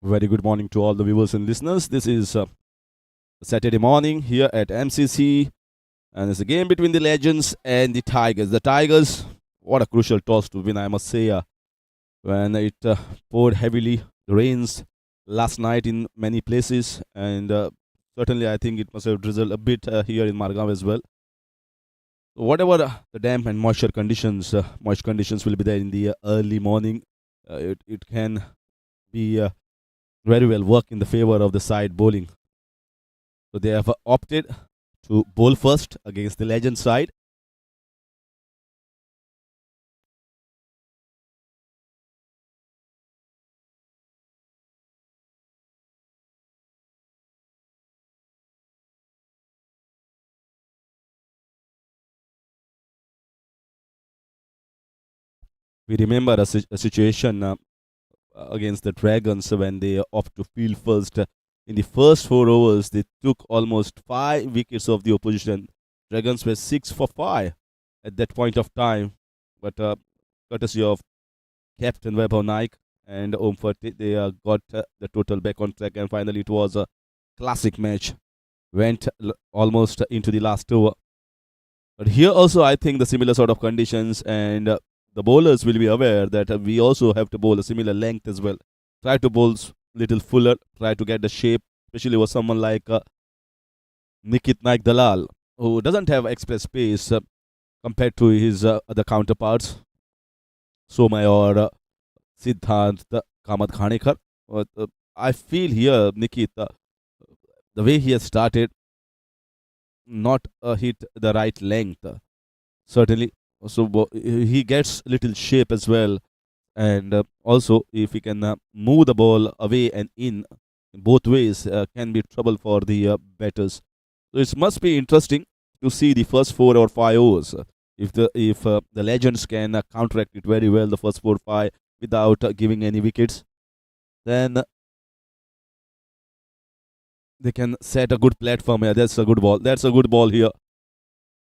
Very good morning to all the viewers and listeners. This is Saturday morning here at MCC, and it's a game between the Legends and the Tigers. The Tigers, what a crucial toss to win, I must say, when it poured heavily rains last night in many places, and certainly I think it must have drizzled a bit here in Margao as well. So whatever the damp and moist conditions will be there in the early morning. It can be very well work in the favor of the side bowling. So they have opted to bowl first against the Legend side. We remember a situation against the Dragons when they opt to field first. In the first 4 overs, they took almost 5 wickets of the opposition. Dragons were 6 for 5 at that point of time, but courtesy of Captain Vaibhav Naik and Om Fati, they got the total back on track, and finally it was a classic match. Went almost into the last over. But here also, I think the similar sort of conditions, and the bowlers will be aware that we also have to bowl a similar length as well. Try to bowl little fuller, try to get the shape, especially with someone like Nikit Naik Dalal, who doesn't have express pace compared to his other counterparts, Somay or Siddhant Kamat Khanekar. I feel here, Nikit, the way he has started, not hit the right length. Certainly, so he gets little shape as well, and also if he can move the ball away and in both ways, can be trouble for the batters. So it must be interesting to see the first 4 or 5 overs. If the Legends can counteract it very well, the first 4 or 5 without giving any wickets, then they can set a good platform here. That's a good ball. That's a good ball here.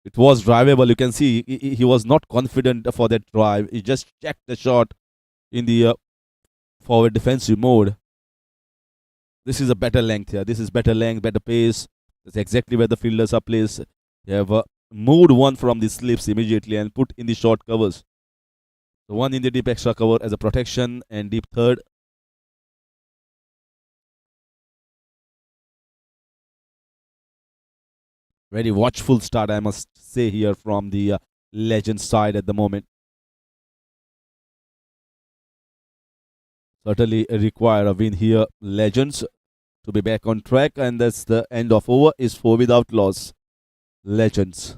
It was drivable. You can see he was not confident for that drive. He just checked the shot in the forward defensive mode. This is a better length here. This is better length, better pace. That's exactly where the fielders are placed. They have moved one from the slips immediately and put in the short covers. The one in the deep extra cover as a protection and deep third. Very watchful start, I must say, here from the Legend side at the moment. Certainly require a win here, Legends, to be back on track, and that's the end of over is 4 without loss. Legends.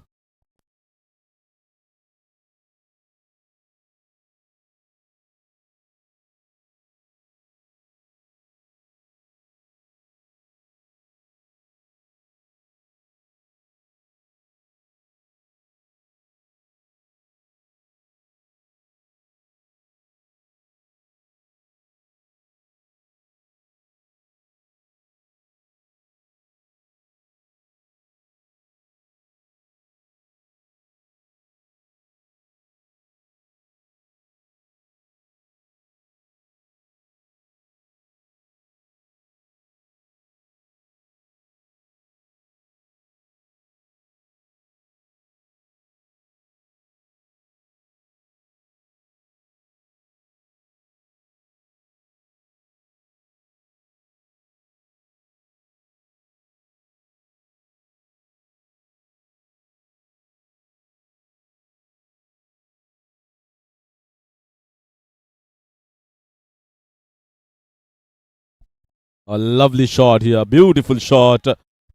A lovely shot here, beautiful shot.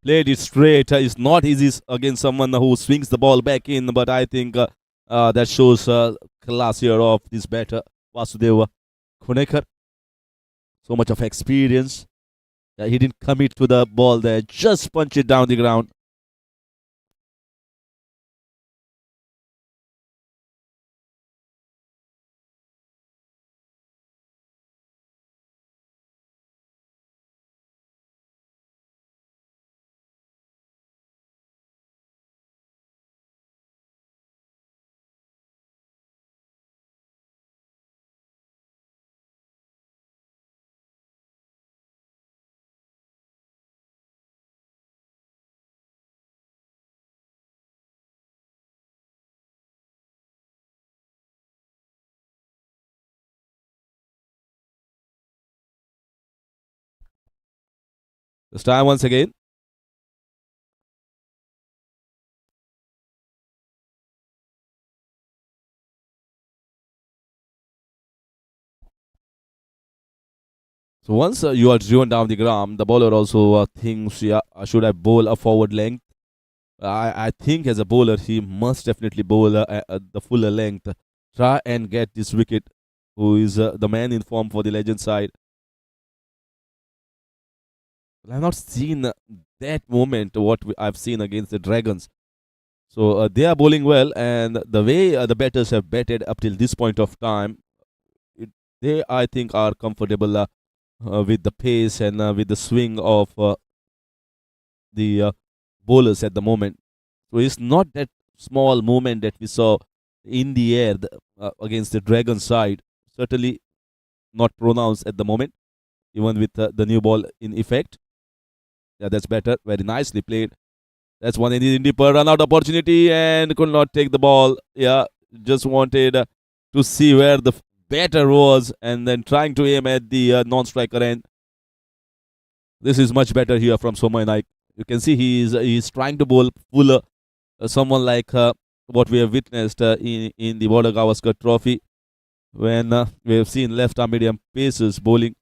Played it straight. It's not easy against someone who swings the ball back in, but I think that shows class here of this batter, Vasudeva Khunekar. So much of experience. He didn't commit to the ball there, just punch it down the ground. This time once again. So once you are driven down the ground, the bowler also thinks, yeah, should I bowl a forward length? I think as a bowler, he must definitely bowl the fuller length. Try and get this wicket, who is the man in form for the legend side. I've not seen that moment what I've seen against the Dragons. So they are bowling well, and the way the batters have batted up till this point of time, it, they I think are comfortable with the pace and with the swing of the bowlers at the moment. So it's not that small movement that we saw in the air against the Dragon side. Certainly not pronounced at the moment, even with the new ball in effect. Yeah, that's better. Very nicely played. That's one in the run out opportunity and could not take the ball. Yeah, just wanted to see where the batter was and then trying to aim at the non-striker end. This is much better here from Somay Naik. You can see he's trying to bowl fuller. Someone like what we have witnessed in the Border Gavaskar Trophy when we have seen left arm medium pacers bowling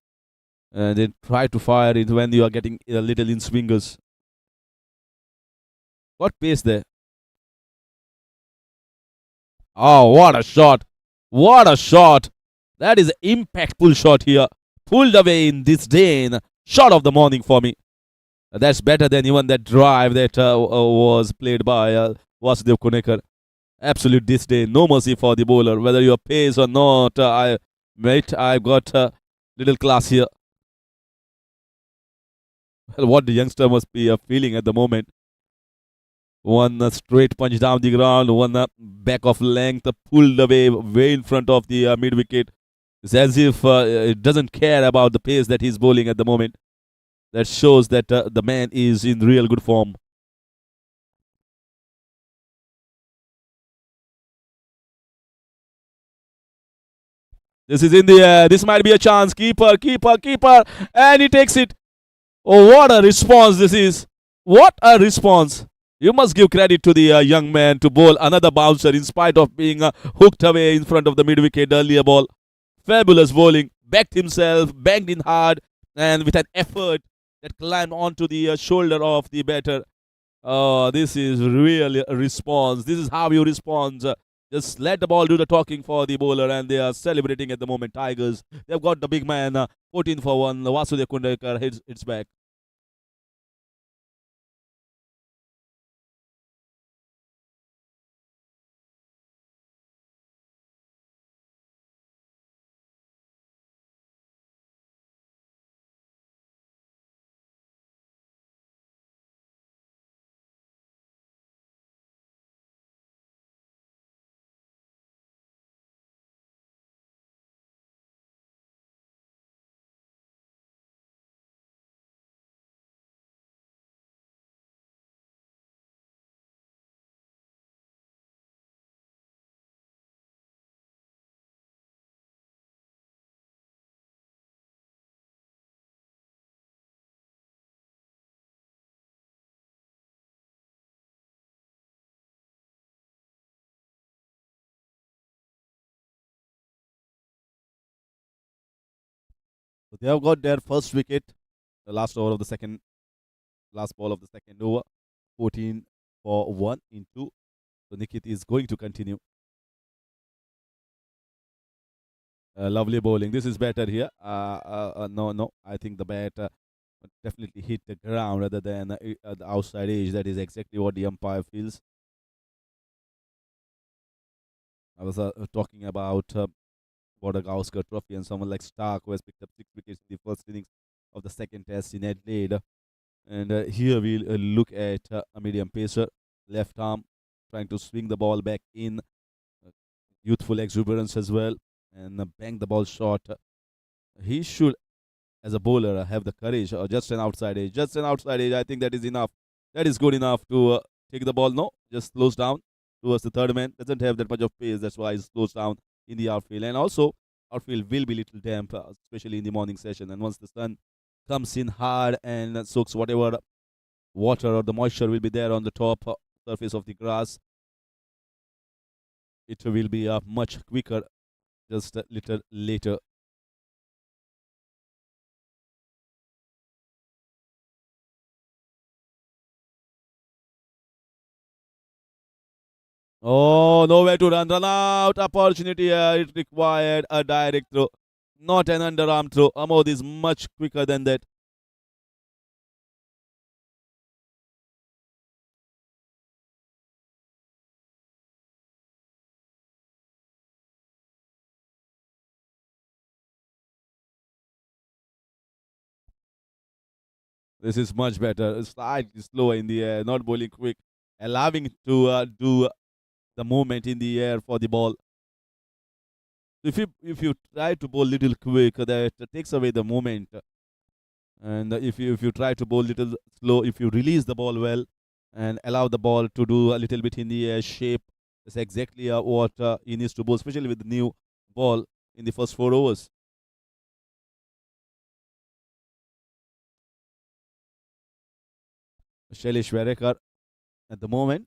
and then try to fire it when you are getting a little in swingers. What pace there? Oh, what a shot! What a shot! That is an impactful shot here. Pulled away in this Dane. Shot of the morning for me. That's better than even that drive that was played by Vasudev Kunekar. Absolute disdain. No mercy for the bowler. Whether you're pace or not, I've got a little class here. Well, what the youngster must be feeling at the moment. One straight punch down the ground, one back of length, pulled away way in front of the mid wicket. It's as if it doesn't care about the pace that he's bowling at the moment. That shows that the man is in real good form. This is in the air. This might be a chance. Keeper, keeper, keeper. And he takes it. Oh, what a response this is. What a response. You must give credit to the young man to bowl another bouncer in spite of being hooked away in front of the mid wicket earlier ball. Fabulous bowling. Backed himself, banged in hard, and with an effort that climbed onto the shoulder of the batter. Oh, this is really a response. This is how you respond. Just let the ball do the talking for the bowler, and they are celebrating at the moment. Tigers. They've got the big man, 14 for 1. Vasudev Kundekar hits back. So they have got their first wicket, the last over of the second, last ball of the second over, 14 for 1 in 2. So Nikit is going to continue. Lovely bowling. This is better here. No. I think the bat definitely hit the ground rather than the outside edge. That is exactly what the umpire feels. I was talking about Border Gavaskar Trophy and someone like Stark who has picked up 6 wickets in the first innings of the second test in Adelaide. And here we'll look at a medium pacer, left arm, trying to swing the ball back in. Youthful exuberance as well, and bang the ball short. He should, as a bowler, have the courage, or just an outside edge. Just an outside edge, I think that is enough. That is good enough to take the ball. No, just slows down towards the third man. Doesn't have that much of pace. That's why he slows down in the outfield. And also, outfield will be little damp, especially in the morning session. And once the sun comes in hard and soaks whatever water or the moisture will be there on the top surface of the grass. It will be much quicker just a little later. Oh, nowhere to run. Run out. Opportunity here. It required a direct throw, not an underarm throw. Amod is much quicker than that. This is much better. Slightly slower in the air, not bowling quick, allowing it to do the movement in the air for the ball. If you try to bowl little quick, that takes away the moment. And if you try to bowl little slow, if you release the ball well and allow the ball to do a little bit in the air shape, that's exactly what he needs to bowl, especially with the new ball in the first 4 overs. Shailesh Verekar at the moment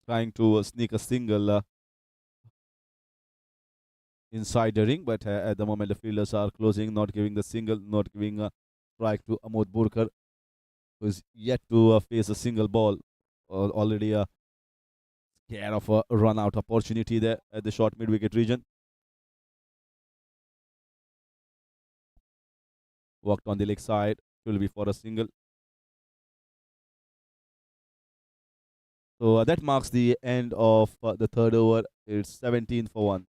trying to sneak a single inside the ring, but at the moment the fielders are closing, not giving the single, not giving a strike to Amod Burkar, who is yet to face a single ball. Already scared of a run out opportunity there at the short mid wicket region. Walked on the leg side, will be for a single. So that marks the end of the third over. It's 17 for 1.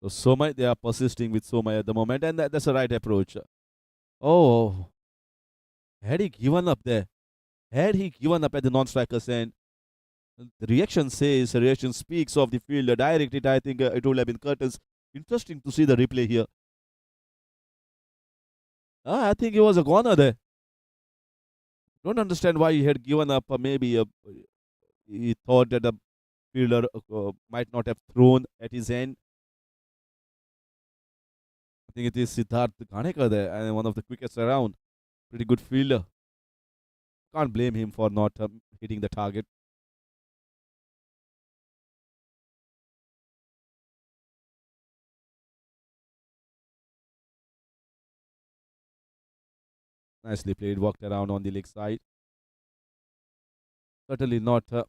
So Somai, they are persisting with Somai at the moment, and that's the right approach. Oh, had he given up there? Had he given up at the non-striker's end? The reaction speaks of the fielder. Direct it, I think it would have been curtains. Interesting to see the replay here. I think he was a goner there. Don't understand why he had given up. Maybe he thought that the fielder might not have thrown at his end. I think it is Siddharth Ganekar there, and one of the quickest around. Pretty good fielder. Can't blame him for not hitting the target. Nicely played, walked around on the leg side. Certainly not a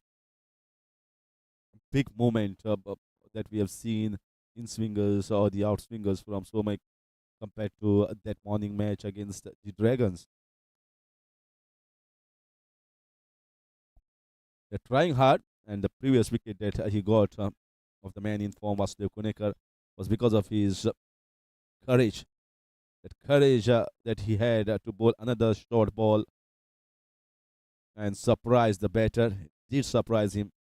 big moment that we have seen in swingers or the outswingers from Somai compared to that morning match against the Dragons. They're trying hard, and the previous wicket that he got of the man in form, Vasudev Kunekar, was because of his courage. That courage that he had to bowl another short ball and surprise the batter. Did surprise him,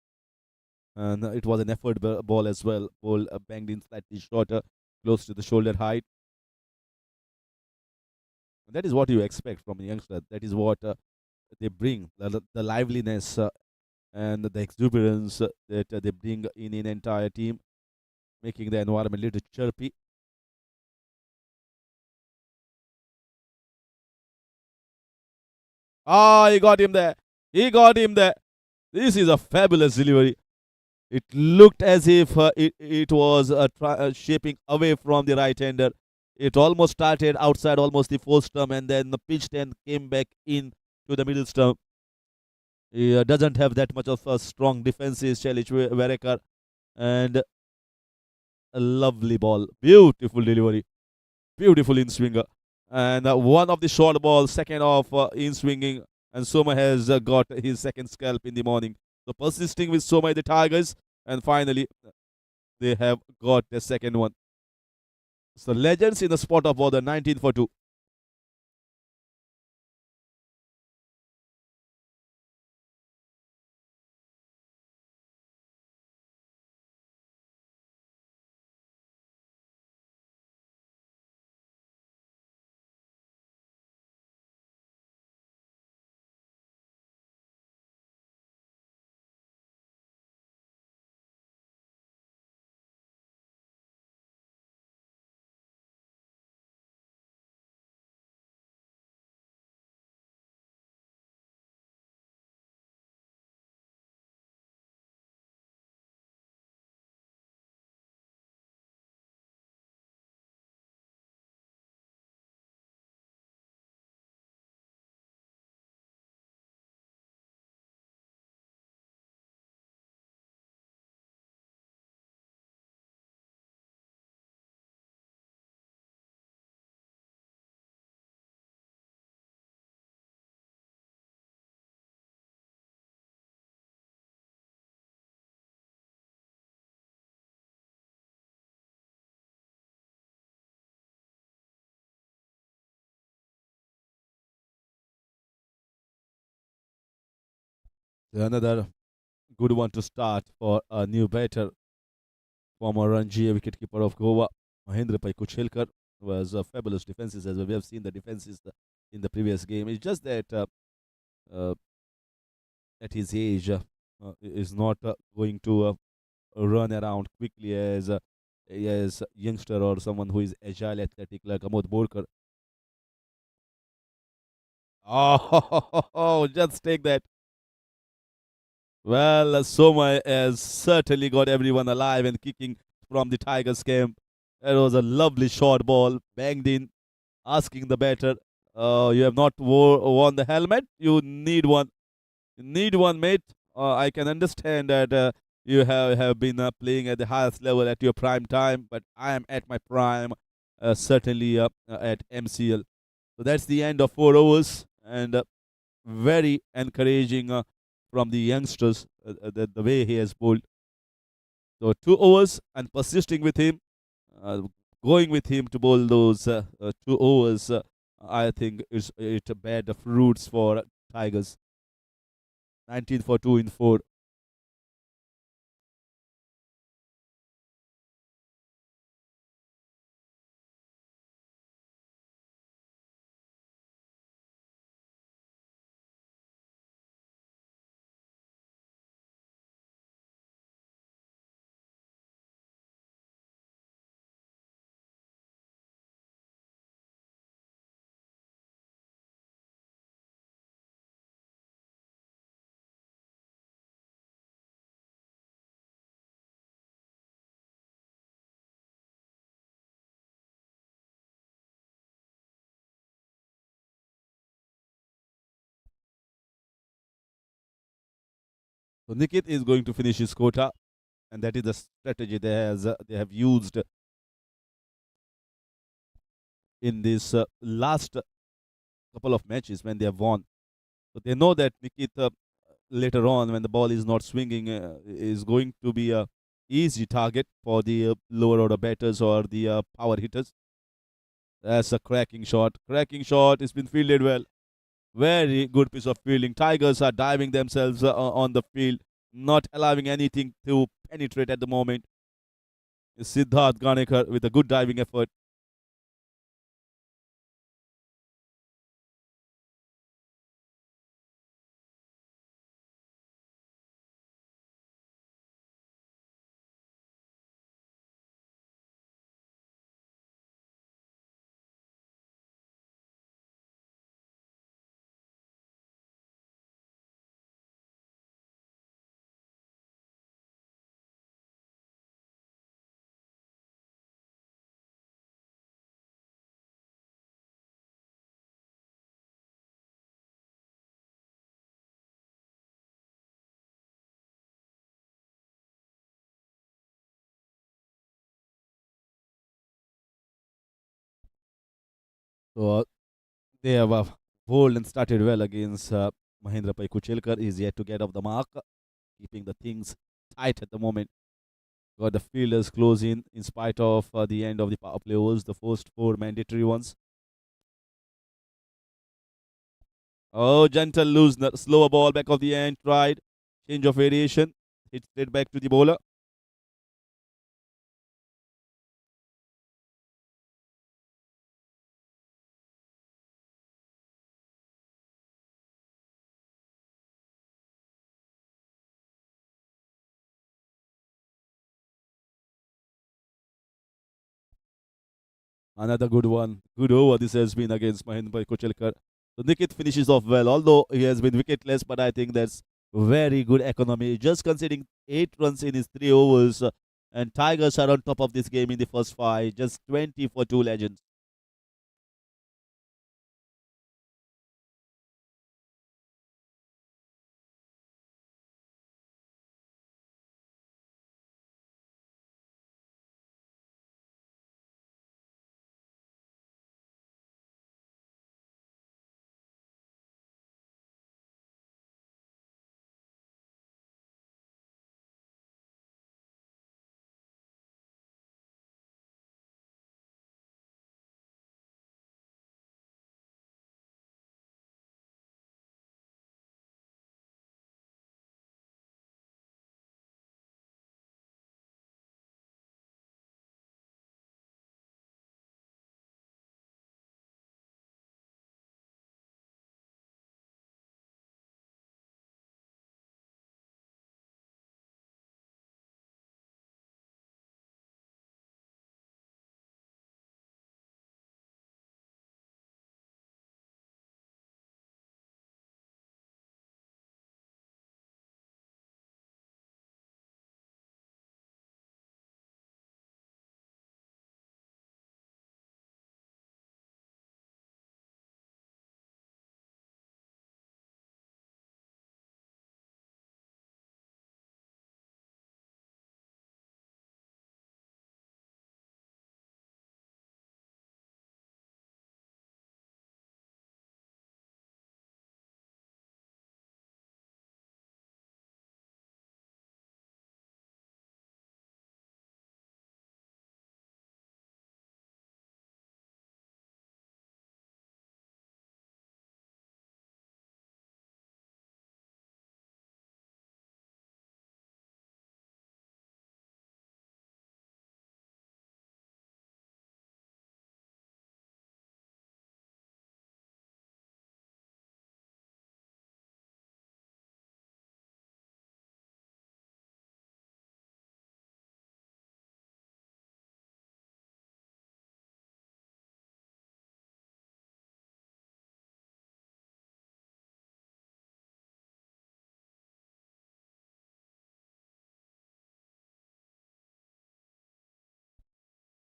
and it was an effort ball as well. Ball banged in slightly shorter, close to the shoulder height. And that is what you expect from a youngster. That is what they bring, the liveliness and the exuberance that they bring in an entire team, making the environment a little chirpy. Ah, he got him there. He got him there. This is a fabulous delivery. It looked as if it was shaping away from the right hander. It almost started outside almost the fourth stump and then the pitched and came back in to the middle stump. He doesn't have that much of a strong defensive challenge, Verekar, and a lovely ball, beautiful delivery, beautiful in swinger, and one of the short balls, second of in swinging, and Soma has got his second scalp in the morning. So persisting with Soma the Tigers, and finally they have got the second one. So legends in the spot of order 19 for 2. Another good one to start for a new batter, former Ranji wicketkeeper of Goa, Mahendra Pai Kuchelkar, was fabulous defenses as well. We have seen the defenses in the previous game. It's just that uh, at his age, is not going to run around quickly as youngster or someone who is agile, athletic like Amod Borkar. Oh, just take that. Well, Soma has certainly got everyone alive and kicking from the Tigers camp. It was a lovely short ball, banged in, asking the batter, you have not worn the helmet? You need one. You need one, mate. I can understand that you have been playing at the highest level at your prime time, but I am at my prime, certainly at MCL. So that's the end of 4 overs, and very encouraging from the youngsters, the way he has bowled. So 2 overs and persisting with him, uh, going with him to bowl those 2 overs. I think it bear the fruits for Tigers. 19 for 2 in 4. So Nikit is going to finish his quota, and that is the strategy they have used in this last couple of matches when they have won. So they know that Nikit later on, when the ball is not swinging, is going to be a easy target for the lower order batters or the power hitters. That's a cracking shot. Cracking shot. It's been fielded well. Very good piece of fielding. Tigers are diving themselves on the field, not allowing anything to penetrate at the moment. Siddharth Ganekar with a good diving effort. So they have bowled and started well against Mahendra Pai Kuchelkar. He's yet to get off the mark, keeping the things tight at the moment. Got the fielders close in spite of the end of the power play overs, the first four mandatory ones. Oh, gentle loose, slower ball back of the end, tried. Change of variation, hit straight back to the bowler. Another good one. Good over this has been against Mahendra Kochelkar. So Nikit finishes off well, although he has been wicketless, but I think that's very good economy. Just conceding 8 runs in his 3 overs, and Tigers are on top of this game in the first five. Just 20 for two legends.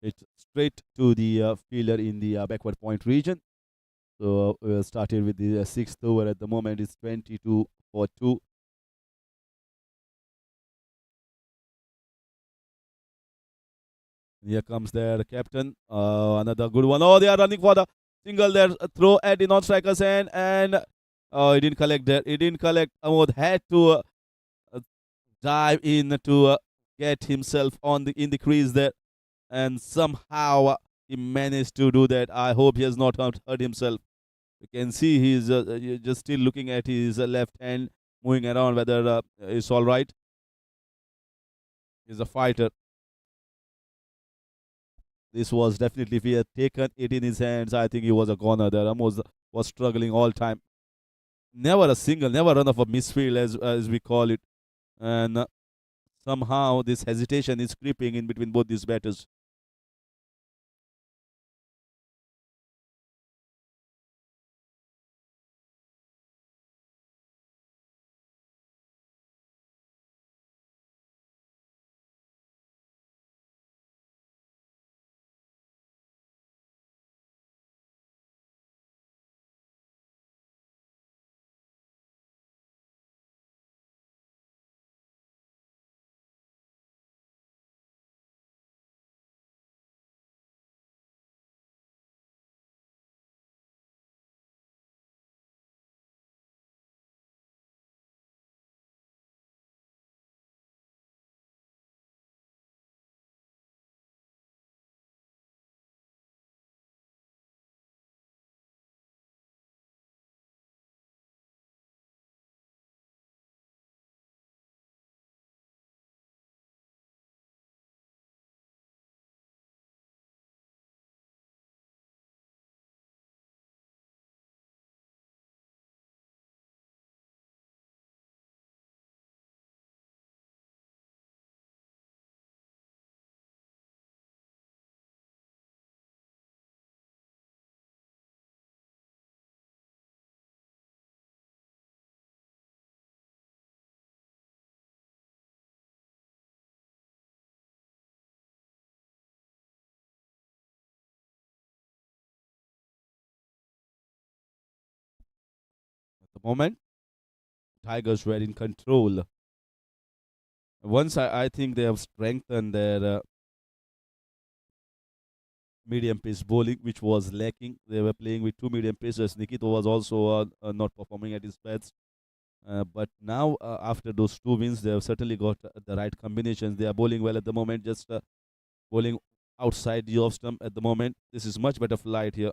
It's straight to the fielder in the backward point region. So we started with the sixth over at the moment. It's 22 for 2. Here comes their captain. Another good one. Oh, they are running for the single there. Throw at the non-striker's hand. And he didn't collect there. He didn't collect. Amod had to uh, dive in to get himself on the in the crease there. And somehow he managed to do that. I hope he has not hurt himself. You can see he's just still looking at his left hand moving around whether it's all right. He's a fighter. This was definitely, if he had taken it in his hands, I think he was a goner there. Ramos was struggling all time. Never a single, never run of a misfield as we call it. And somehow this hesitation is creeping in between both these batters. The moment Tigers were in control. Once I think they have strengthened their medium pace bowling, which was lacking. They were playing with two medium pacers. Nikito was also not performing at his best. But now, after those two wins, they have certainly got the right combinations. They are bowling well at the moment, just bowling outside the off stump at the moment. This is much better flight here.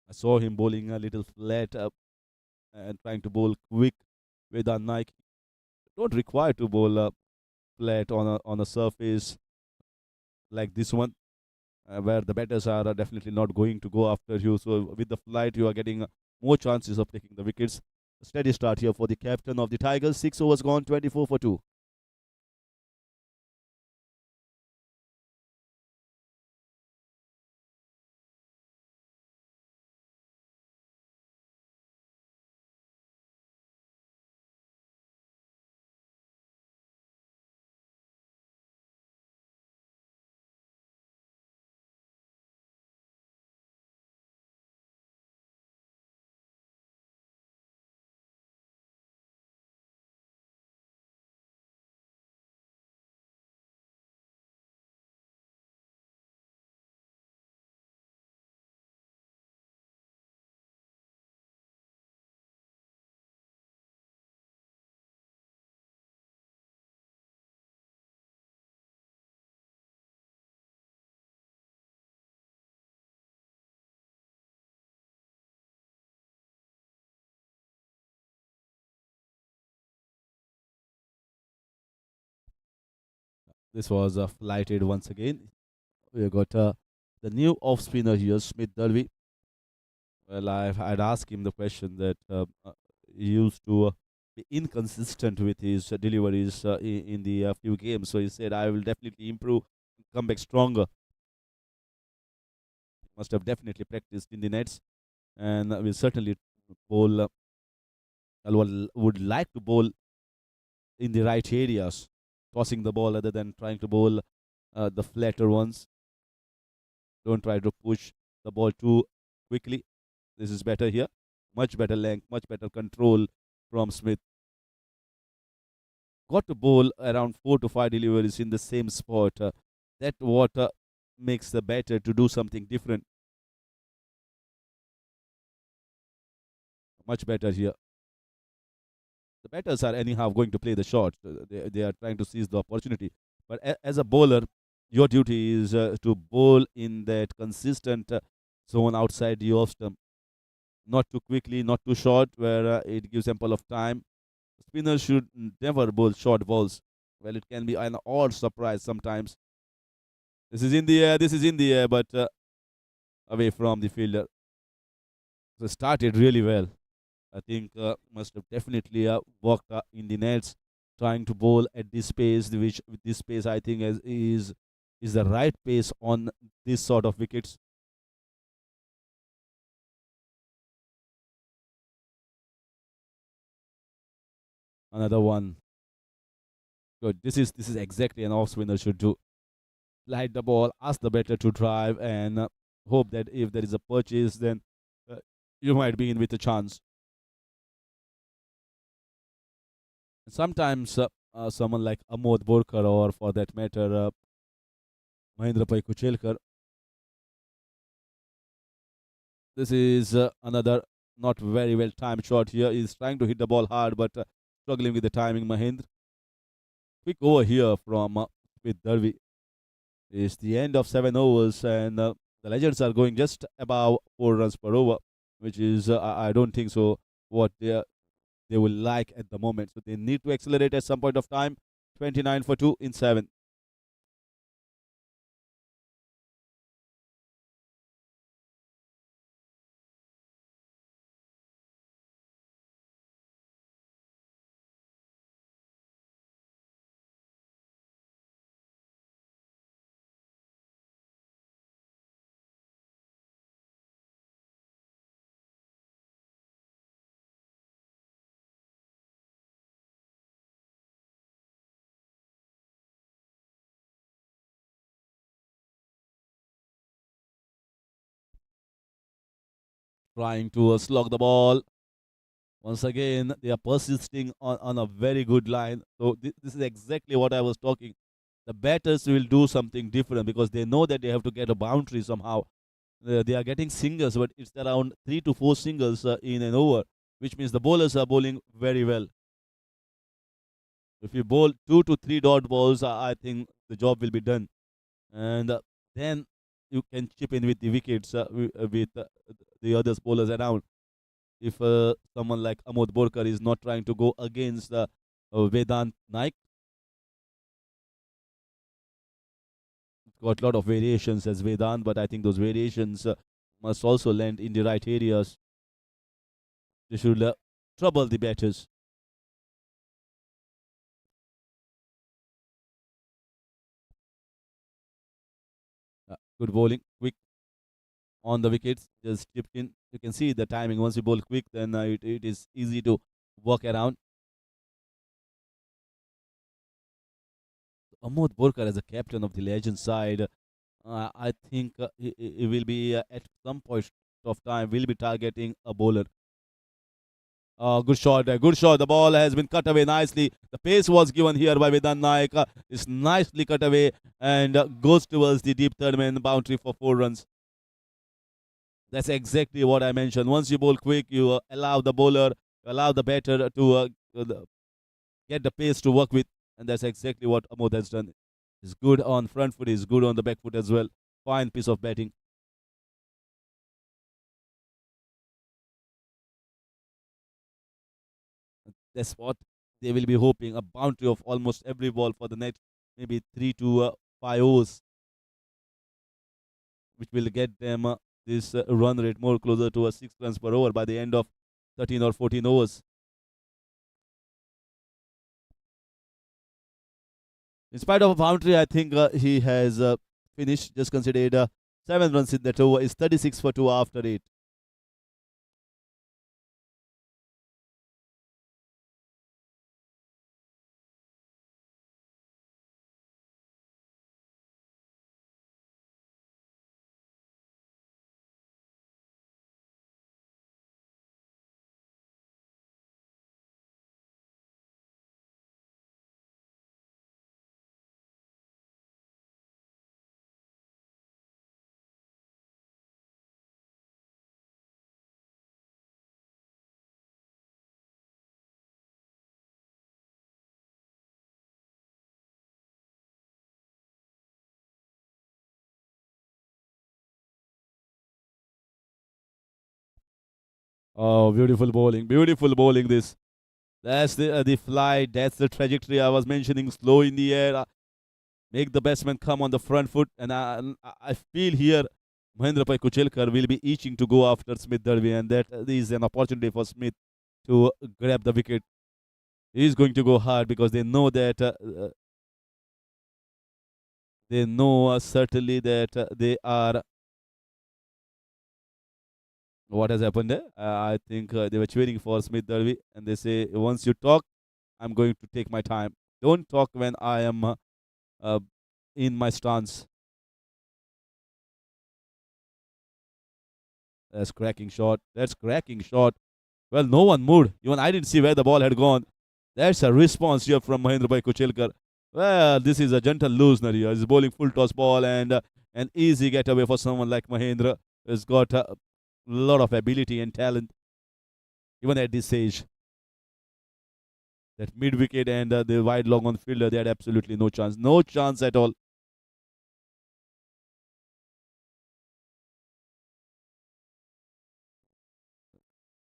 I saw him bowling a little flat up and trying to bowl quick with a Nike. Don't require to bowl flat on a surface like this one, where the batters are definitely not going to go after you. So with the flight, you are getting more chances of taking the wickets. Steady start here for the captain of the Tigers. 6 overs gone, 24 for 2. This was flighted once again. We got the new off spinner here, Smith Derby. Well, I'd asked him the question that he used to be inconsistent with his deliveries in the few games. So he said, I will definitely improve, come back stronger. Must have definitely practiced in the nets and will certainly bowl. Would like to bowl in the right areas, tossing the ball rather than trying to bowl the flatter ones. Don't try to push the ball too quickly. This is better here. Much better length, much better control from Smith. Got to bowl around 4 to 5 deliveries in the same spot. That what makes the batter to do something different. Much better here. The batters are anyhow going to play the shot. They are trying to seize the opportunity. But as a bowler, your duty is to bowl in that consistent zone outside the off stump. Not too quickly, not too short, where it gives ample of time. Spinners should never bowl short balls. Well, it can be an odd surprise sometimes. This is in the air, this is in the air, but away from the fielder. So started really well. I think must have definitely worked in the nets, trying to bowl at this pace, which this pace I think is the right pace on this sort of wickets. Another one. Good. This is exactly an off spinner should do. Light the ball, ask the batter to drive, and hope that if there is a purchase, then uh, you might be in with a chance. Sometimes someone like Amod Borkar, or for that matter, Mahendra Pai Kuchelkar, this is another not very well timed shot here. He's trying to hit the ball hard, but struggling with the timing. Mahendra. Quick over here from with Darvi. It's the end of 7 overs, and the Legends are going just about 4 runs per over, which is, I don't think so, what they will like at the moment. So they need to accelerate at some point of time. 29 for 2 in 7. trying to slog the ball. Once again, they are persisting on a very good line. So this is exactly what I was talking. The batters will do something different because they know that they have to get a boundary somehow. They are getting singles, but it's around 3 to 4 singles in an over, which means the bowlers are bowling very well. If you bowl 2 to 3 dot balls, I think the job will be done. And then you can chip in with the wickets with the other bowlers around. If someone like Amod Borkar is not trying to go against Vedant Naik, got a lot of variations as Vedant, but I think those variations must also land in the right areas. They should trouble the batters. Good bowling, quick on the wickets, just chipped in. You can see the timing. Once you bowl quick, then it is easy to work around. Amod Borkar as a captain of the legend side, I think he will be at some point of time will be targeting a bowler. Good shot, good shot. The ball has been cut away nicely. The pace was given here by Vedant Naik. It's nicely cut away and goes towards the deep third man boundary for 4 runs. That's exactly what I mentioned. Once you bowl quick, you allow the bowler, allow the batter to get the pace to work with, and that's exactly what Amod has done. He's good on front foot, he's good on the back foot as well. Fine piece of batting. That's what they will be hoping, a boundary of almost every ball for the next maybe 3 to 5 overs, which will get them this run rate more closer to a 6 runs per over by the end of 13 or 14 overs. In spite of a boundary, I think he has finished, just considered 7 runs in that over, is 36 for 2 after 8. Oh, beautiful bowling. This that's the flight. That's the trajectory I was mentioning. Slow in the air, make the batsman come on the front foot, and I feel here Mahendra Pai Kuchelkar will be itching to go after Smith Darby, and that is an opportunity for Smith to grab the wicket. He is going to go hard because they know that they know certainly that they are. What has happened there? I think they were cheering for Smith Darby, and they say, once you talk, I'm going to take my time. Don't talk when I am uh, in my stance. That's cracking shot. That's cracking shot. Well, no one moved. Even I didn't see where the ball had gone. That's a response here from Mahendra Bhai Kuchelkar. Well, this is a gentle loosener here. He's bowling full toss ball and an easy getaway for someone like Mahendra. He's got a lot of ability and talent, even at this age. That mid wicket and the wide long on fielder, they had absolutely no chance. No chance at all.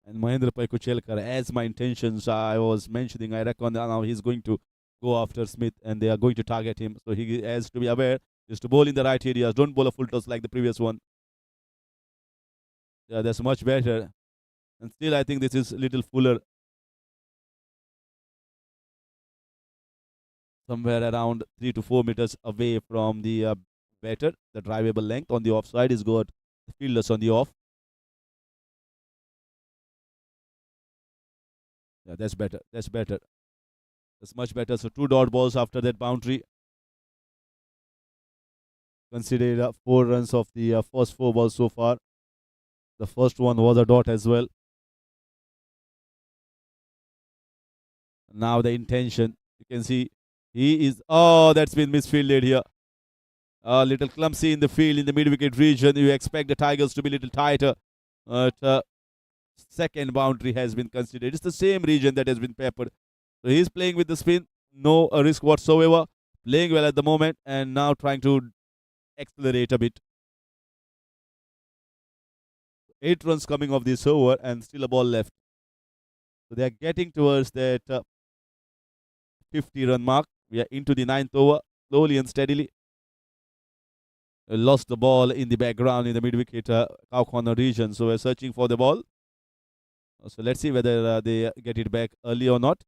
And Mahendra Pai Kuchelkar, as my intentions I was mentioning, I reckon now he's going to go after Smith and they are going to target him. So he has to be aware, is to bowl in the right areas. Don't bowl a full toss like the previous one. Yeah, that's much better. And still, I think this is a little fuller, somewhere around 3 to 4 meters away from the batter. The drivable length on the offside is good. The fielders on the off. Yeah, that's better. That's better. That's much better. So 2 dot balls after that boundary. Considered 4 runs of the first 4 balls so far. The first one was a dot as well. Now the intention. You can see he is. Oh, that's been misfielded here. A little clumsy in the field in the mid-wicket region. You expect the Tigers to be a little tighter. But second boundary has been considered. It's the same region that has been peppered. So he's playing with the spin. No risk whatsoever. Playing well at the moment and now trying to accelerate a bit. 8 runs coming off this over and still a ball left. So they are getting towards that 50-run mark. We are into the 9th over, slowly and steadily. Lost the ball in the background in the mid-wicket cow corner region. So we're searching for the ball. So let's see whether they get it back early or not.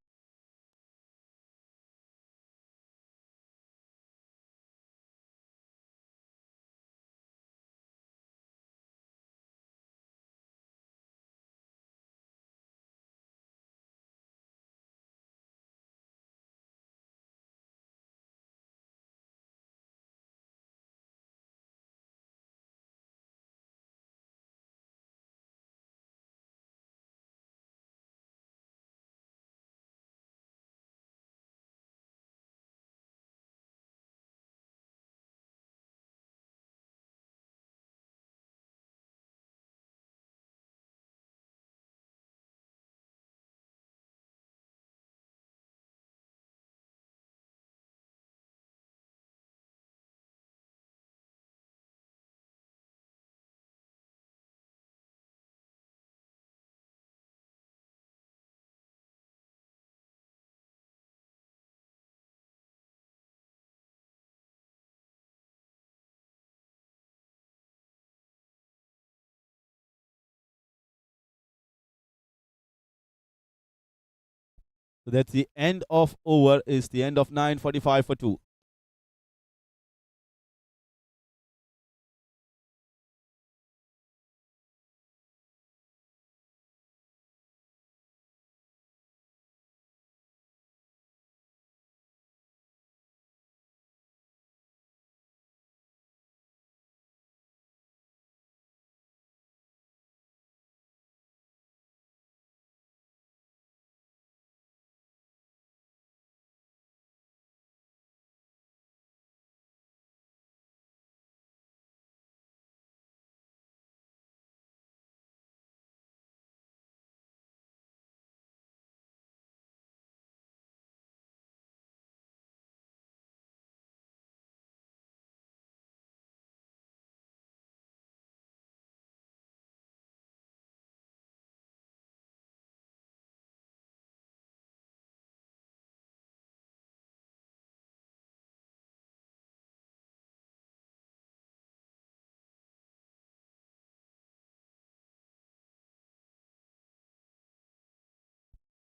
So that's the end of over, is the end of 9:45 for 2.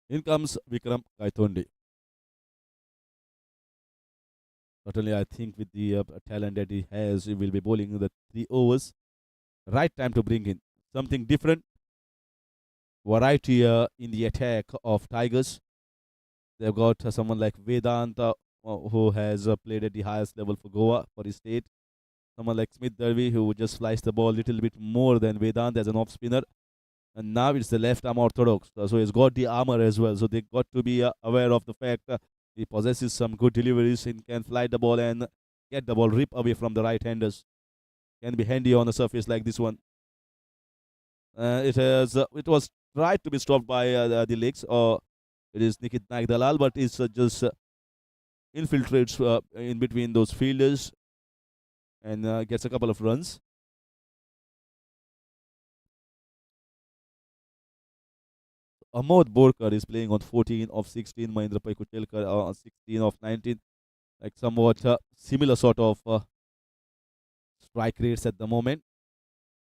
In comes Vikram Kaitondi. Certainly, I think with the talent that he has, he will be bowling the 3 overs. Right time to bring in something different, variety in the attack of Tigers. They've got someone like Vedanta, who has played at the highest level for Goa, for his state. Someone like Smith Derby, who just flies the ball a little bit more than Vedant as an off spinner. And now it's the left arm orthodox. So he's got the armor as well. So they got to be aware of the fact he possesses some good deliveries and can fly the ball and get the ball rip away from the right-handers. Can be handy on a surface like this one. It was tried to be stopped by the legs, or it is Nikit Naik Dalal, but it's just infiltrates in between those fielders and gets a couple of runs. Amod Borkar is playing on 14 of 16. Mahindra Pai Kuchelkar on 16 of 19. Like somewhat similar sort of strike rates at the moment.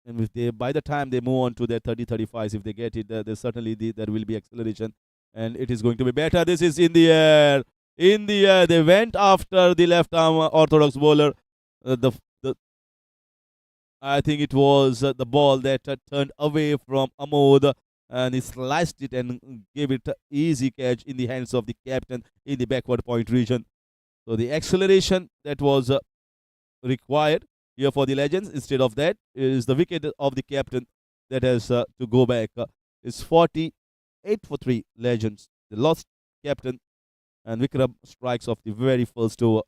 And if they, by the time they move on to their 30-35s, if they get it, there certainly there will be acceleration, and it is going to be better. This is in the air, in the air. They went after the left arm orthodox bowler. The I think it was the ball that turned away from Amod, and he sliced it and gave it an easy catch in the hands of the captain in the backward point region. So the acceleration that was required here for the Legends, instead of that, is the wicket of the captain. that has to go back. It's 48 for 3 Legends. The lost captain and Vikram strikes off the very first over.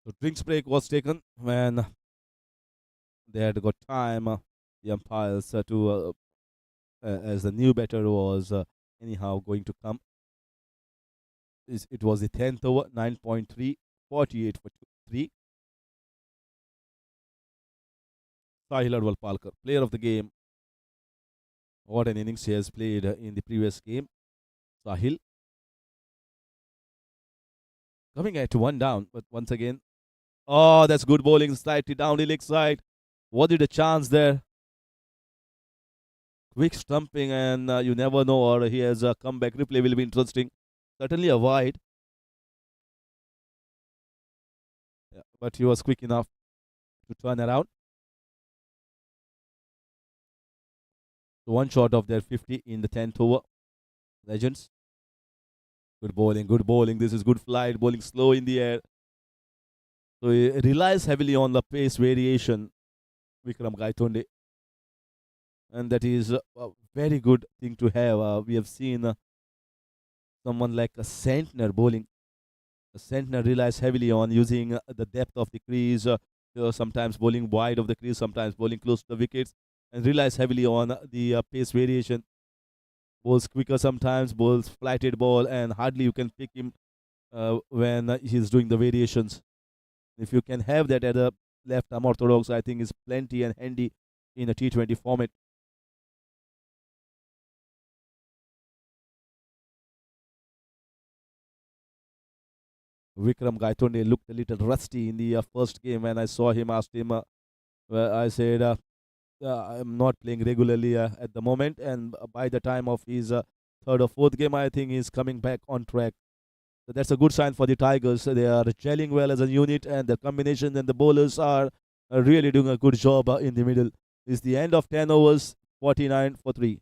The drinks break was taken when they had got time. The umpires as the new batter was anyhow going to come. It was the 10th over, 9.3, 48 for 3. Sahil Adwal player of the game. What an innings he has played in the previous game. Sahil coming at one down, but once again, oh, that's good bowling, slightly down the leg side. What did a chance there? Quick stumping, and you never know, or he has a comeback replay will be interesting. Certainly a wide, yeah, but he was quick enough to turn around. So one shot of their 50 in the 10th over. Legends. Good bowling, good bowling. This is good flight, bowling slow in the air. So he relies heavily on the pace variation, Vikram Gaitonde. And that is a very good thing to have. We have seen someone like a Centner bowling. A Centner relies heavily on using the depth of the crease, sometimes bowling wide of the crease, sometimes bowling close to the wickets, and relies heavily on the pace variation. Bowls quicker sometimes, bowls flighted ball, and hardly you can pick him when he's doing the variations. If you can have that at a left arm orthodox, I think is plenty and handy in a T20 format. Vikram Gaitonde looked a little rusty in the first game when I saw him. Asked him, I said, I'm not playing regularly at the moment, and by the time of his third or fourth game, I think he's coming back on track. So that's a good sign for the Tigers. They are gelling well as a unit, and the combination and the bowlers are really doing a good job in the middle. It's the end of 10 overs, 49 for 3.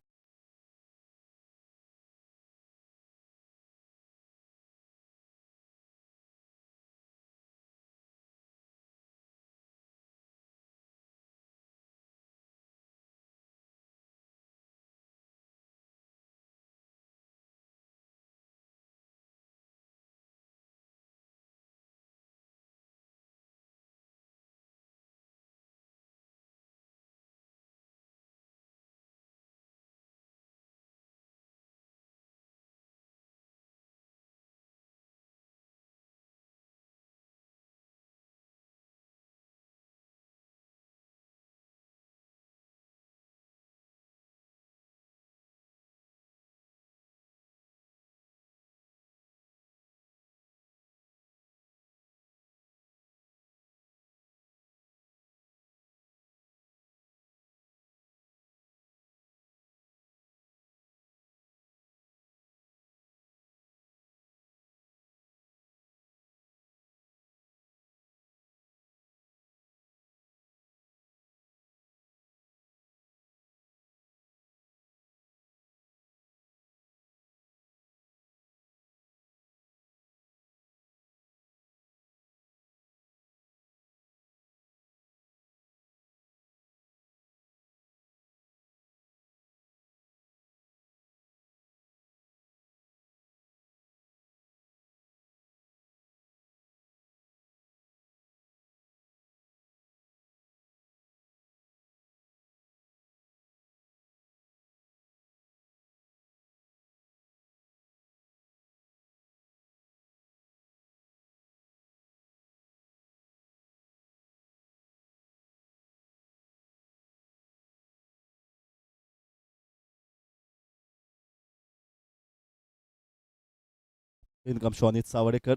In comes Shonit Savarkar.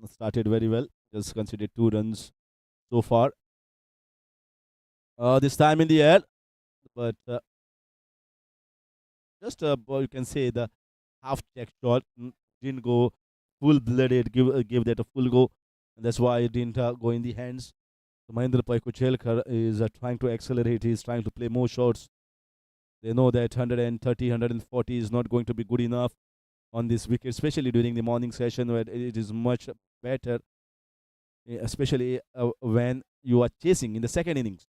Started very well. Just conceded 2 runs so far. This time in the air, but just you can say the half check shot didn't go full blooded. Give that a full go, and that's why it didn't go in the hands. So Mahendra Pai Kuchelkar is trying to accelerate. He's trying to play more shots. They know that 130, 140 is not going to be good enough on this wicket, especially during the morning session where it is much better, especially when you are chasing in the second innings.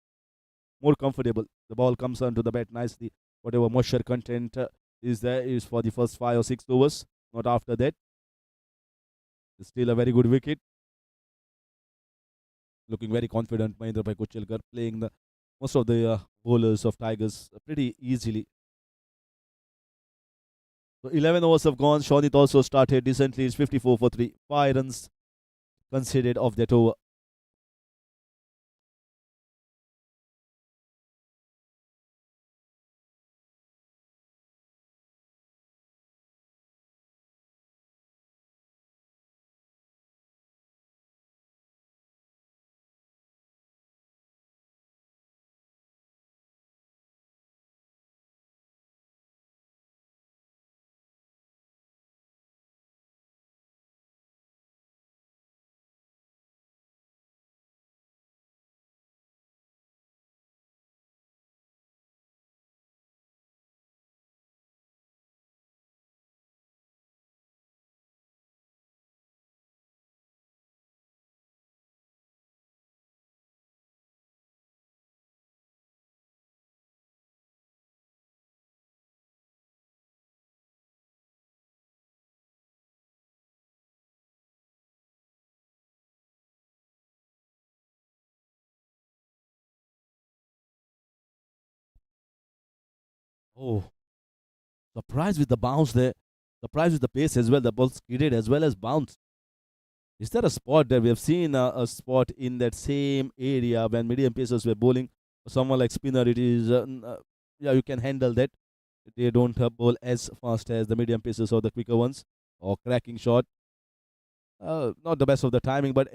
More comfortable. The ball comes onto the bat nicely. Whatever moisture content is there is for the first 5 or 6 overs, not after that. It's still a very good wicket. Looking very confident, Mahendra Bhai Kuchelkar playing the most of the bowlers of Tigers pretty easily. So 11 overs have gone. Shonit also started decently. It's 54 for 3. 5 runs conceded of that over. Oh, surprised with the bounce there. Surprised with the pace as well. The ball skidded as well as bounced. Is there a spot that we have seen a spot in that same area when medium pacers were bowling? Someone like spinner, it is yeah, you can handle that. They don't bowl as fast as the medium pacers or the quicker ones or cracking shot. Not the best of the timing, but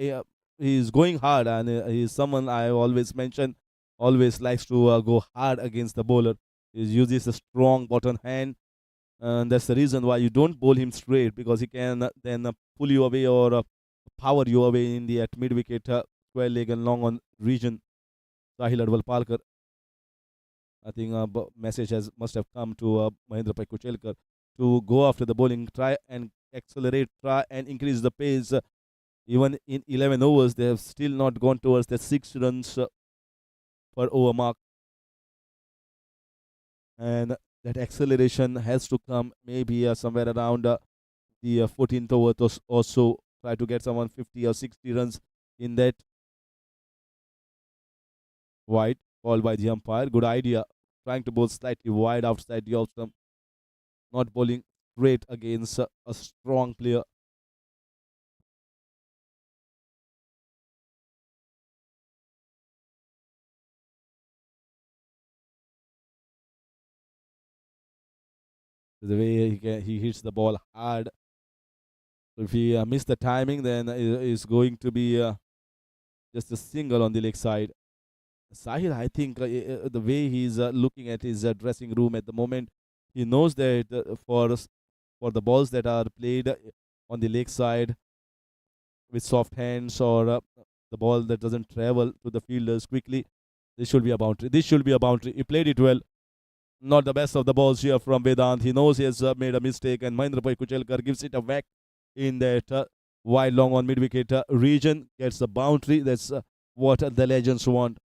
he's going hard, and he's someone I always mention. Always likes to go hard against the bowler. He uses a strong bottom hand. and that's the reason why you don't bowl him straight, because he can then pull you away or power you away in the at mid wicket, square leg and long on region. Sahil Adwal I think message has must have come to Mahendra Pai Kuchelkar to go after the bowling, try and accelerate, try and increase the pace. Even in 11 overs, they have still not gone towards the 6 runs per over mark, and that acceleration has to come maybe somewhere around the 14th over or so. Try to get someone 50 or 60 runs in that. Wide called by the umpire. Good idea. Trying to bowl slightly wide outside the off stump, not bowling straight against a strong player. The way he hits the ball hard. So if he miss the timing, then it's going to be just a single on the leg side. Sahil, I think the way he's looking at his dressing room at the moment, he knows that for the balls that are played on the leg side with soft hands, or the ball that doesn't travel to the fielders quickly, this should be a boundary. This should be a boundary. He played it well. Not the best of the balls here from Vedant. He knows he has made a mistake, and Mahendra Bhai Kuchelkar gives it a whack in that wide long on mid wicket region. Gets a boundary. That's what the legends want.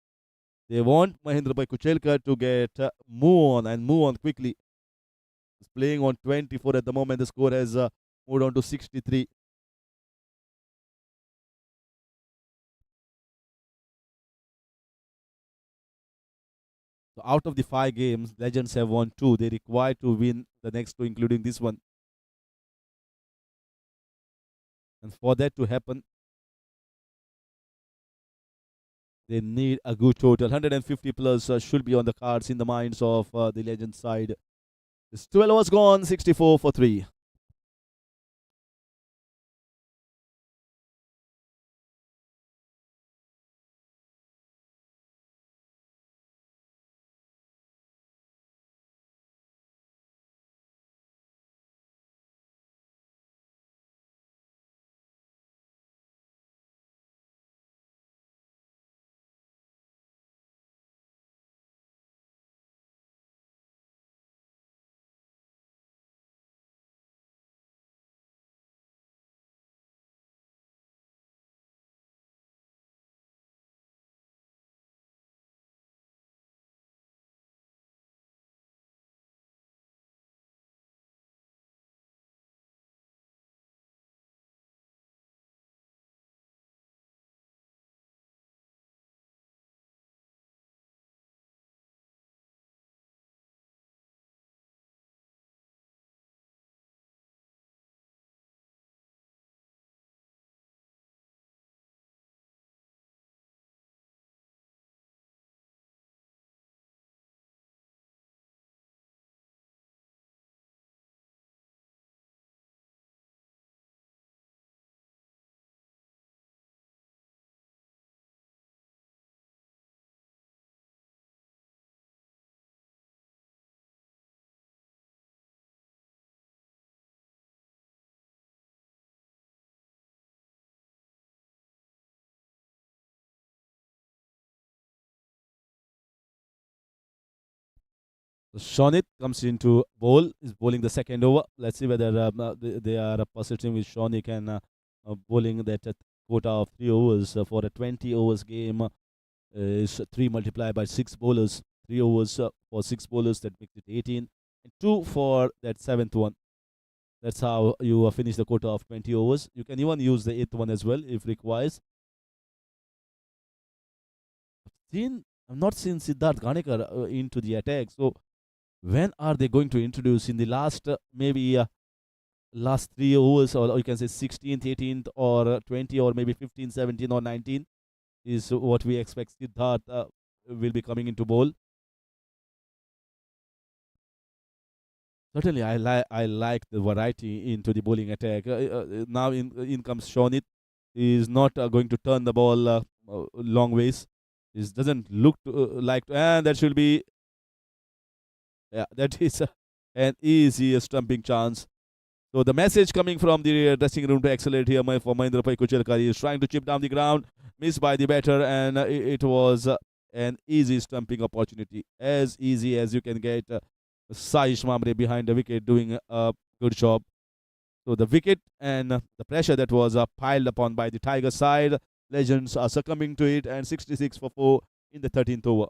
They want Mahendra Bhai Kuchelkar to get move on quickly. He's playing on 24 at the moment. The score has moved on to 63. So out of the 5 games, Legends have won 2. They require to win the next 2, including this one. And for that to happen, they need a good total. 150 plus should be on the cards in the minds of the Legends side. It's 12 overs gone, 64 for 3. So Shonit comes into bowl, is bowling the second over. Let's see whether they are persisting with Shonit and bowling that quota of 3 overs for a 20 overs game. Is 3 multiplied by 6 bowlers. 3 overs for 6 bowlers, that makes it 18. And 2 for that 7th one. That's how you finish the quota of 20 overs. You can even use the 8th one as well if requires. I've not seen Siddharth Ganekar into the attack. So when are they going to introduce in the last maybe last 3 overs, or you can say 16th, 18th, or 20, or maybe 15, 17, or 19 is what we expect Siddharth will be coming into bowl. Certainly, I like the variety into the bowling attack. Now in comes Shonit. He is not going to turn the ball long ways. It doesn't look to, and that should be, yeah, that is an easy stumping chance. So the message coming from the dressing room to accelerate here for Mahindra Pai Kuchelkar is trying to chip down the ground, missed by the batter, and it was an easy stumping opportunity, as easy as you can get. Saish Mamre behind the wicket doing a good job. So the wicket and the pressure that was piled upon by the Tiger side, legends are succumbing to it, and 66 for 4 in the 13th over.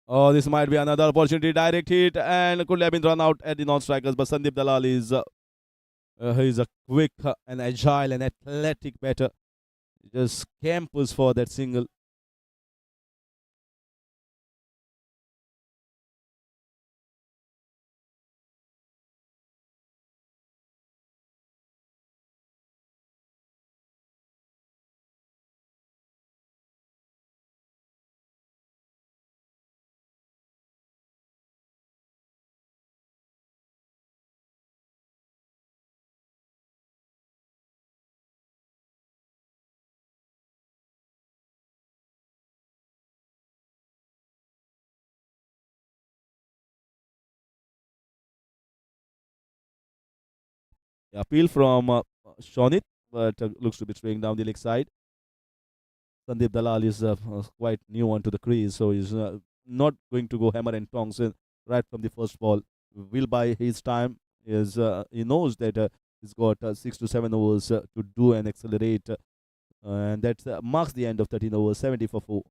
Oh, this might be another opportunity. Direct hit and could have been run out at the non-strikers, but Sandeep Dalal is he's a quick and agile and athletic batter. He just scampers for that single. Appeal from Shonit, but looks to be straying down the leg side. Sandeep Dalal is quite new onto the crease, so he's not going to go hammer and tongs right from the first ball. Will buy his time. He knows that he's got 6 to 7 overs to do and accelerate, and that marks the end of 13 overs, 70 for 4.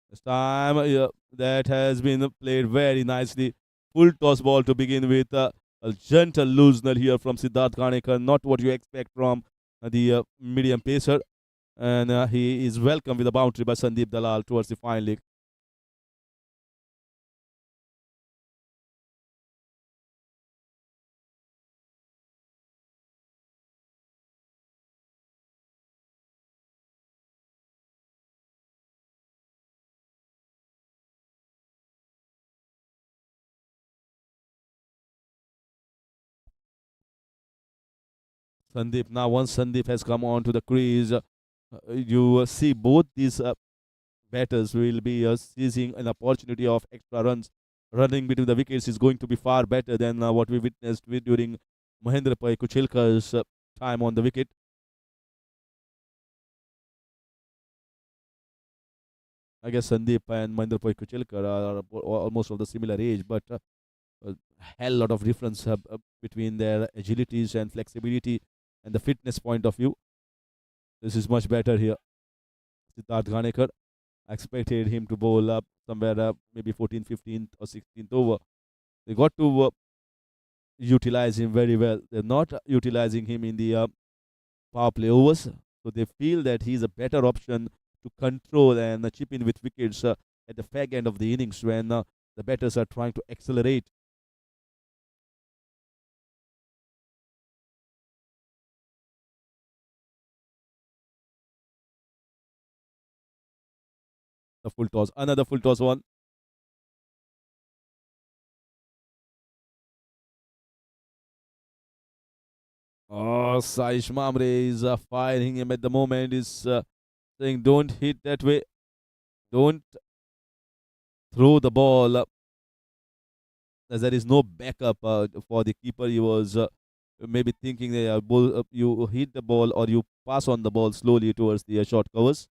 This time that has been played very nicely. Full toss ball to begin with. A gentle loosener here from Siddharth Ganekar. Not what you expect from the medium pacer. And he is welcomed with a boundary by Sandeep Dalal towards the final leg. Sandeep, now once Sandeep has come on to the crease, you see both these batters will be seizing an opportunity of extra runs. Running between the wickets is going to be far better than what we witnessed during Mahendra Pai Kuchelkar's time on the wicket. I guess Sandeep and Mahendra Pai Kuchelkar are almost of the similar age, but a hell lot of difference between their agilities and flexibility and the fitness point of view. This is much better here. Siddharth Ghanekar, I expected him to bowl up somewhere maybe 14th, 15th, or 16th over. They got to utilize him very well. They're not utilizing him in the power play overs, so they feel that he's a better option to control and chip in with wickets at the fag end of the innings when the batters are trying to accelerate. The full toss, another full toss one. Oh, Saish Mamre is firing him at the moment. Is saying, "Don't hit that way. Don't throw the ball." As there is no backup for the keeper, he was maybe thinking that you hit the ball or you pass on the ball slowly towards the short covers.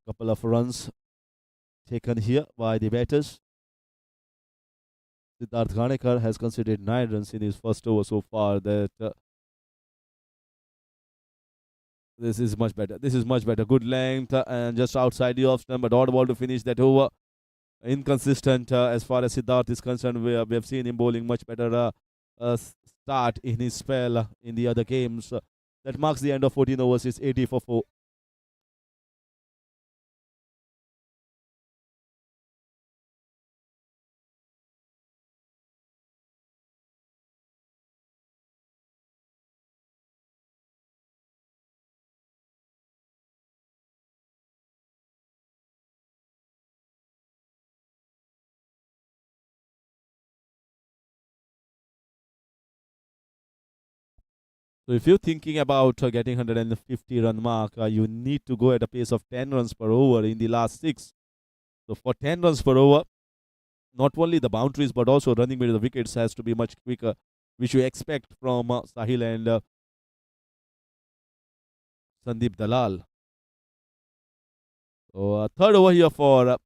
Couple of runs taken here by the batters. Siddharth Ghanekar has conceded 9 runs in his first over so far. That this is much better. This is much better. Good length and just outside the off stump, but odd ball to finish that over. Inconsistent as far as Siddharth is concerned. We have seen him bowling much better start in his spell in the other games. That marks the end of 14 overs. It's 80 for 4. So if you're thinking about getting 150 run mark, you need to go at a pace of 10 runs per over in the last 6. So for 10 runs per over, not only the boundaries but also running between the wickets has to be much quicker, which we expect from Sahil and Sandeep Dalal. So third over here for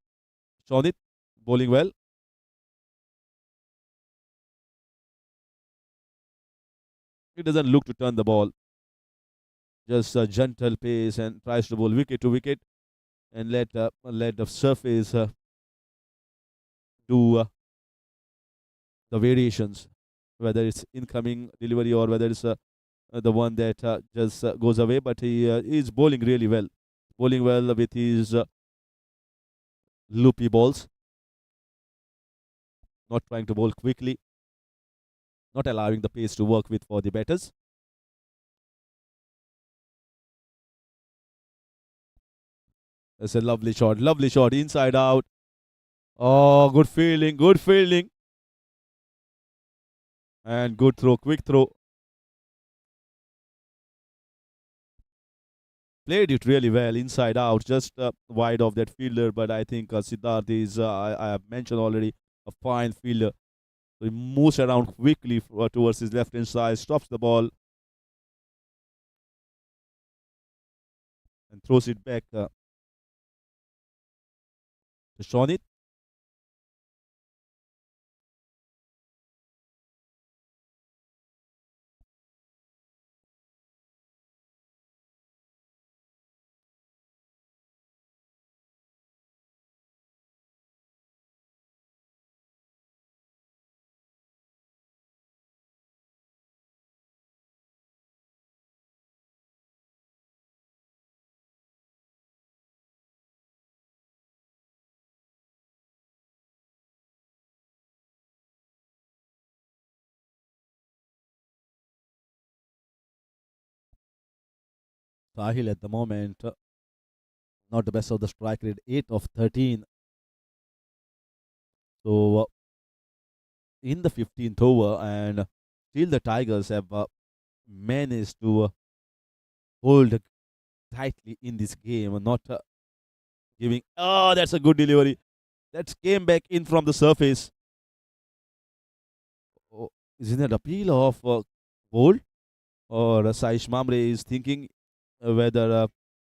Shonit, bowling well. He doesn't look to turn the ball, just a gentle pace and tries to bowl wicket to wicket and let the surface do the variations, whether it's incoming delivery or whether it's the one that just goes away. But he is bowling really well, bowling well with his loopy balls, not trying to bowl quickly, not allowing the pace to work with for the batters. It's a lovely shot, inside out. Oh, good fielding, and good throw, quick throw. played it really well inside out, just wide of that fielder. But I think Siddharth is, I have mentioned already, a fine fielder. So he moves around quickly towards his left hand side, stops the ball, and throws it back to Shonit. Sahil at the moment, not the best of the strike rate, 8 of 13. So in the 15th over, and still the Tigers have managed to hold tightly in this game, not giving. Oh, that's a good delivery. That came back in from the surface. Oh, isn't it appeal of goal? Or Saish Mamre is thinking whether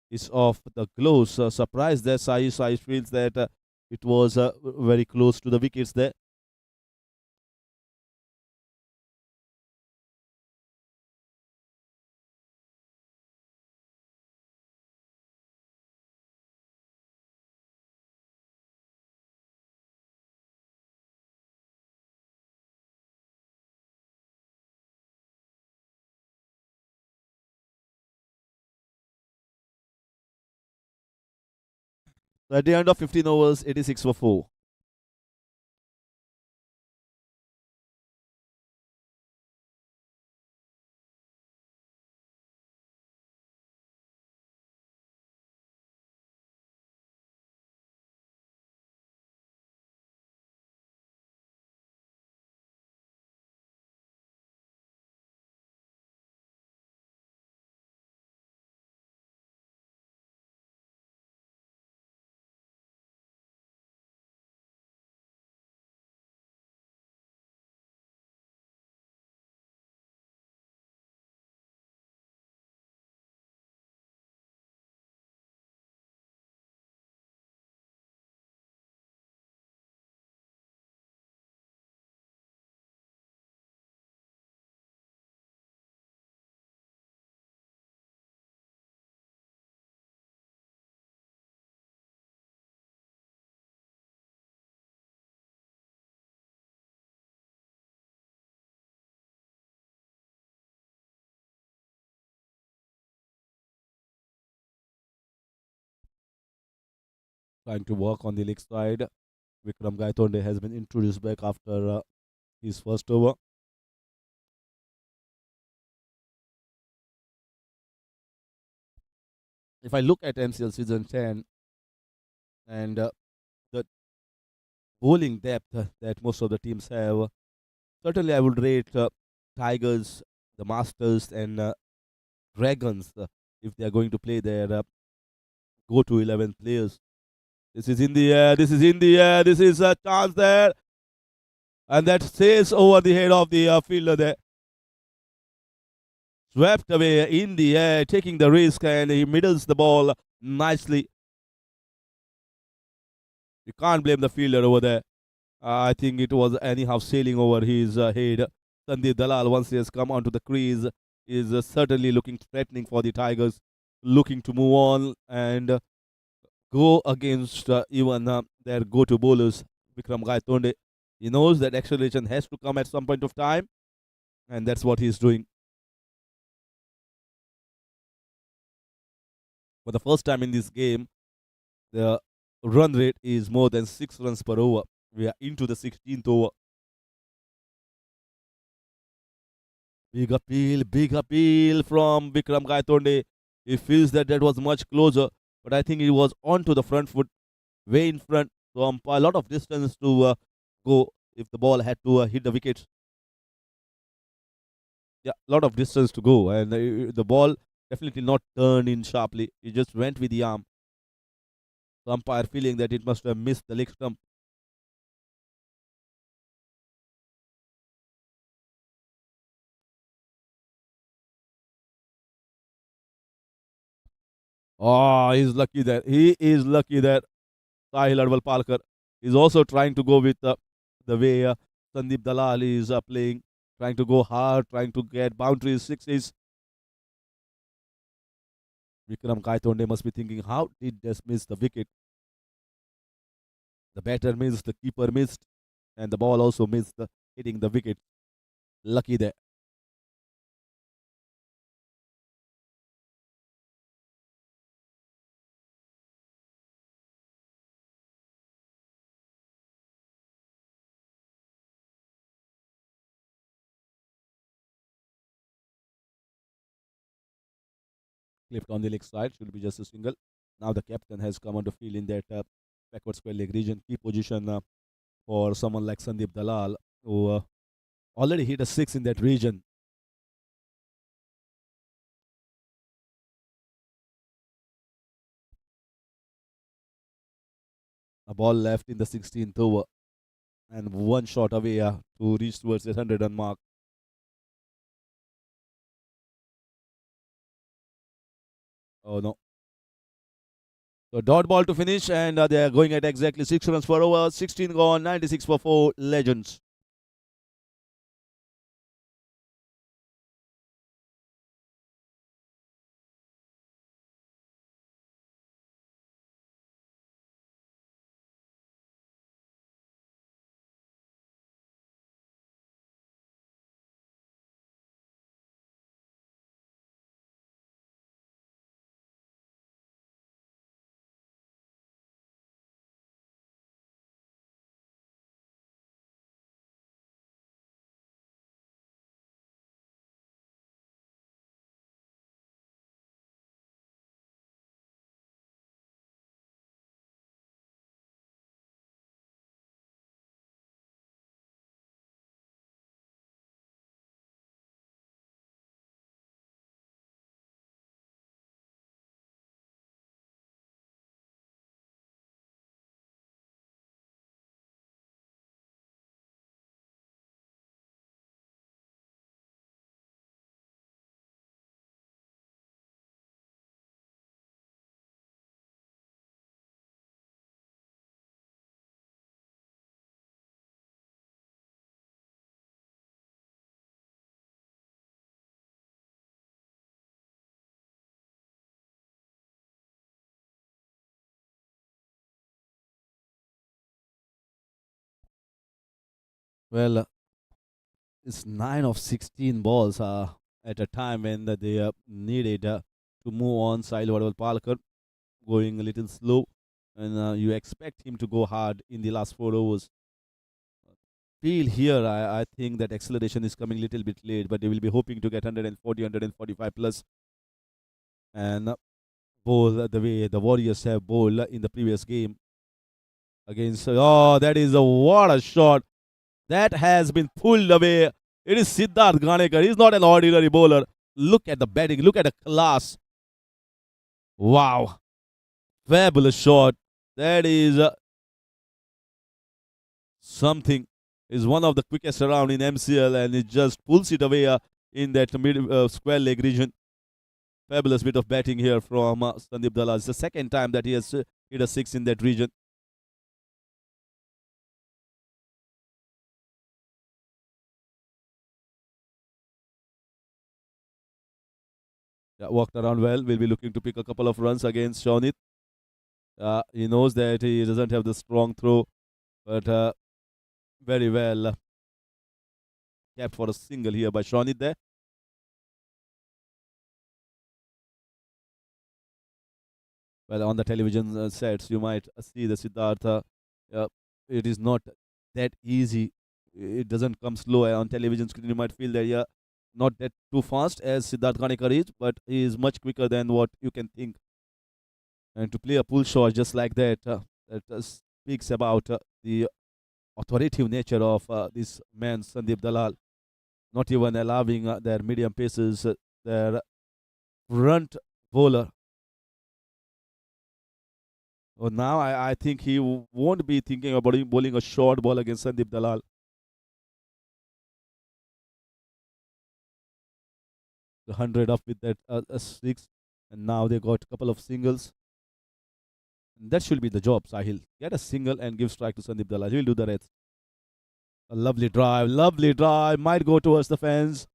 it's off the gloves. Surprised that Saish feels that it was very close to the wickets there. So at the end of 15 overs, 86 for 4. Trying to work on the leg side. Vikram Gaitonde has been introduced back after his first over. If I look at MCL season 10 and the bowling depth that most of the teams have, certainly I would rate Tigers, the Masters, and Dragons if they are going to play their go to 11 players. This is in the air, this is in the air, this is a chance there, and that sails over the head of the fielder there. Swept away in the air, taking the risk, and he middles the ball nicely. You can't blame the fielder over there. I think it was anyhow sailing over his head. Sandeep Dalal, once he has come onto the crease, is certainly looking threatening for the Tigers, looking to move on and go against even their go-to bowlers, Vikram Gaitonde. He knows that acceleration has to come at some point of time, and that's what he's doing. For the first time in this game, the run rate is more than 6 runs per over. We are into the 16th over. Big appeal from Vikram Gaitonde. He feels that that was much closer, but I think he was onto the front foot, way in front, so a lot of distance to go if the ball had to hit the wickets. Yeah, a lot of distance to go, and the ball definitely not turned in sharply. He just went with the arm. The umpire feeling that it must have missed the leg stump. Oh, he's lucky there. He is lucky that Sahil Adwal-Palkar is also trying to go with the way Sandeep Dalal is playing, trying to go hard, trying to get boundaries, sixes. Vikram Kaitonde must be thinking, how did this miss the wicket? The batter missed, the keeper missed, and the ball also missed, hitting the wicket. Lucky there. Clipped on the leg side, should be just a single. Now the captain has come on the field in that backward square leg region. Key position for someone like Sandeep Dalal, who already hit a six in that region. A ball left in the 16th over, and one shot away to reach towards the 100 run mark. Oh no. So dot ball to finish, and they are going at exactly 6 runs per over. 16 gone, 96 for 4 legends. Well, it's 9 of 16 balls at a time when they needed to move on. Sahil Palkar going a little slow, and you expect him to go hard in the last 4 overs. Feel here, I think that acceleration is coming a little bit late, but they will be hoping to get 140, 145 plus. And bowl the way the Warriors have bowled in the previous game against. Oh, that is a what a shot! That has been pulled away. It is Siddharth Ganekar. He's not an ordinary bowler. Look at the batting. Look at the class. Wow. Fabulous shot. That is something. Is one of the quickest around in MCL, and it just pulls it away in that mid square leg region. Fabulous bit of batting here from Sandeep Dalal. It's the second time that he has hit a six in that region. Yeah, walked around well. Will be looking to pick a couple of runs against Shawnit. He knows that he doesn't have the strong throw, but very well kept for a single here by Shawnit there. Well, on the television sets, you might see the Siddhartha. Uh, it is not that easy. It doesn't come slow on television screen. You might feel that, yeah, not that too fast as Siddharth Ganekar is, but he is much quicker than what you can think. And to play a pull shot just like that, that speaks about the authoritative nature of this man, Sandeep Dalal, not even allowing their medium paces, their front bowler. Oh, now I think he won't be thinking about him bowling a short ball against Sandeep Dalal. The 100 up with that a six, and now they got a couple of singles. And that should be the job, Sahil. Get a single and give strike to Sandeep Dalal. He'll do the rest. A lovely drive. Might go towards the fence.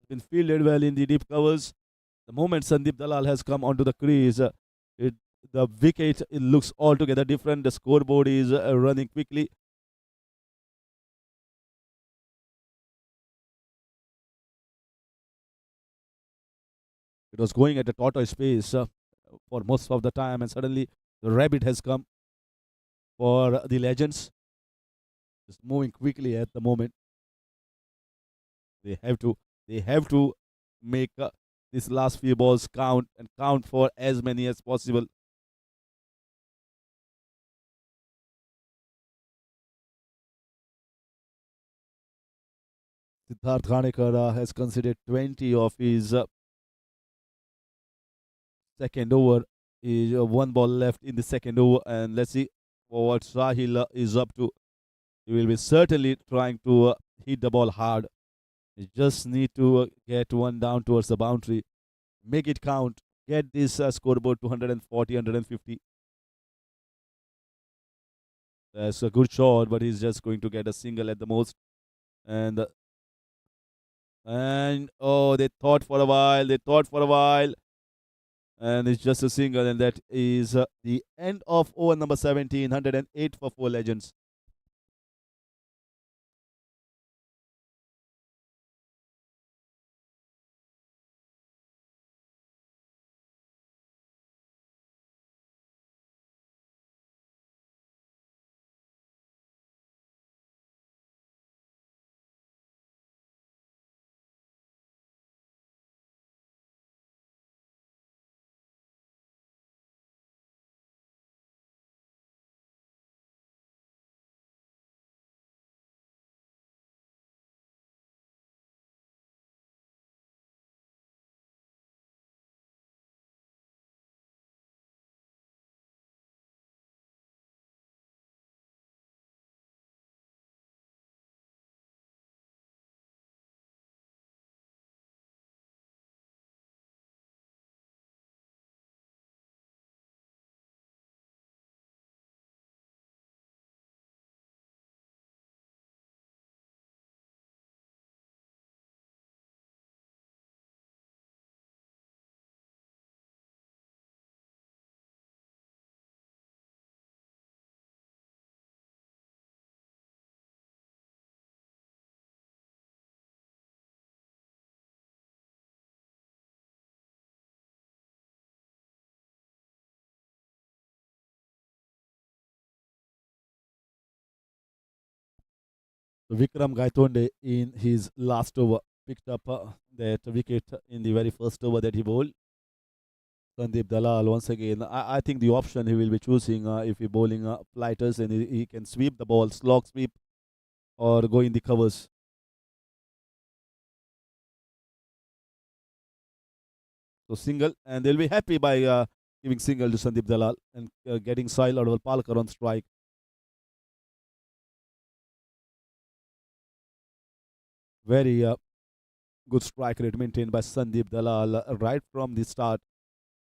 Been fielded well in the deep covers. The moment Sandeep Dalal has come onto the crease, it, the wicket it looks altogether different. The scoreboard is running quickly. It was going at a tortoise pace for most of the time, and suddenly the rabbit has come for the legends. Just moving quickly at the moment. They have to, they have to make these last few balls count and count for as many as possible. Siddharth Ghanekar has considered 20 of his second over. Is one ball left in the second over, and let's see what Sahil is up to. He will be certainly trying to hit the ball hard. You just need to get one down towards the boundary, make it count, get this scoreboard to 140, 150. That's a good shot, but he's just going to get a single at the most. And oh, they thought for a while, and it's just a single, and that is the end of over number 17, 108 for four legends. So Vikram Gaitonde in his last over picked up that wicket in the very first over that he bowled. Sandeep Dalal once again. I think the option he will be choosing if he bowling flighters and he can sweep the ball, slog sweep, or go in the covers. So single, and they'll be happy by giving single to Sandeep Dalal and getting Sahil Palkar on strike. Very good strike rate maintained by Sandeep Dalal right from the start.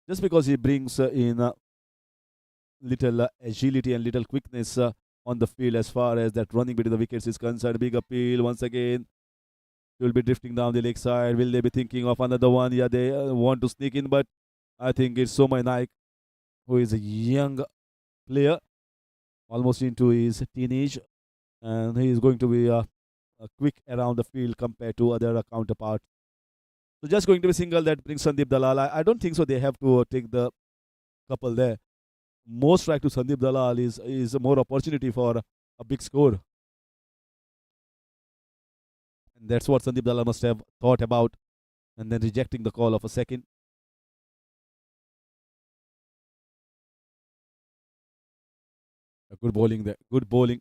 Just because he brings in little agility and little quickness on the field as far as that running between the wickets is concerned. Big appeal once again. He will be drifting down the leg side. Will they be thinking of another one? Yeah, they want to sneak in, but I think it's Somay Naik, who is a young player, almost into his teenage, and he is going to be quick around the field compared to other counterparts. So just going to be single that brings Sandeep Dalal. I don't think so. They have to take the couple there. More strike to Sandeep Dalal is more opportunity for a big score. And that's what Sandeep Dalal must have thought about, and then rejecting the call of a second. A good bowling there. Good bowling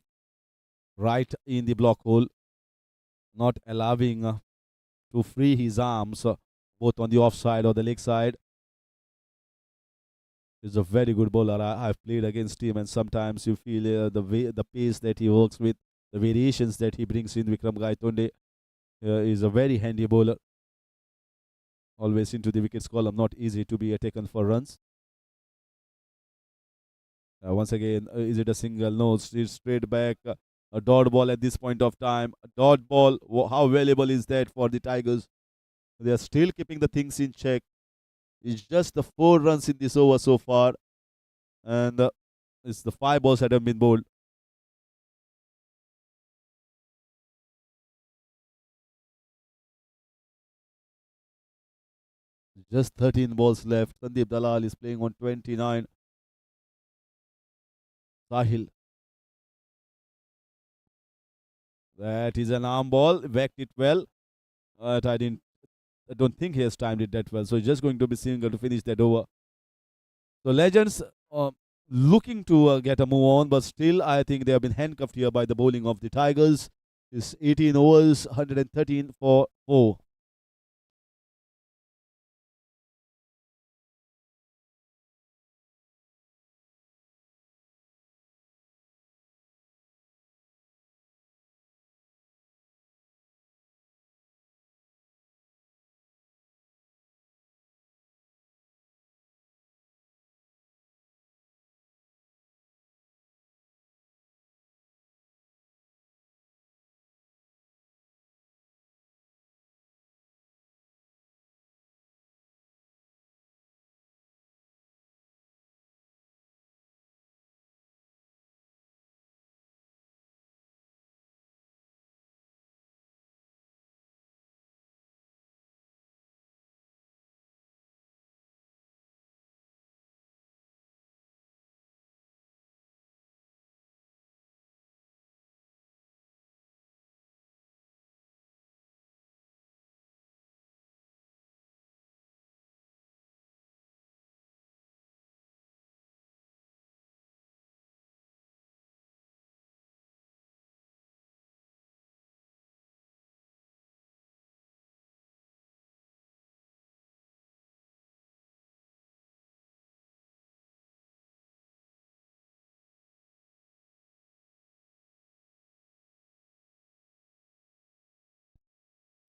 right in the block hole, not allowing to free his arms both on the offside or the leg side. He's a very good bowler. I've played against him, and sometimes you feel the pace that he works with, the variations that he brings in. Vikram Gaitonde is a very handy bowler. Always into the wickets column, not easy to be taken for runs. Once again, is it a single? No, it's straight back. A dot ball at this point of time. A dot ball, how valuable is that for the Tigers? They are still keeping the things in check. It's just the 4 runs in this over so far, and it's the 5 balls that have been bowled. Just 13 balls left. Sandeep Dalal is playing on 29. Sahil. That is an arm ball. Backed it well. But I don't think he has timed it that well. So he's just going to be single to finish that over. So Legends looking to get a move on, but still I think they have been handcuffed here by the bowling of the Tigers. It's 18 overs, 113 for 4.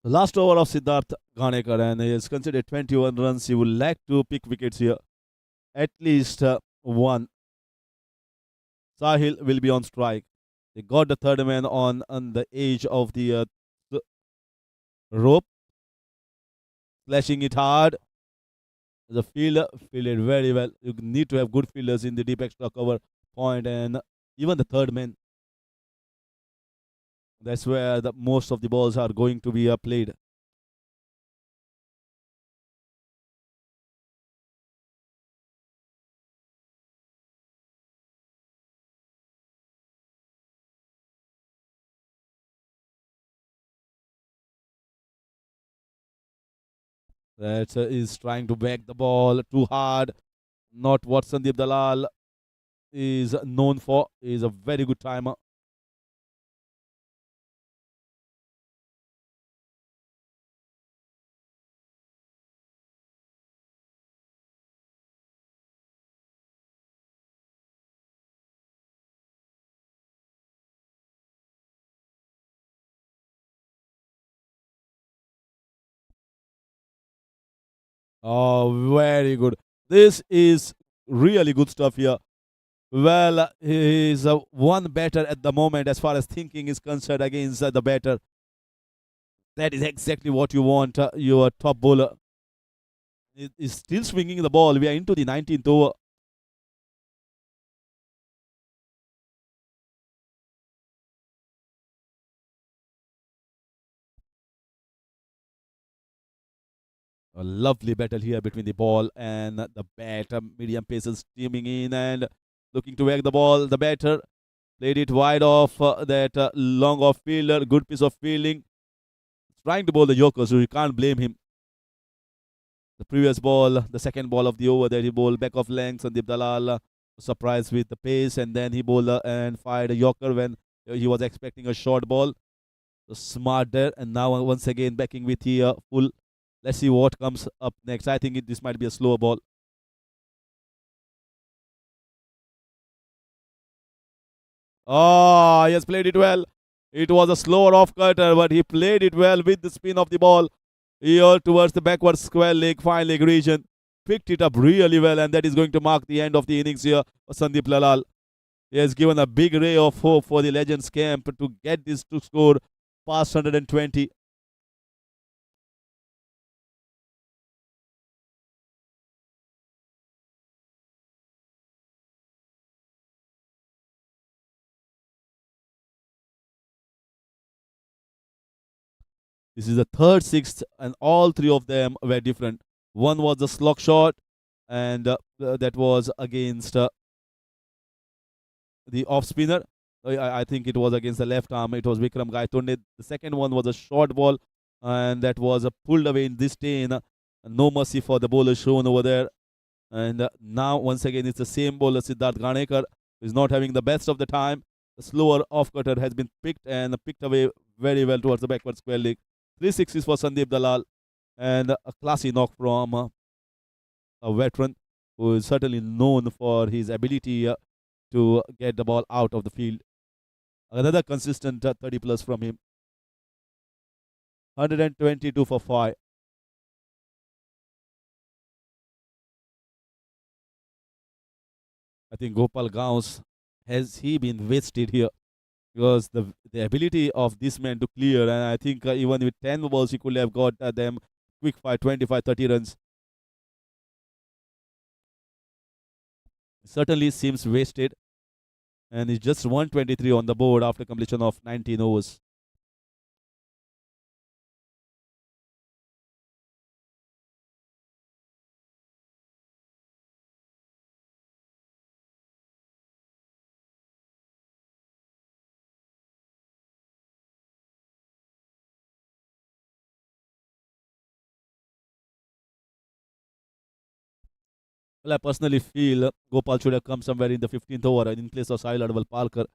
The last over of Siddharth Ganekar, and he has considered 21 runs. He would like to pick wickets here. At least one. Sahil will be on strike. They got the third man on the edge of the rope, slashing it hard. The fielder fielded very well. You need to have good fielders in the deep extra cover point, and even the third man. That's where the most of the balls are going to be played. That is trying to back the ball too hard. Not what Sandeep Dalal is known for. He is a very good timer. Oh, very good. This is really good stuff here. Well, he is one batter at the moment as far as thinking is concerned against the batter. That is exactly what you want. Your top bowler is still swinging the ball. We are into the 19th over. A lovely battle here between the ball and the bat. Medium paces steaming in and looking to whack the ball. The batter played it wide off that long off fielder. Good piece of fielding. Trying to bowl the Joker, so you can't blame him. The previous ball, the second ball of the over that he bowled back of length. Sandeep Dalal surprised with the pace, and then he bowled and fired a Yorker when he was expecting a short ball. So smart there, and now once again backing with the full. Let's see what comes up next. I think this might be a slower ball. Oh, he has played it well. It was a slower off cutter, but he played it well with the spin of the ball here towards the backward square leg, fine leg region. Picked it up really well, and that is going to mark the end of the innings here for Sandeep Lalal. He has given a big ray of hope for the Legends camp to get this to score past 120. This is the third sixth, and all three of them were different. One was the slog shot, and that was against the off spinner. I think it was against the left arm. It was Vikram Gaitonde. The second one was a short ball, and that was pulled away in this ten. No mercy for the bowler shown over there. And now, once again, it's the same bowler, Siddharth Ganekar, who is not having the best of the time. The slower off cutter has been picked and picked away very well towards the backward square leg. 3 sixes for Sandeep Dalal, and a classy knock from a veteran who is certainly known for his ability to get the ball out of the field. Another consistent 30 plus from him. 122 for 5. I think Gopal Gaus, has he been wasted here? Because the ability of this man to clear, and I think even with 10 balls, he could have got them quick fire 25, 30 runs. Certainly seems wasted, and it's just 123 on the board after completion of 19 overs. Well, I personally feel Gopal should have come somewhere in the 15th over in place of Sahil Adwal Palkar,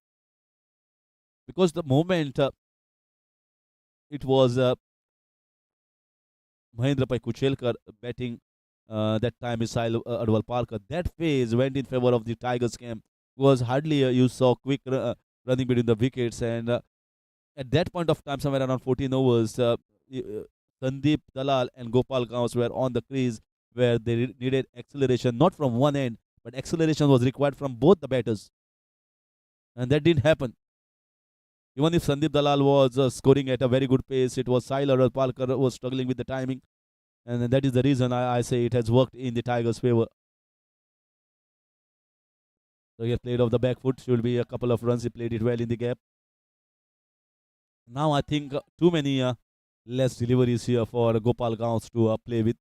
because the moment it was Mahendra Pai Kuchelkar batting, that time is Sahil Adwal Palkar. That phase went in favor of the Tigers camp. Was hardly you saw quick running between the wickets, and at that point of time, somewhere around 14 overs, Sandeep Dalal and Gopal Gaus were on the crease where they needed acceleration, not from one end, but acceleration was required from both the batters, and that didn't happen. Even if Sandeep Dalal was scoring at a very good pace, it was Sahil or Palkar was struggling with the timing, and that is the reason I say it has worked in the Tigers' favor. So he has played off the back foot. Should be a couple of runs. He played it well in the gap. Now I think too many less deliveries here for Gopal Gaus to play with.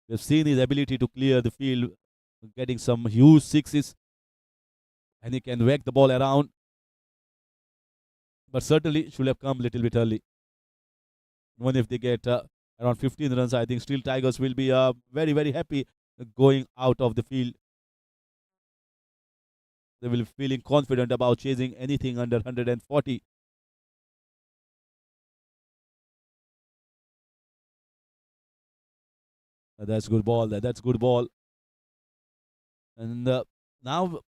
We've seen his ability to clear the field, getting some huge sixes, and he can whack the ball around. But certainly should have come a little bit early. Even if they get around 15 runs, I think still Tigers will be very, very happy going out of the field. They will be feeling confident about chasing anything under 140. That's good ball. That's good ball. And now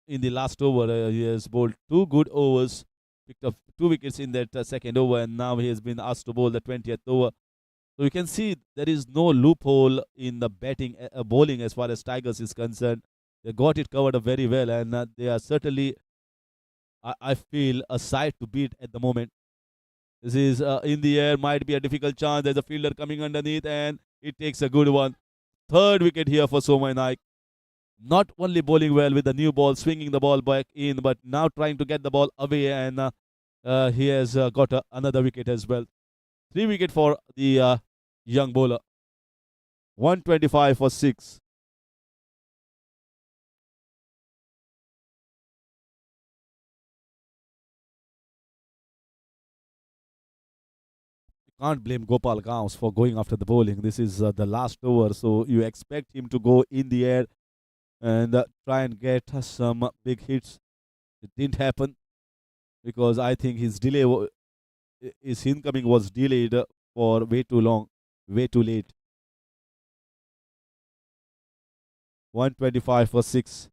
in the last over, he has bowled two good overs, picked up 2 wickets in that second over, and now he has been asked to bowl the 20th over. So you can see there is no loophole in the batting, bowling as far as Tigers is concerned. They got it covered up very well, and they are certainly, I feel, a side to beat at the moment. This is in the air, might be a difficult chance. There's a fielder coming underneath, and it takes a good one. Third wicket here for Somay Naik. Not only bowling well with the new ball, swinging the ball back in, but now trying to get the ball away, and he has got another wicket as well. 3 wicket for the young bowler. 125 for 6. You can't blame Gopal Gaus for going after the bowling. This is the last over, so you expect him to go in the air and try and get some big hits. It didn't happen because I think his incoming was delayed for way too long, way too late. 125 for 6.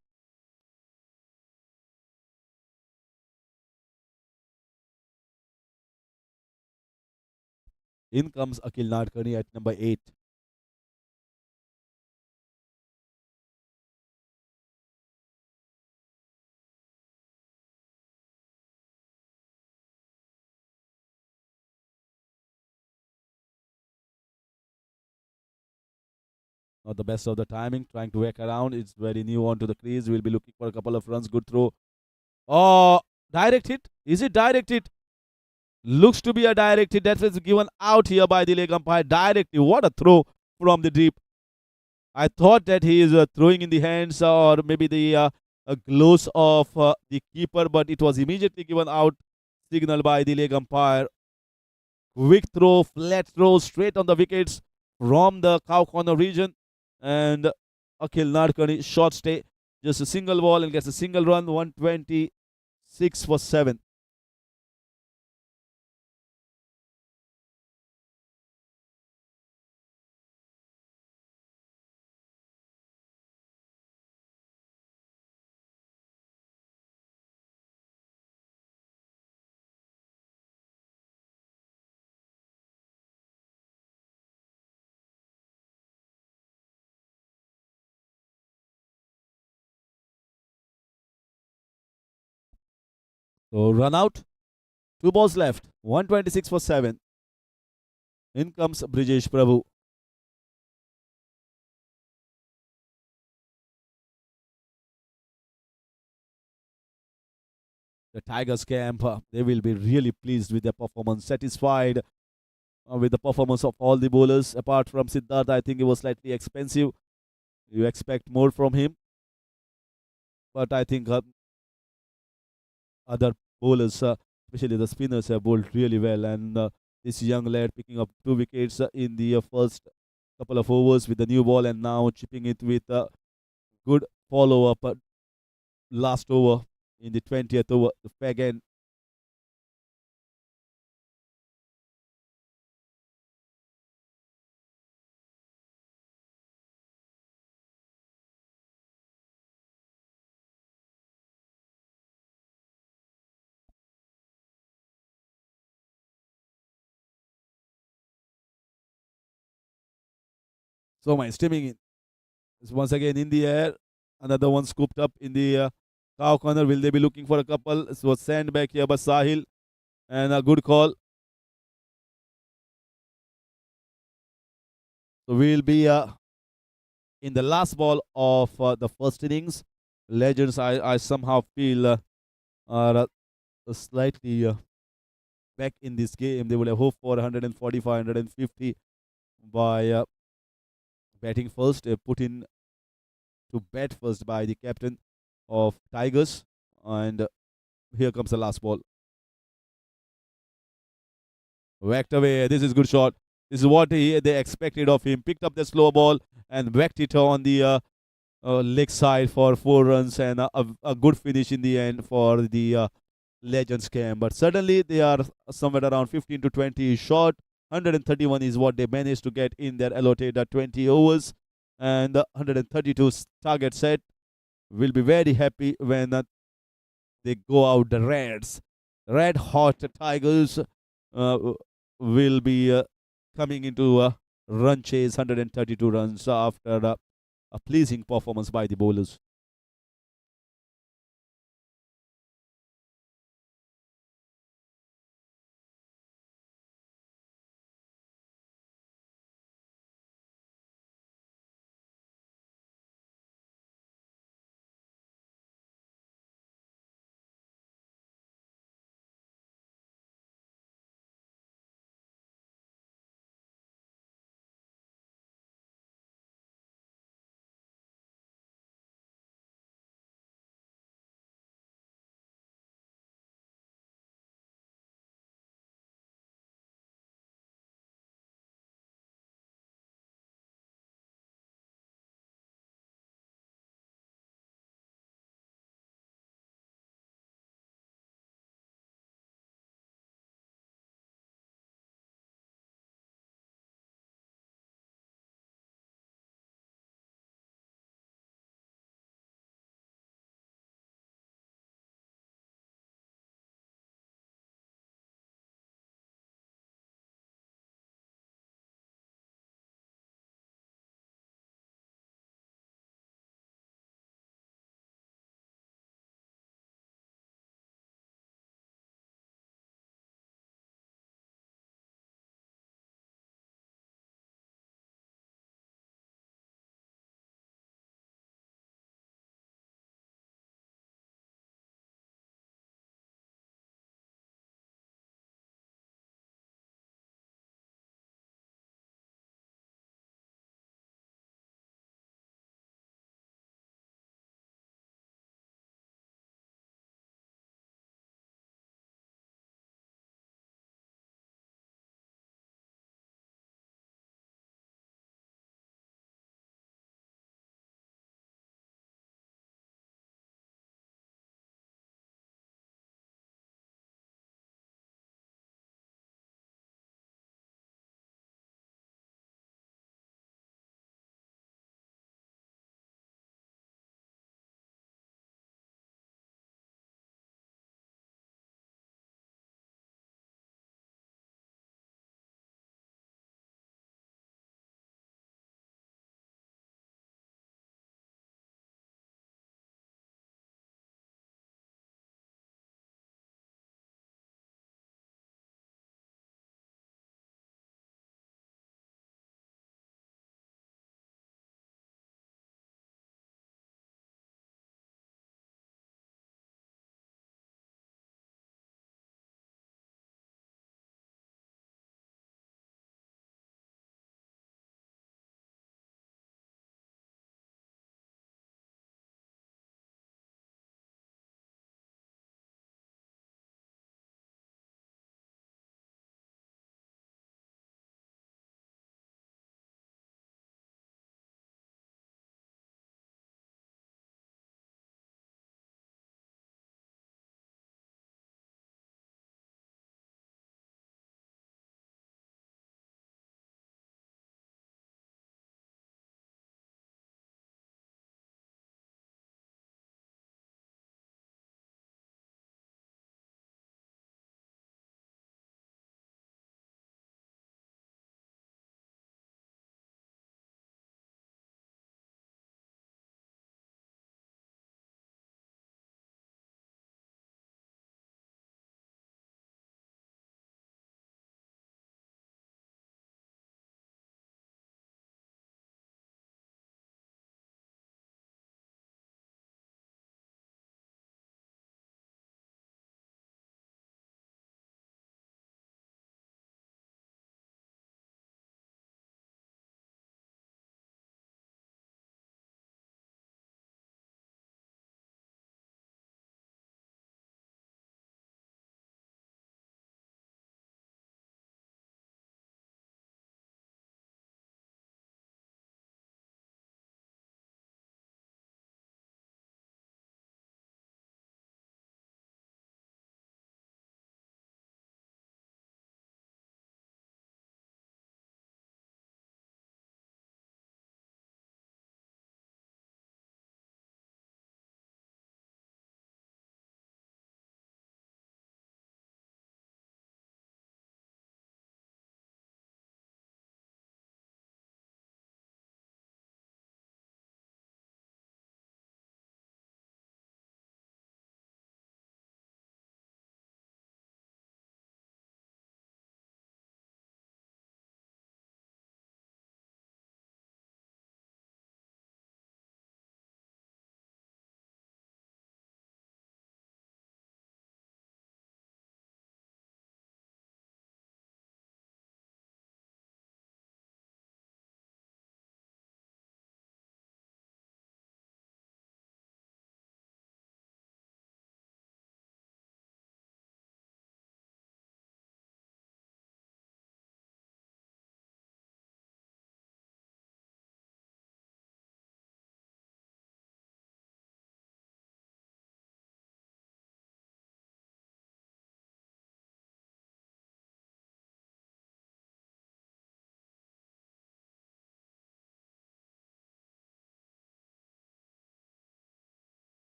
In comes Akhil Nadkarni at number 8. Not the best of the timing, trying to work around. It's very new onto the crease. We'll be looking for a couple of runs. Good throw. Oh, direct hit. Is it direct hit? Looks to be a direct hit. That was given out here by the leg umpire directly. What a throw from the deep. I thought that he is throwing in the hands or maybe the gloves of the keeper, but it was immediately given out, signal by the leg umpire. Quick throw, flat throw, straight on the wickets from the cow corner region. And Akhil Nadkarni, short stay, just a single ball and gets a single run, 126 for 7. So run out, two balls left, 126 for 7. In comes Brijesh Prabhu. The Tigers camp, they will be really pleased with their performance, satisfied with the performance of all the bowlers. Apart from Siddharth, I think it was slightly expensive. You expect more from him, but I think other bowlers, especially the spinners, have bowled really well. And this young lad picking up 2 wickets in the first couple of overs with the new ball, and now chipping it with a good follow up last over in the 20th over, the peg end. So my steaming in is once again in the air. Another one scooped up in the cow corner. Will they be looking for a couple? It was sent back here by Sahil, and a good call. So we'll be in the last ball of the first innings. Legends, I somehow feel are slightly back in this game. They would have hoped for 145, 150 by batting first, put in to bat first by the captain of Tigers. And here comes the last ball. Whacked away. This is good shot. This is what they expected of him. Picked up the slow ball and whacked it on the leg side for 4 runs, and a good finish in the end for the Legends camp. But suddenly they are somewhere around 15 to 20 short. 131 is what they managed to get in their allotted 20 overs, and 132 target set. Will be very happy when they go out the Reds. Red hot Tigers will be coming into a run chase, 132 runs after a pleasing performance by the bowlers.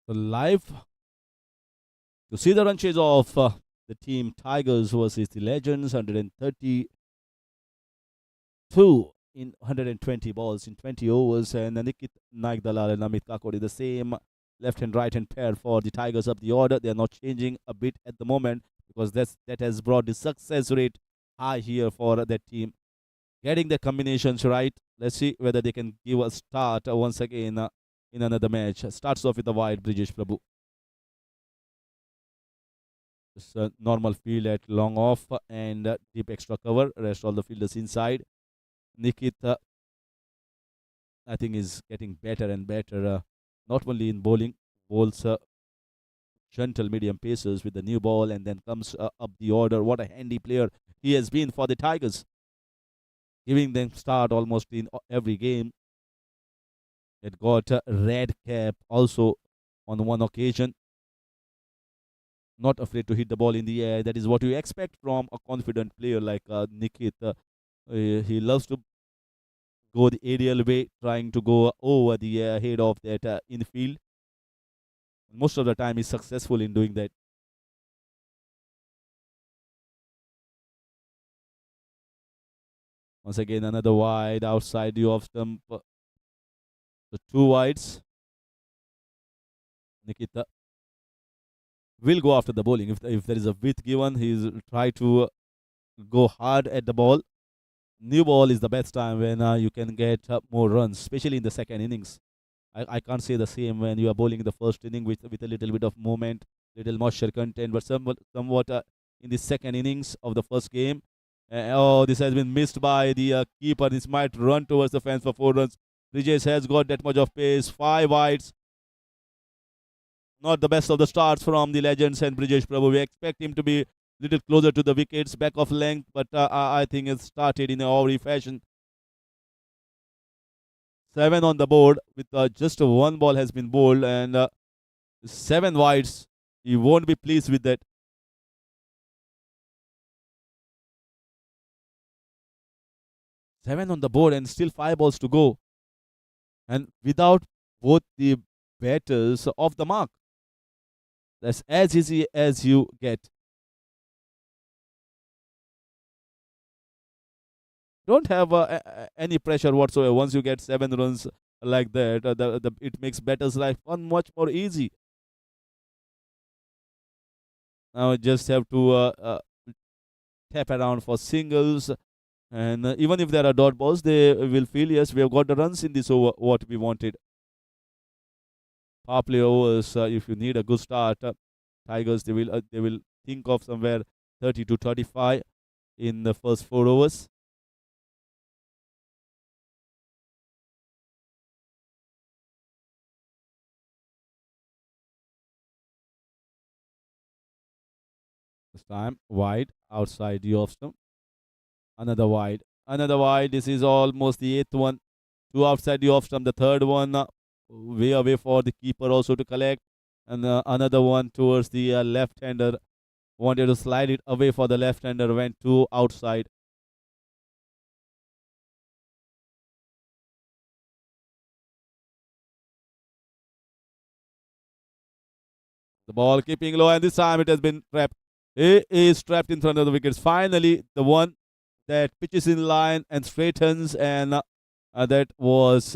So live to see the run chase of the team Tigers versus the Legends, 132 in 120 balls in 20 overs, and Nikit Naikdalal and Amit Kakori, the same left and right hand pair for the Tigers up the order. They are not changing a bit at the moment because that has brought the success rate high here for that team. Getting the combinations right. Let's see whether they can give a start once again in another match. Starts off with a wide Brijesh Prabhu. Just a normal field at long off and deep extra cover. Rest all the fielders inside. Nikita, I think, is getting better and better. Not only in bowling, bowls gentle medium paces with the new ball and then comes up the order. What a handy player he has been for the Tigers, giving them start almost in every game. It got a red cap also on one occasion. Not afraid to hit the ball in the air. That is what you expect from a confident player like Nikit. He loves to go the aerial way, trying to go over the head of that infield. Most of the time, he's successful in doing that. Once again, another wide outside the off stump. So two wides. Nikita will go after the bowling. If there is a width given, he's try to go hard at the ball. New ball is the best time when you can get more runs, especially in the second innings. I can't say the same when you are bowling in the first inning with a little bit of movement, little moisture content, but somewhat in the second innings of the first game. Oh, this has been missed by the keeper. This might run towards the fence for 4 runs. Brijesh has got that much of pace. Five wides. Not the best of the starts from the Legends and Brijesh Prabhu. We expect him to be a little closer to the wickets, back of length, but I think it started in a ovary fashion. Seven on the board with just one ball has been bowled and seven wides. He won't be pleased with that. Seven on the board and still five balls to go. And without both the batters off the mark. That's as easy as you get. Don't have any pressure whatsoever. Once you get 7 runs like that, it makes batters' life much more easy. Now just have to tap around for singles, and even if there are dot balls, they will feel yes, we have got the runs in this over what we wanted. Power play overs. If you need a good start, Tigers they will think of somewhere 30 to 35 in the first 4 overs. This time wide outside the off stump. Another wide. Another wide. This is almost the eighth one. Two outside the off stump. The third one way away for the keeper also to collect. And another one towards the left-hander. Wanted to slide it away for the left-hander. Went two outside. The ball keeping low, and this time it has been trapped. It is trapped in front of the wickets. Finally, the one that pitches in line and straightens, and that was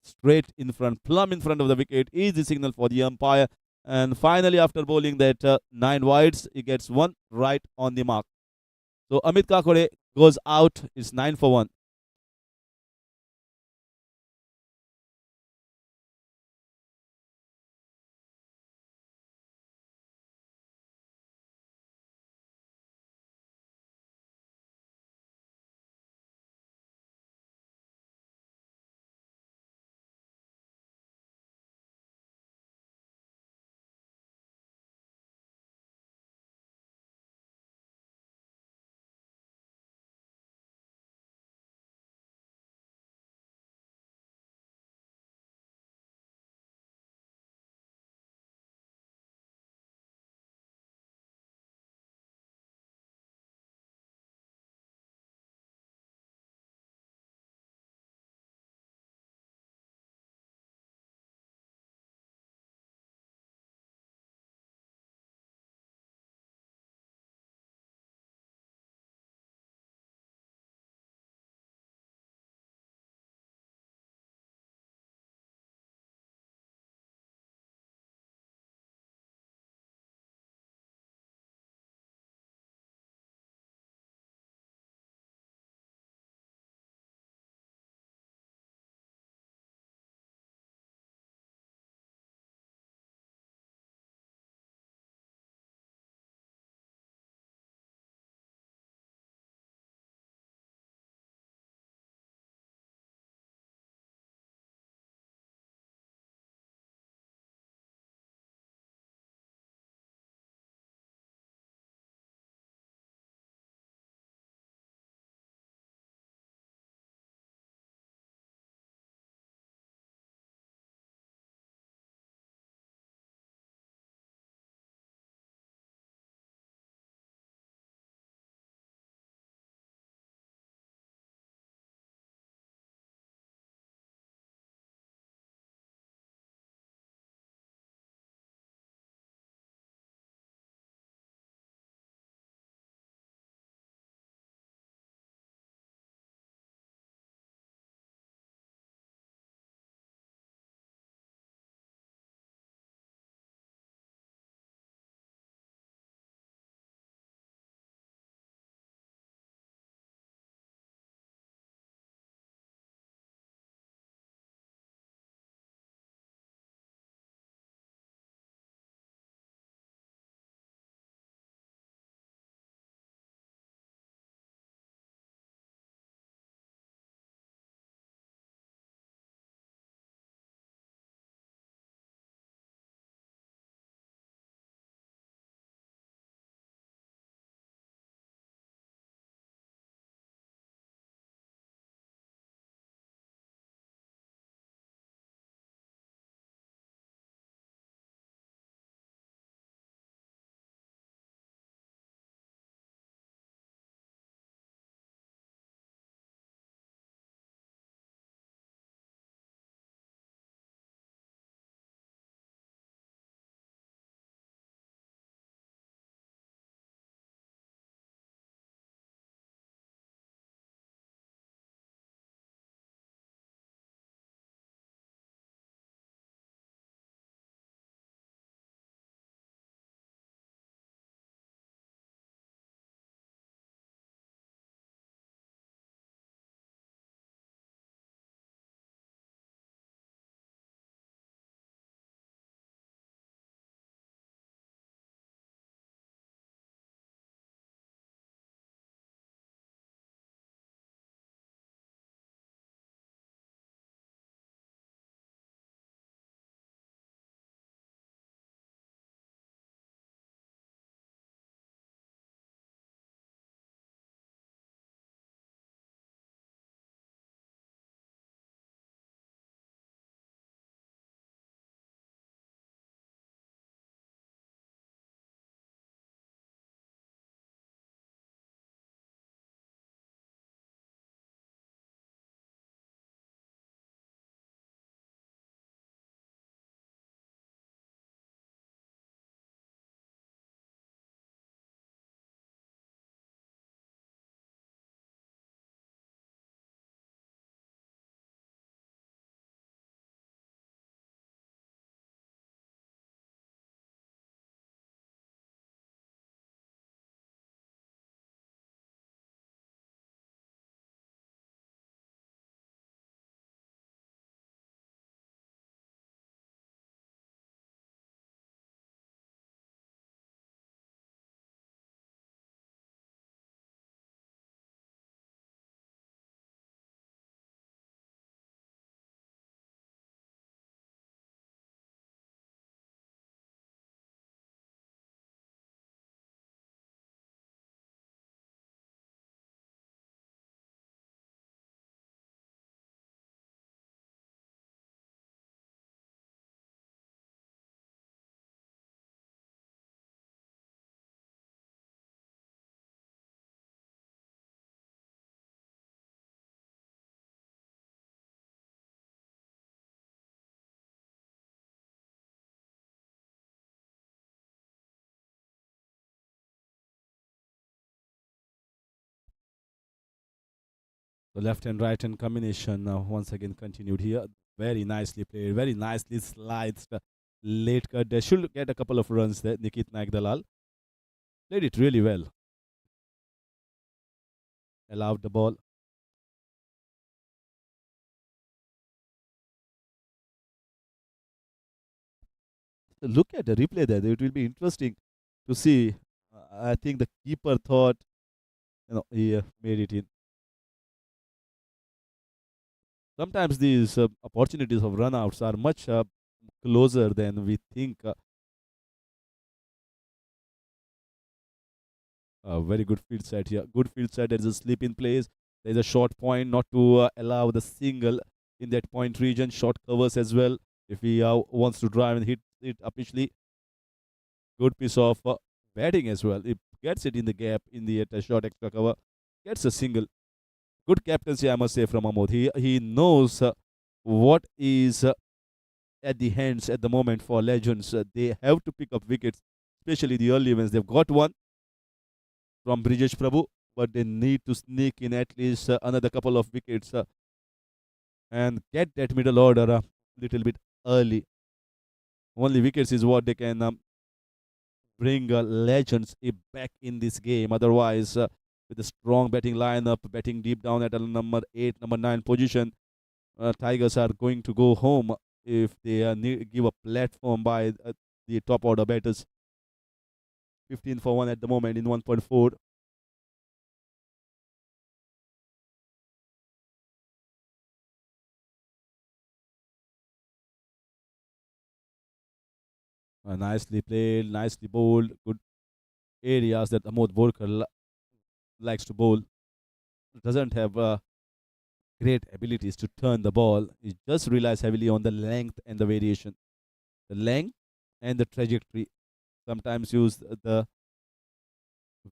straight in front, plumb in front of the wicket. Easy signal for the umpire. And finally, after bowling that 9 wides, he gets one right on the mark. So Amit Kakore goes out. It's 9 for 1. The left and right hand combination once again continued here. Very nicely played, very nicely sliced. Late cut. They should get a couple of runs there. Nikit Naik Dalal played it really well. Allowed the ball. Look at the replay there. It will be interesting to see. I think the keeper thought, he made it in. Sometimes these opportunities of runouts are much closer than we think. Very good field set here. Good field set. There's a slip in place. There's a short point not to allow the single in that point region. Short covers as well. If he wants to drive and hit it upishly, good piece of batting as well. He gets it in the gap in the short extra cover. Gets a single. Good captaincy, I must say, from Amod. He knows what is at the hands at the moment for Legends. They have to pick up wickets, especially the early ones. They've got one from Brijesh Prabhu, but they need to sneak in at least another couple of wickets and get that middle order a little bit early. Only wickets is what they can bring Legends back in this game. Otherwise, with a strong batting lineup, batting deep down at a number 8, number 9 position, Tigers are going to go home if they give a platform by the top order batters. 15 for 1 at the moment in 1.4. Nicely played, nicely bowled. Good areas that Amod Borkar likes to bowl. Doesn't have great abilities to turn the ball. He just relies heavily on the length and the variation. The length and the trajectory. Sometimes use the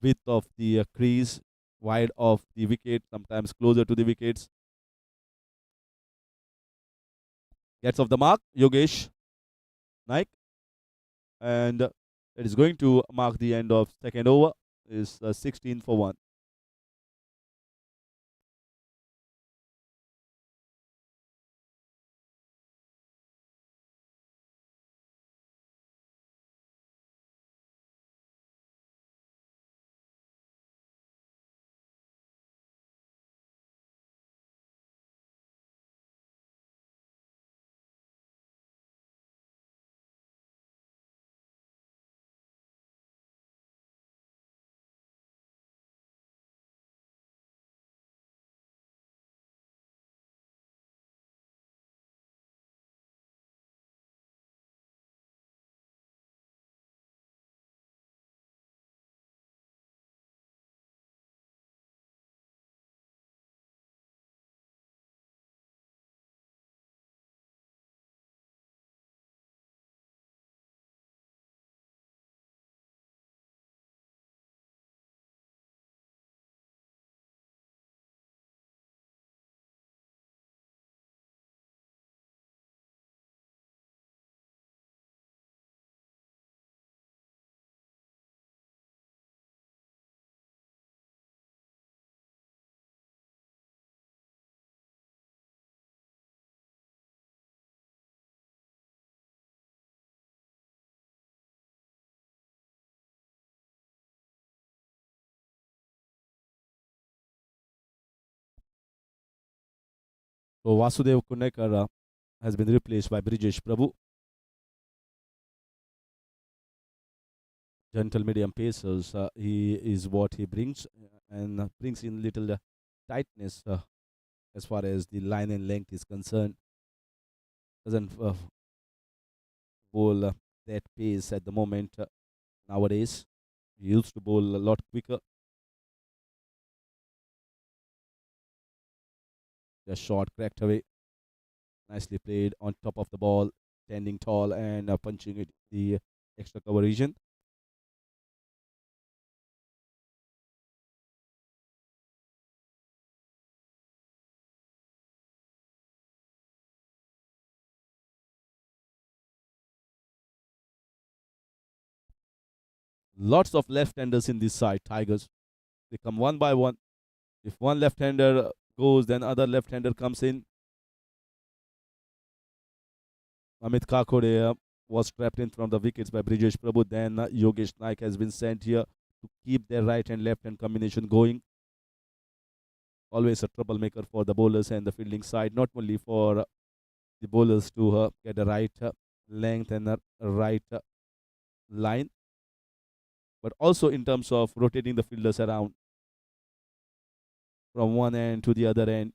width of the crease, wide of the wicket, sometimes closer to the wickets. Gets off the mark, Yogesh Naik. And it is going to mark the end of second over. Is 16 for 1. So Vasudev Kunekar has been replaced by Brijesh Prabhu. Gentle medium pacers. He is what he brings and brings in little tightness as far as the line and length is concerned. Doesn't bowl that pace at the moment nowadays. He used to bowl a lot quicker. The shot cracked away. Nicely played on top of the ball, standing tall and punching it the extra cover region. Lots of left-handers in this side, Tigers. They come one by one. If one left-hander goes. Then other left-hander comes in. Amit Kakore was trapped in from the wickets by Brijesh Prabhu. Then Yogesh Naik has been sent here to keep their right and left hand combination going. Always a troublemaker for the bowlers and the fielding side, not only for the bowlers to get the right length and the right line, but also in terms of rotating the fielders around from one end to the other end.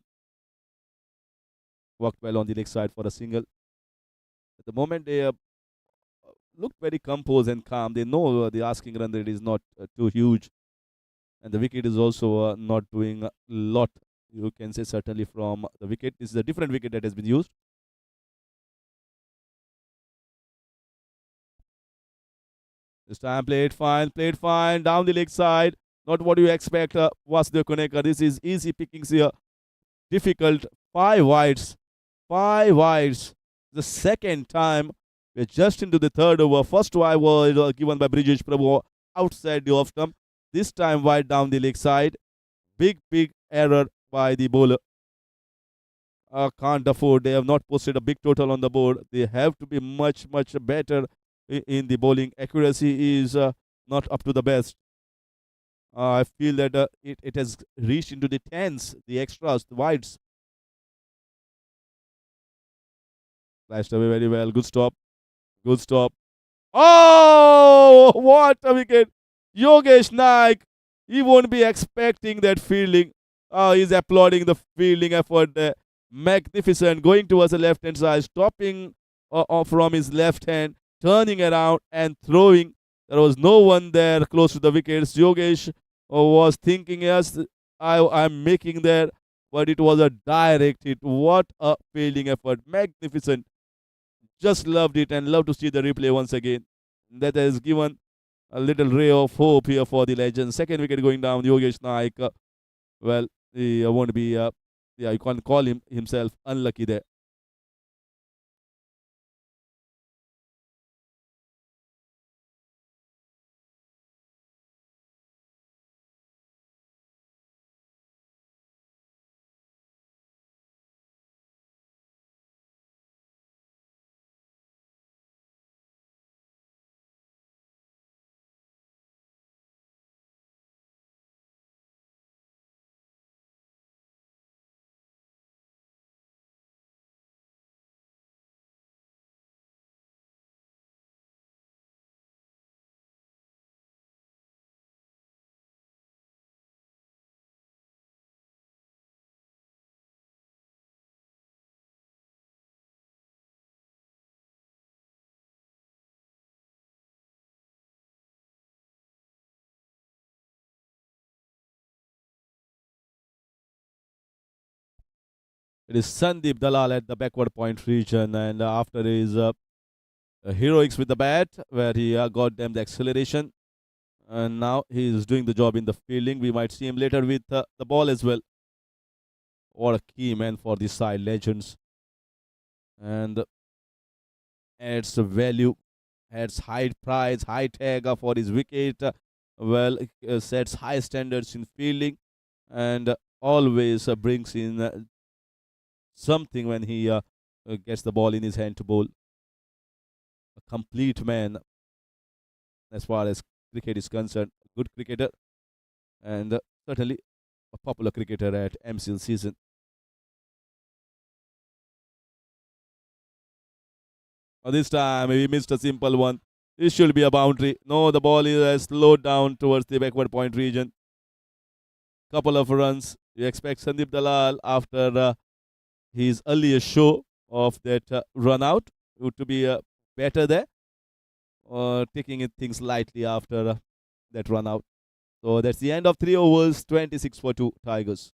Worked well on the leg side for a single. At the moment, they look very composed and calm. They know the asking run rate is not too huge, and the wicket is also not doing a lot. You can say certainly from the wicket. This is a different wicket that has been used. This time played fine down the leg side. Not what you expect, Vasudev Kunekar. This is easy pickings here. Difficult. Five wides. The second time we're just into the third over. First wide was given by Brijesh Prabhu outside the off stump. This time wide down the leg side. Big error by the bowler. Can't afford. They have not posted a big total on the board. They have to be much better in the bowling. Accuracy is not up to the best. I feel that it has reached into the tens, the extras, the wides. Flashed away very well. Good stop. Good stop. Oh, what a wicket! Yogesh Naik. He won't be expecting that fielding. He's applauding the fielding effort there. Magnificent. Going towards the left hand side, stopping from his left hand, turning around and throwing. There was no one there close to the wickets. Yogesh was thinking, yes, I'm making there, but it was a direct hit. What a fielding effort. Magnificent. Just loved it and love to see the replay once again. That has given a little ray of hope here for the legends. Second wicket going down, Yogesh Naik. Well, he won't be, you can't call him himself unlucky there. It is Sandeep Dalal at the backward point region, and after his heroics with the bat, where he got them the acceleration, and now he is doing the job in the fielding. We might see him later with the ball as well. What a key man for the side, legends, and adds value, adds high price, high tag for his wicket. Well, sets high standards in fielding, and always brings in something when he gets the ball in his hand to bowl. A complete man as far as cricket is concerned. Good cricketer, and certainly a popular cricketer at MCL season. This time we missed a simple one. This should be a boundary. No, the ball is slowed down towards the backward point region. Couple of runs. You expect Sandeep Dalal after his earlier show of that run out to be better there, taking it things lightly after that run out. So that's the end of 3 overs, 26 for 2 Tigers.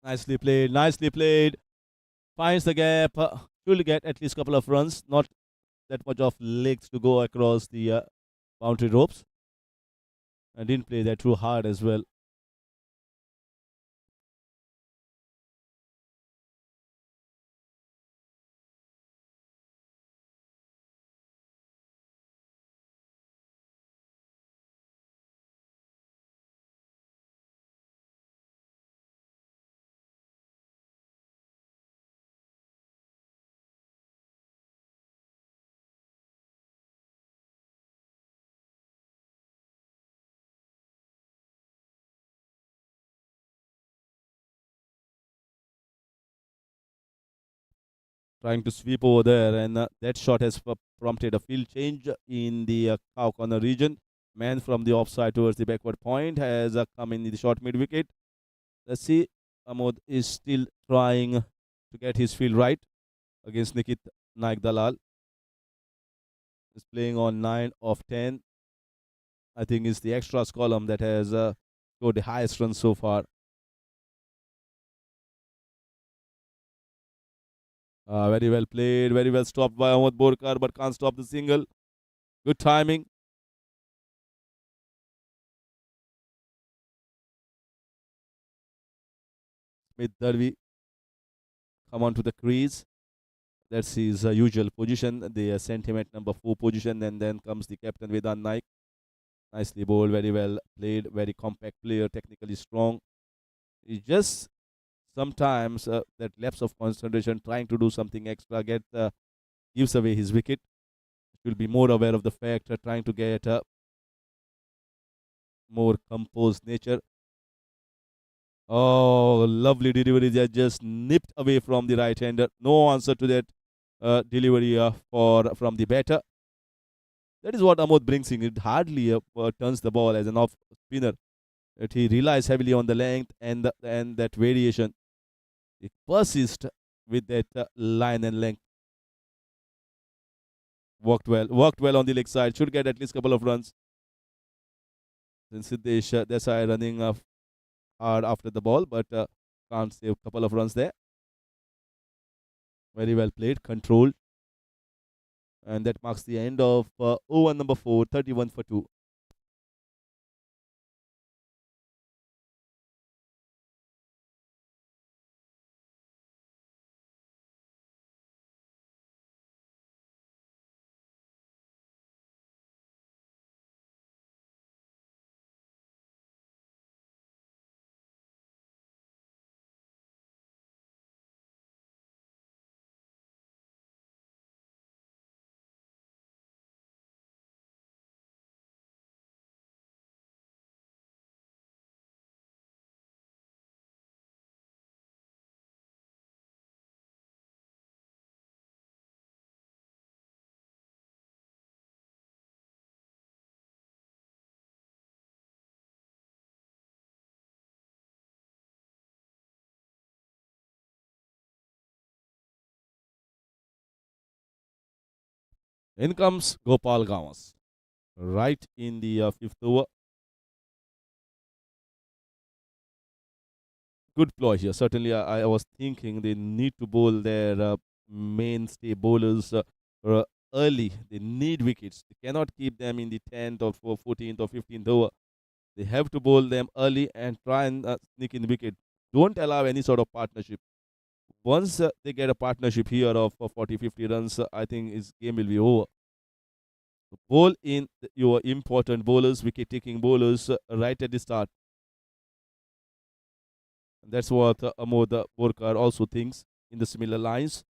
Nicely played. Nicely played. Finds the gap. Should get at least a couple of runs. Not that much of legs to go across the boundary ropes. And didn't play that too hard as well. Trying to sweep over there, and that shot has prompted a field change in the cow corner region. Man from the offside towards the backward point has come in the short mid wicket. Let's see. Amod is still trying to get his field right against Nikit Naik Dalal. Is playing on 9 of 10. I think it's the extras column that has scored the highest run so far. Very well played, very well stopped by Ahmad Borkar, but can't stop the single. Good timing. Smith Darvi come onto the crease. That's his usual position. They sent him at number 4 position, and then comes the captain Vedant Naik. Nicely bowled, very well played, very compact player, technically strong. He just sometimes that lapse of concentration, trying to do something extra, gives away his wicket. Will be more aware of the fact, trying to get a more composed nature. Oh, lovely delivery that just nipped away from the right hander. No answer to that delivery for from the batter. That is what Amod brings in. It hardly turns the ball as an off spinner. That he relies heavily on the length and that variation. It persists with that line and length. Worked well on the leg side. Should get at least a couple of runs. Then Siddesh Desai running hard after the ball, but can't save a couple of runs there. Very well played, controlled. And that marks the end of over number 4, 31 for 2. In comes Gopal Gawas, right in the fifth over. Good ploy here. Certainly, I was thinking they need to bowl their mainstay bowlers early. They need wickets. They cannot keep them in the 10th or 14th or 15th over. They have to bowl them early and try and sneak in the wicket. Don't allow any sort of partnership. Once they get a partnership here of 40, 50 runs, I think his game will be over. So bowl in your important bowlers, wicket taking bowlers right at the start. And that's what Amod Borkar also thinks in the similar lines.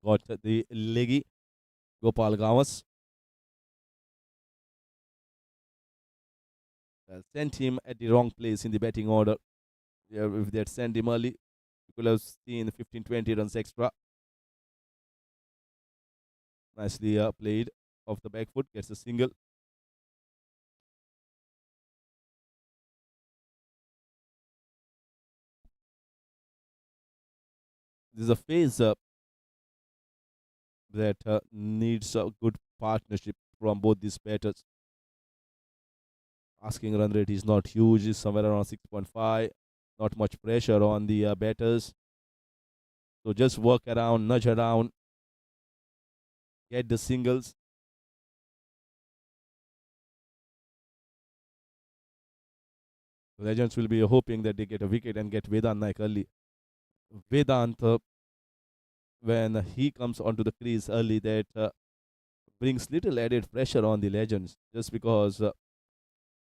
Got the leggy Gopal Gawas. Sent him at the wrong place in the batting order. Yeah, if they had sent him early, you could have seen 15, 20 runs extra. Nicely played off the back foot, gets a single. This is a phase that needs a good partnership from both these batters. Asking run rate is not huge, is somewhere around 6.5. Not much pressure on the batters. So just work around, nudge around, get the singles. Legends will be hoping that they get a wicket and get Vedant Naik early. Vedant, when he comes onto the crease early, that brings little added pressure on the Legends, just because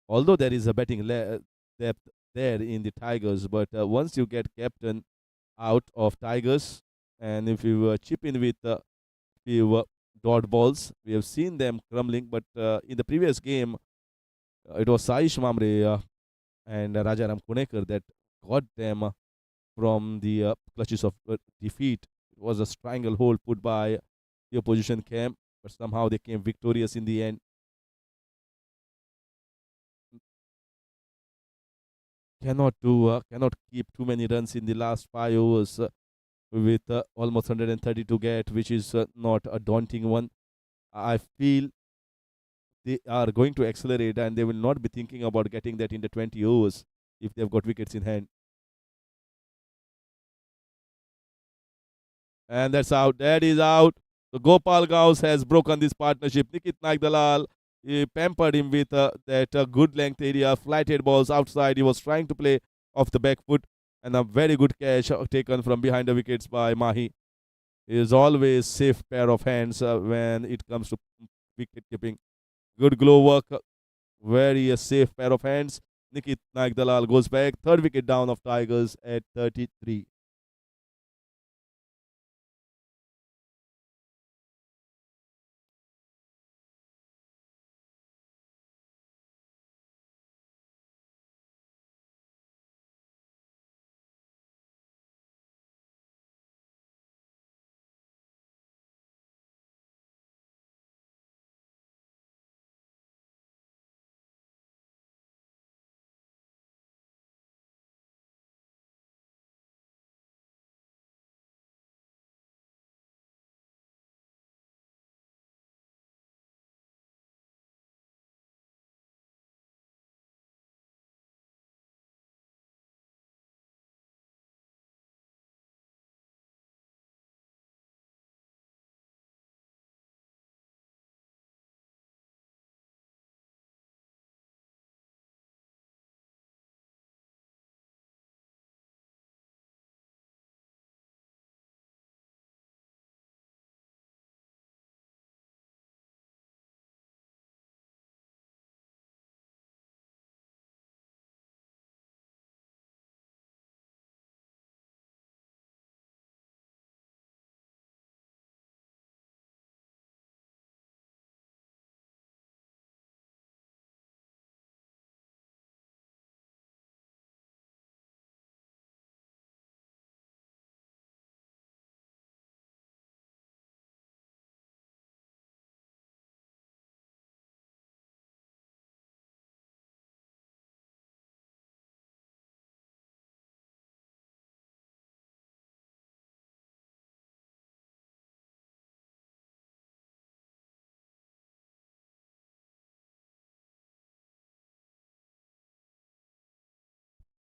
although there is a batting depth there in the Tigers, but once you get captain out of Tigers, and if you chip in with few dot balls, we have seen them crumbling. But in the previous game, it was Saish Mamre and Rajaram Kunekar that got them from the clutches of defeat. It was a stranglehold put by the opposition camp, but somehow they came victorious in the end. Cannot keep too many runs in the last 5 overs with almost 130 to get, which is not a daunting one. I feel they are going to accelerate and they will not be thinking about getting that in the 20 overs if they've got wickets in hand. And that's out. That is out. So Gopal Gauss has broken this partnership. Nikit Nagdalal pampered him with that good length area, flighted balls outside. He was trying to play off the back foot, and a very good catch taken from behind the wickets by Mahi. He is always safe pair of hands when it comes to wicket keeping. Good glow work, very safe pair of hands. Nikit Nagdalal goes back. Third wicket down of Tigers at 33.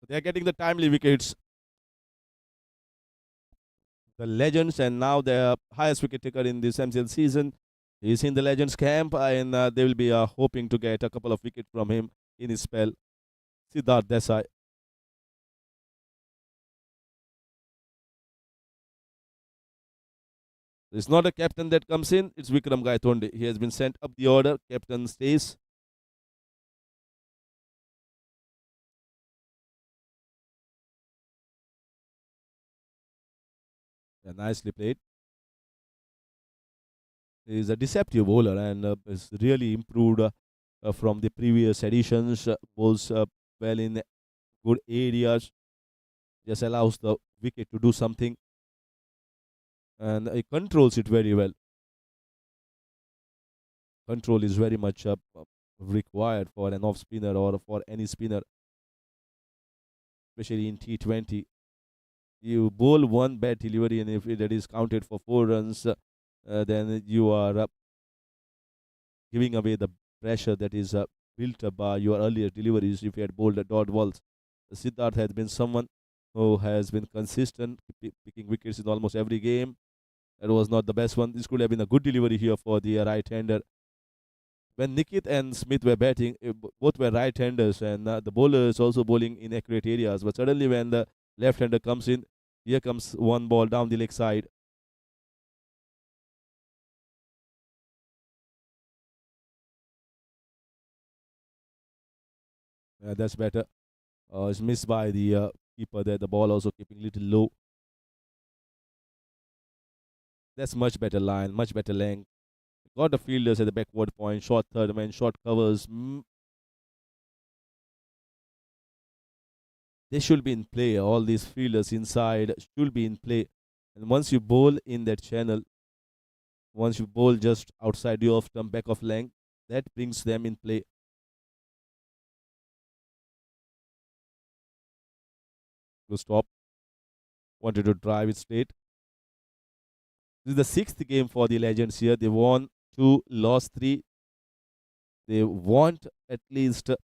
They are getting the timely wickets. The Legends, and now the highest wicket taker in this MCL season. He's in the Legends camp, and they will be hoping to get a couple of wickets from him in his spell. Siddharth Desai. It's not a captain that comes in, it's Vikram Gaitonde. He has been sent up the order. Captain stays. Yeah, nicely played. He's a deceptive bowler and is really improved from the previous editions. Bowls well in good areas. Just allows the wicket to do something, and he controls it very well. Control is very much required for an off spinner or for any spinner, especially in T20. You bowl one bad delivery, and if that is counted for 4 runs, then you are giving away the pressure that is built up by your earlier deliveries if you had bowled the dot balls. Siddharth has been someone who has been consistent, picking wickets in almost every game. That was not the best one. This could have been a good delivery here for the right-hander. When Nikit and Smith were batting, both were right-handers, and the bowlers also bowling in accurate areas. But suddenly, when the left-hander comes in, here comes one ball down the leg side. That's better. It's missed by the keeper there. The ball also keeping a little low. That's much better line, much better length. Got the fielders at the backward point, short third man, short covers. They should be in play. All these fielders inside should be in play. And once you bowl in that channel, once you bowl just outside the off stump, back of length, that brings them in play. To stop. Wanted to drive it straight. This is the sixth game for the Legends here. They won two, lost three. They want at least a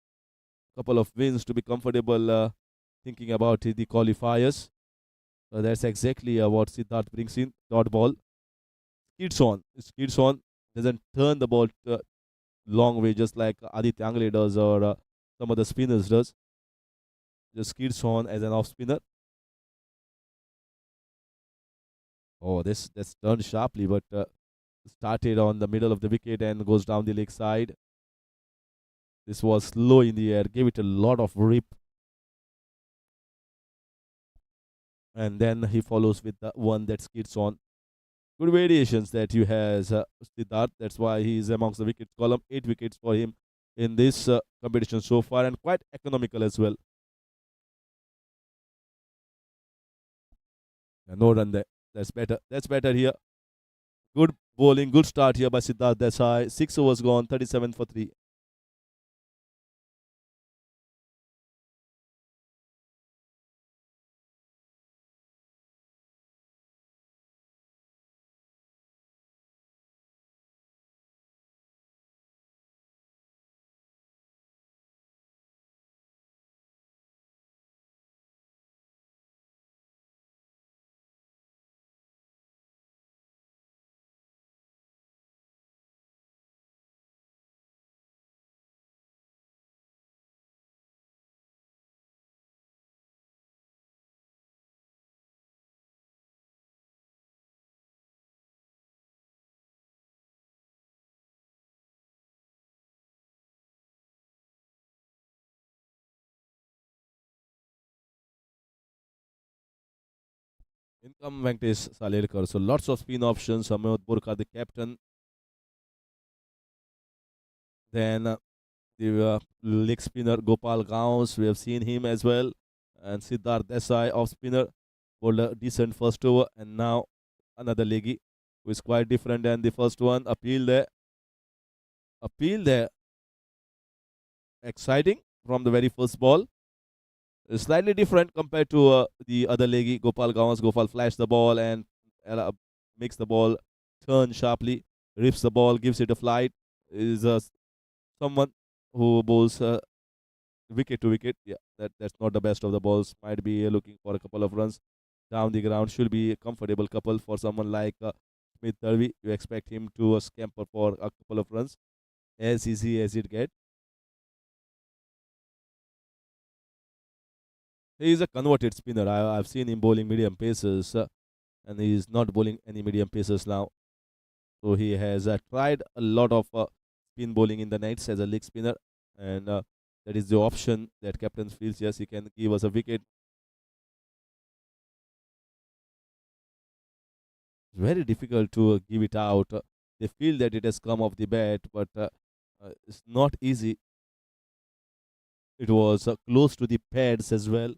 couple of wins to be comfortable thinking about the qualifiers. That's exactly what Siddharth brings in. Dot ball. Skids on. Skids on. Doesn't turn the ball long way just like Aditya Angle does or some of the spinners does. Just skids on as an off spinner. Oh, this that's turned sharply, but started on the middle of the wicket and goes down the leg side. This was low in the air, gave it a lot of rip, and then he follows with the one that skids on. Good variations that you has Siddharth. That's why he is amongst the wicket column. 8 wickets for him in this competition so far, and quite economical as well. No run there. That's better. That's better here. Good bowling, good start here by Siddharth Desai. 6 overs gone, 37 for 3. In come Venkatesh Salirkar. So lots of spin options. Samyod Burkha, the captain. Then the leg spinner Gopal Gaus. We have seen him as well. And Siddharth Desai, off spinner, bowled a decent first over. And now another leggy, who is quite different than the first one. Appeal there. Appeal there. Exciting from the very first ball. Slightly different compared to the other leggy. Gopal Gawas. Gopal flashed the ball and uh, makes the ball turn sharply, rips the ball, gives it a flight. Is someone who bowls wicket to wicket. Yeah, that's not the best of the balls. Might be looking for a couple of runs down the ground. Should be a comfortable couple for someone like Smith Darby. You expect him to scamper for a couple of runs as easy as it gets. He is a converted spinner. I've seen him bowling medium paces, and he is not bowling any medium paces now. So he has tried a lot of spin bowling in the nights as a leg spinner, and that is the option that captain feels. Yes, he can give us a wicket. It's very difficult to give it out. They feel that it has come off the bat, but it's not easy. It was close to the pads as well.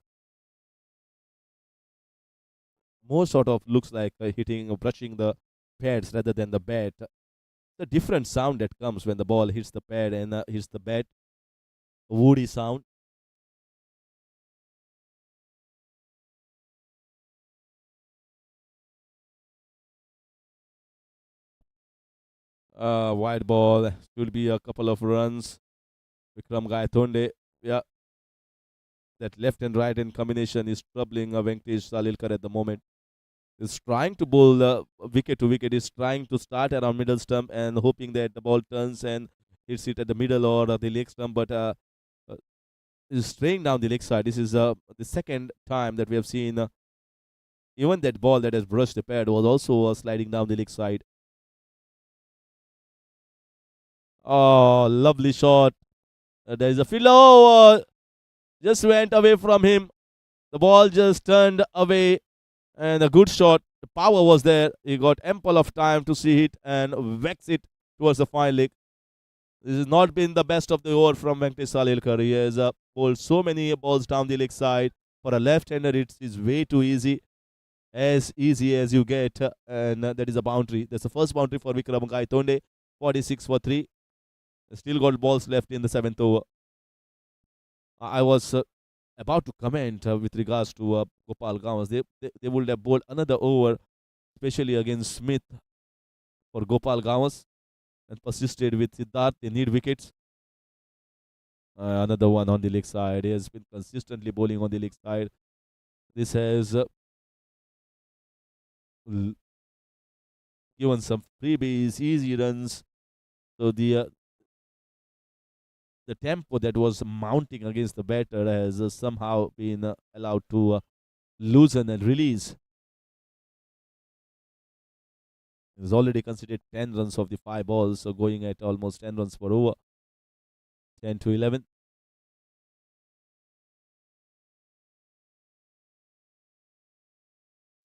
More sort of looks like hitting or brushing the pads rather than the bat. The different sound that comes when the ball hits the pad and hits the bat, a woody sound. Wide ball, should be a couple of runs. Vikram Gayathonde, yeah, that left and right hand combination is troubling Venkatesh Salilkar at the moment. Is trying to bowl wicket to wicket. Is trying to start around middle stump and hoping that the ball turns and hits it at the middle or the leg stump, but uh, is straying down the leg side. This is the second time that we have seen even that ball that has brushed the pad was also sliding down the leg side. Oh, lovely shot. There is a field. Oh, just went away from him. The ball just turned away, and a good shot. The power was there. He got ample of time to see it and wax it towards the fine leg. This has not been the best of the over from Venkatesh Salilkar. He has bowled so many balls down the leg side. For a left-hander, it is way too easy as you get, and that is a boundary. That's the first boundary for Vikram Gaitonde, 46 for 3. Still got balls left in the seventh over. I was about to comment with regards to Gopal Gawas. They would have bowled another over, especially against Smith for Gopal Gawas, and persisted with Siddharth. They need wickets. Another one on the leg side. He has been consistently bowling on the leg side. This has given some freebies, easy runs. So the tempo that was mounting against the batter has somehow been allowed to loosen and release. He's already considered 10 runs of the 5 balls, so going at almost 10 runs per over, 10 to 11.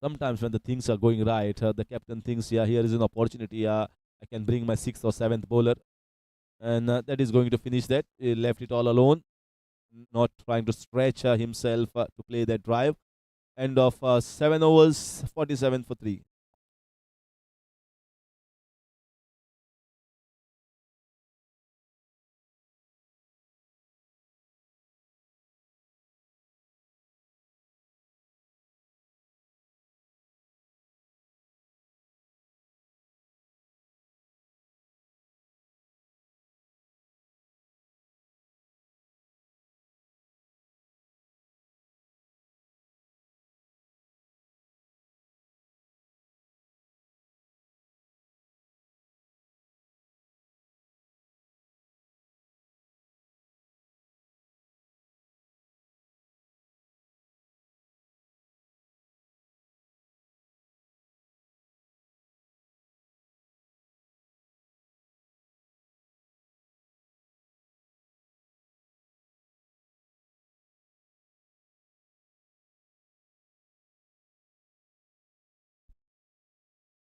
Sometimes when the things are going right, the captain thinks, yeah, here is an opportunity. I can bring my sixth or seventh bowler, and that is going to finish that. He left it all alone, not trying to stretch himself to play that drive. End of 7 overs, 47 for 3.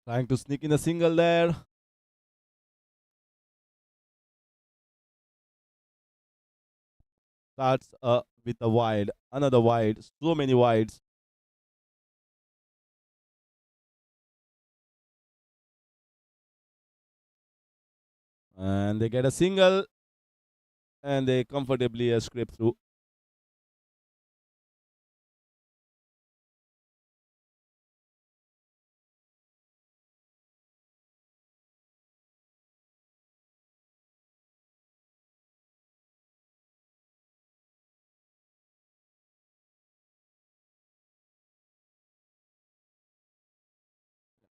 Trying to sneak in a single there. Starts with a wide, another wide, so many wides. And they get a single, and they comfortably scrape through.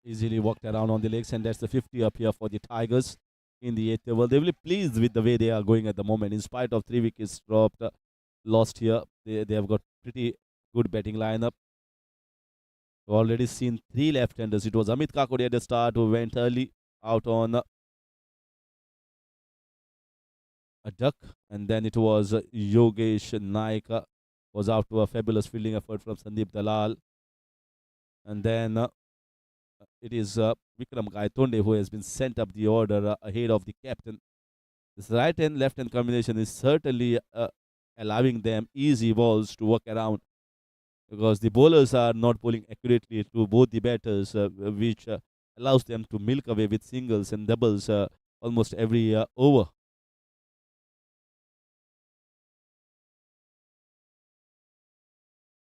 Easily walked around on the legs, and that's the 50 up here for the Tigers in the eighth over. They're really pleased with the way they are going at the moment, in spite of 3 wickets dropped, lost here. They have got pretty good batting lineup. We've already seen 3 left-handers. It was Amit Kakodi at the start who went early out on a duck, and then it was Yogesh Naik was out to a fabulous fielding effort from Sandeep Dalal, and then it is Vikram Gaitonde who has been sent up the order ahead of the captain. This right hand left hand combination is certainly allowing them easy balls to work around, because the bowlers are not bowling accurately to both the batters, which allows them to milk away with singles and doubles almost every over.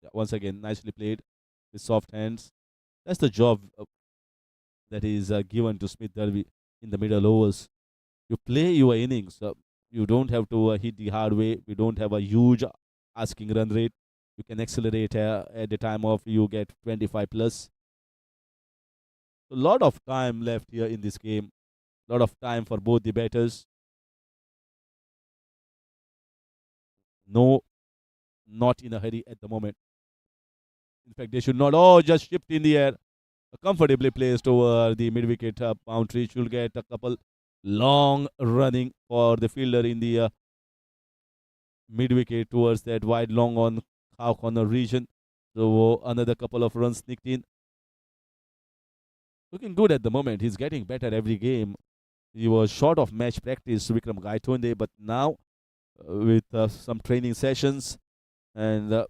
Yeah, once again, nicely played with soft hands. That's the job that is given to Smith Derby in the middle overs. You play your innings. You don't have to hit the hard way. We don't have a huge asking run rate. You can accelerate at the time of you get 25 plus. A lot of time left here in this game. A lot of time for both the batters. No, not in a hurry at the moment. In fact, they should not. Oh, just shift in the air. Comfortably placed over the mid wicket boundary. Should get a couple long running for the fielder in the mid wicket towards that wide long on half corner region. So another couple of runs sneaked in. Looking good at the moment. He's getting better every game. He was short of match practice, Vikram Gaitonde, but now with some training sessions and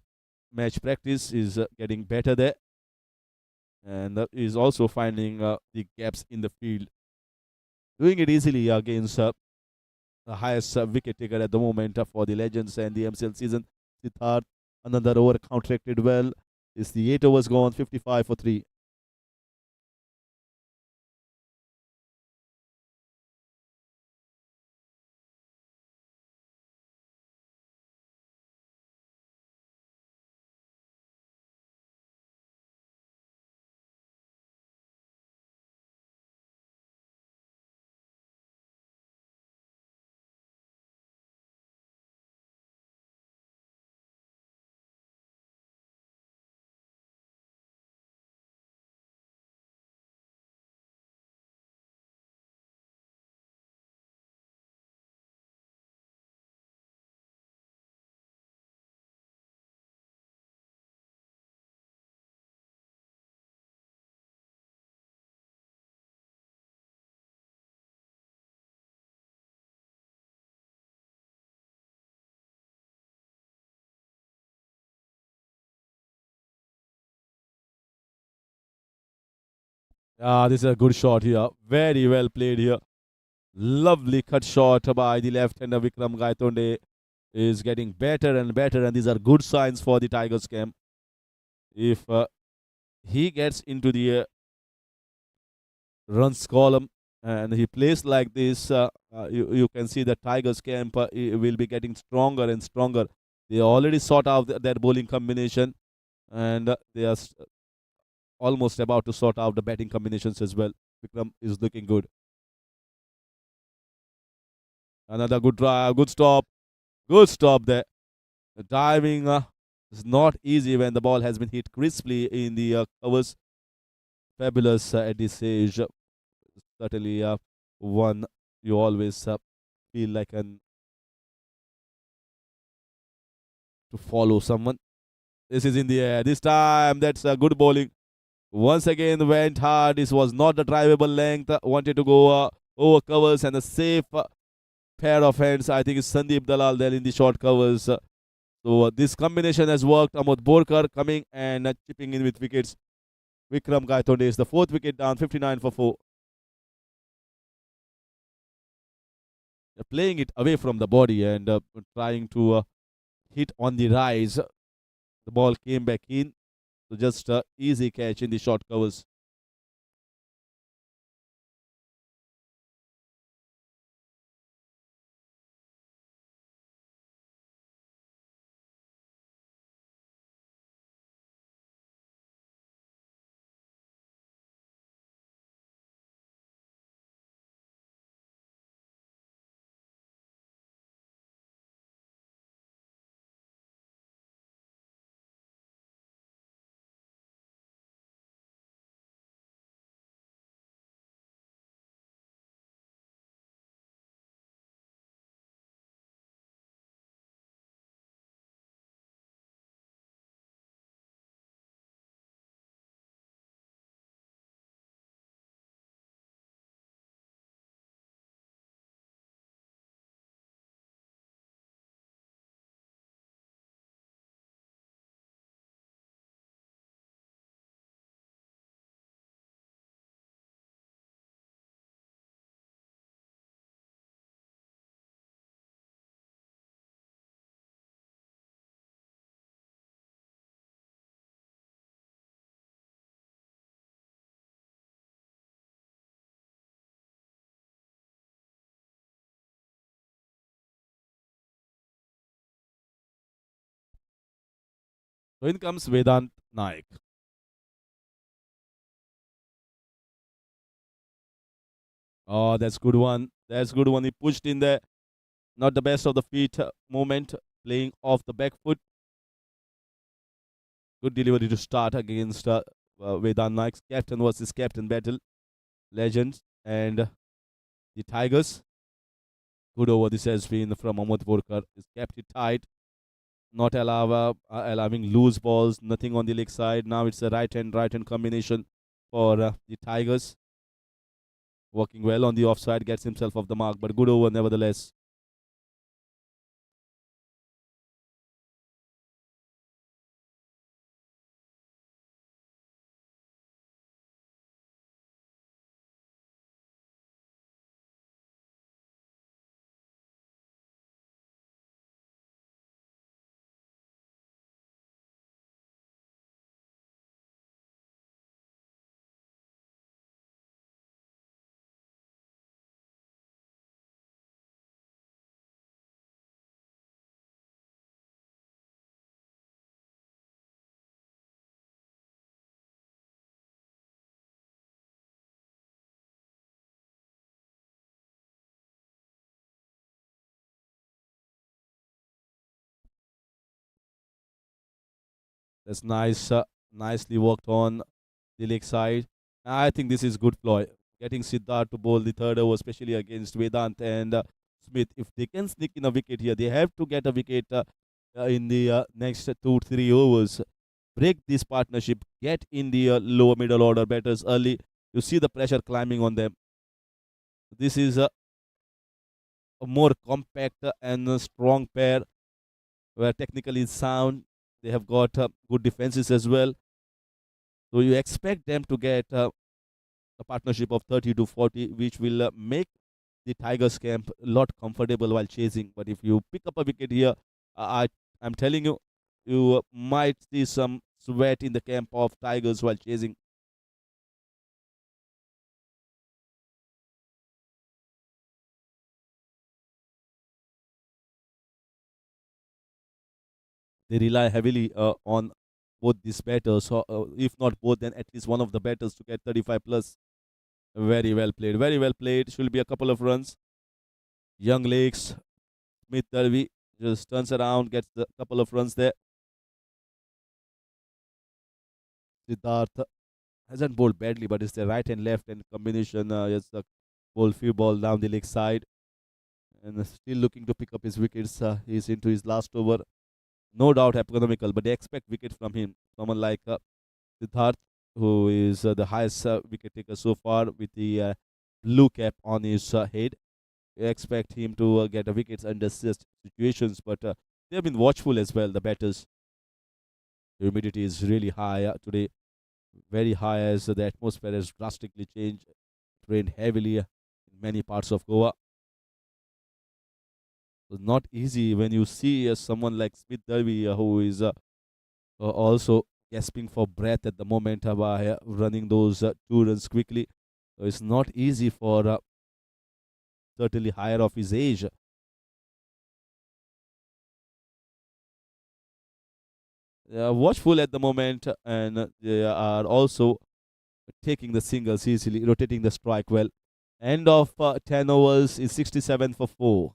match practice is getting better there, and is also finding the gaps in the field, doing it easily against the highest wicket taker at the moment for the Legends and the MCL season. Siddharth, another over counteracted well. Is the 8 overs gone? 55 for 3. This is a good shot here. Very well played here. Lovely cut shot by the left-hander Vikram Gaitonde. Is getting better and better, and these are good signs for the Tigers camp. If he gets into the runs column and he plays like this, you can see the Tigers camp will be getting stronger and stronger. They already sought out their bowling combination, and they are almost about to sort out the batting combinations as well. Vikram is looking good. Another good drive, good stop there. The diving is not easy when the ball has been hit crisply in the covers. Fabulous at this stage. Certainly, one you always feel like an to follow someone. This is in the air. This time, that's a good bowling. Once again, went hard. This was not a drivable length. Wanted to go over covers and a safe pair of hands. I think it's Sandeep Dalal there in the short covers. So this combination has worked. Amod Borkar coming and chipping in with wickets. Vikram Gaitonde is the fourth wicket down, 59 for 4. They're playing it away from the body and trying to hit on the rise. The ball came back in. So just easy catch in the short covers. So in comes Vedant Naik. Oh, that's good one. That's good one. He pushed in there. Not the best of the feet movement, playing off the back foot. Good delivery to start against Vedant Naik's captain versus captain battle. Legends and the Tigers. Good over this has been from Ahmed Borkar. He's kept it tight, not allowing loose balls, nothing on the leg side. Now it's a right hand combination for the Tigers. Working well on the offside, gets himself off the mark, but good over nevertheless. That's nice, nicely worked on the leg side. I think this is good ploy. Getting Siddharth to bowl the third over, especially against Vedant and Smith. If they can sneak in a wicket here, they have to get a wicket in the next 2-3 overs. Break this partnership, get in the lower middle order batters early. You see the pressure climbing on them. This is a more compact and strong pair where technically sound. They have got good defenses as well. So you expect them to get a partnership of 30 to 40, which will make the Tigers camp a lot comfortable while chasing. But if you pick up a wicket here, I'm telling you, you might see some sweat in the camp of Tigers while chasing. They rely heavily on both these batters, or if not both, then at least one of the batters to get 35 plus. Very well played. Very well played. Should be a couple of runs. Young legs. Smith Darby just turns around, gets a couple of runs there. Siddharth hasn't bowled badly, but it's the right and left and combination. Yes, the ball few ball down the leg side, and still looking to pick up his wickets. He's into his last over. No doubt economical, but they expect wicket from him. Someone like Siddharth, who is the highest wicket taker so far with the blue cap on his head. They expect him to get a wickets under situations, but they have been watchful as well. The batters, the humidity is really high today, very high as the atmosphere has drastically changed. It rained heavily in many parts of Goa. It's not easy when you see someone like Smith Derby, who is also gasping for breath at the moment by running those 2 runs quickly. So it's not easy for certainly higher of his age. They are watchful at the moment, and they are also taking the singles easily, rotating the strike well. End of 10 overs is 67 for 4.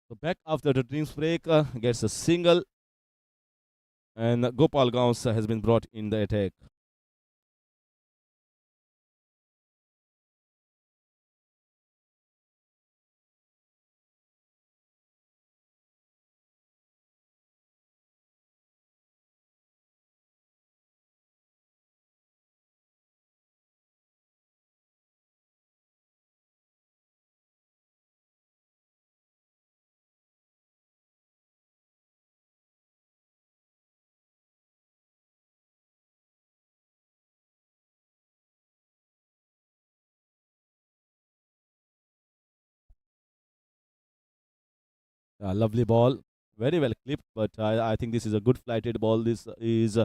So back after the drinks break, gets a single, and Gopal Gauss has been brought in the attack. Lovely ball, very well clipped, but I think this is a good flighted ball. This is,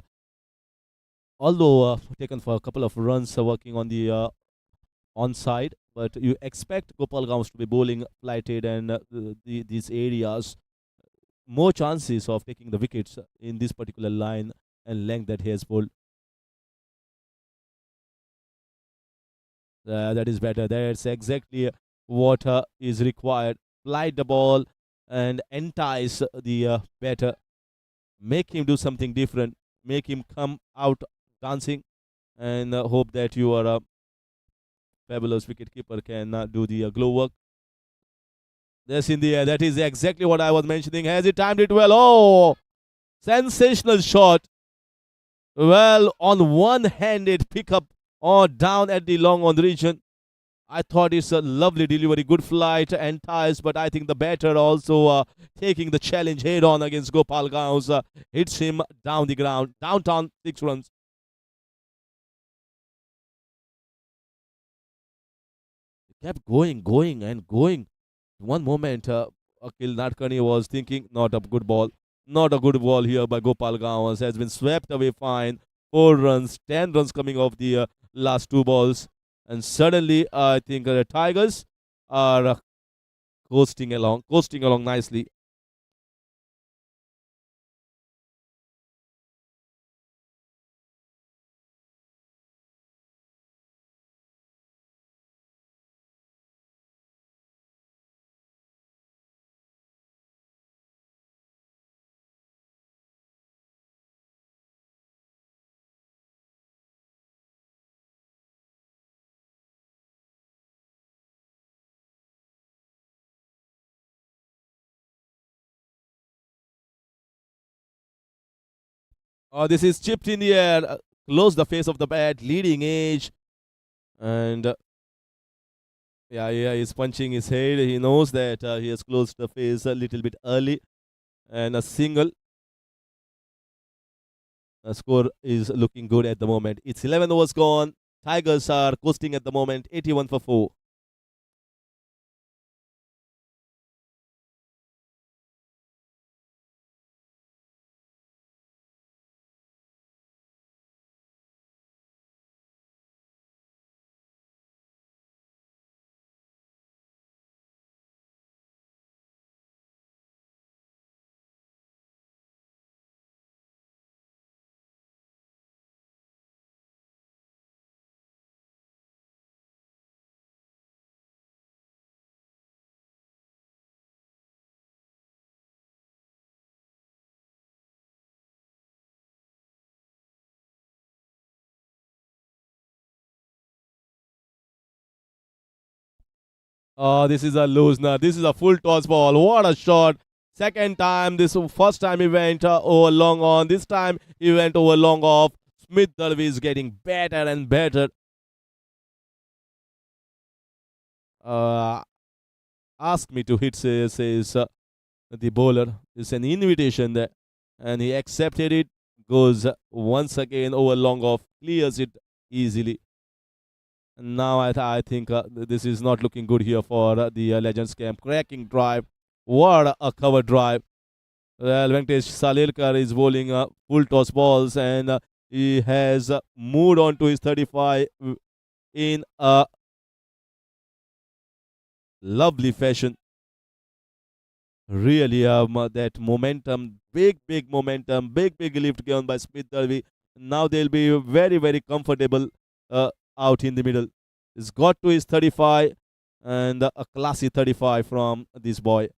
although taken for a couple of runs, working on the onside, but you expect Gopal Gauss to be bowling flighted and these areas more chances of taking the wickets in this particular line and length that he has bowled. That is better. That's exactly what is required. Flight the ball and entice the batter. Make him do something different. Make him come out dancing, and hope that your fabulous wicketkeeper can do the glow work. Yes, in the air. That is exactly what I was mentioning. Has he timed it well? Oh, sensational shot. Well, on one-handed pickup or down at the long on the region. I thought it's a lovely delivery, good flight and ties, but I think the batter also taking the challenge head on against Gopal Gauss hits him down the ground, downtown 6 runs. He kept going, and going. One moment, Akil Nadkarni was thinking, not a good ball, not a good ball here by Gopal Gauss, has been swept away fine. 4 runs, 10 runs coming off the last two balls. And suddenly, I think the Tigers are coasting along nicely. This is chipped in the air, close the face of the bat, leading edge, and yeah, he's punching his head. He knows that he has closed the face a little bit early, and a single. Score is looking good at the moment. It's 11 overs gone. Tigers are coasting at the moment, 81 for 4. Oh, this is a loser. This is a full toss ball. What a shot. Second time. This first time he went over long on. This time he went over long off. Smith Dalvi is getting better and better. Uh, Ask me to hit, says the bowler. It's an invitation there. And he accepted it. Goes once again over long off. Clears it easily. Now I think this is not looking good here for the Legends camp. Cracking drive. What a cover drive. Well, Venkatesh Salilkar is bowling full toss balls, and he has moved on to his 35 in a lovely fashion. Really, that momentum, big momentum, big lift given by Smith Darby. Now they'll be very comfortable out in the middle. He's got to his 35, and a classy 35 from this boy.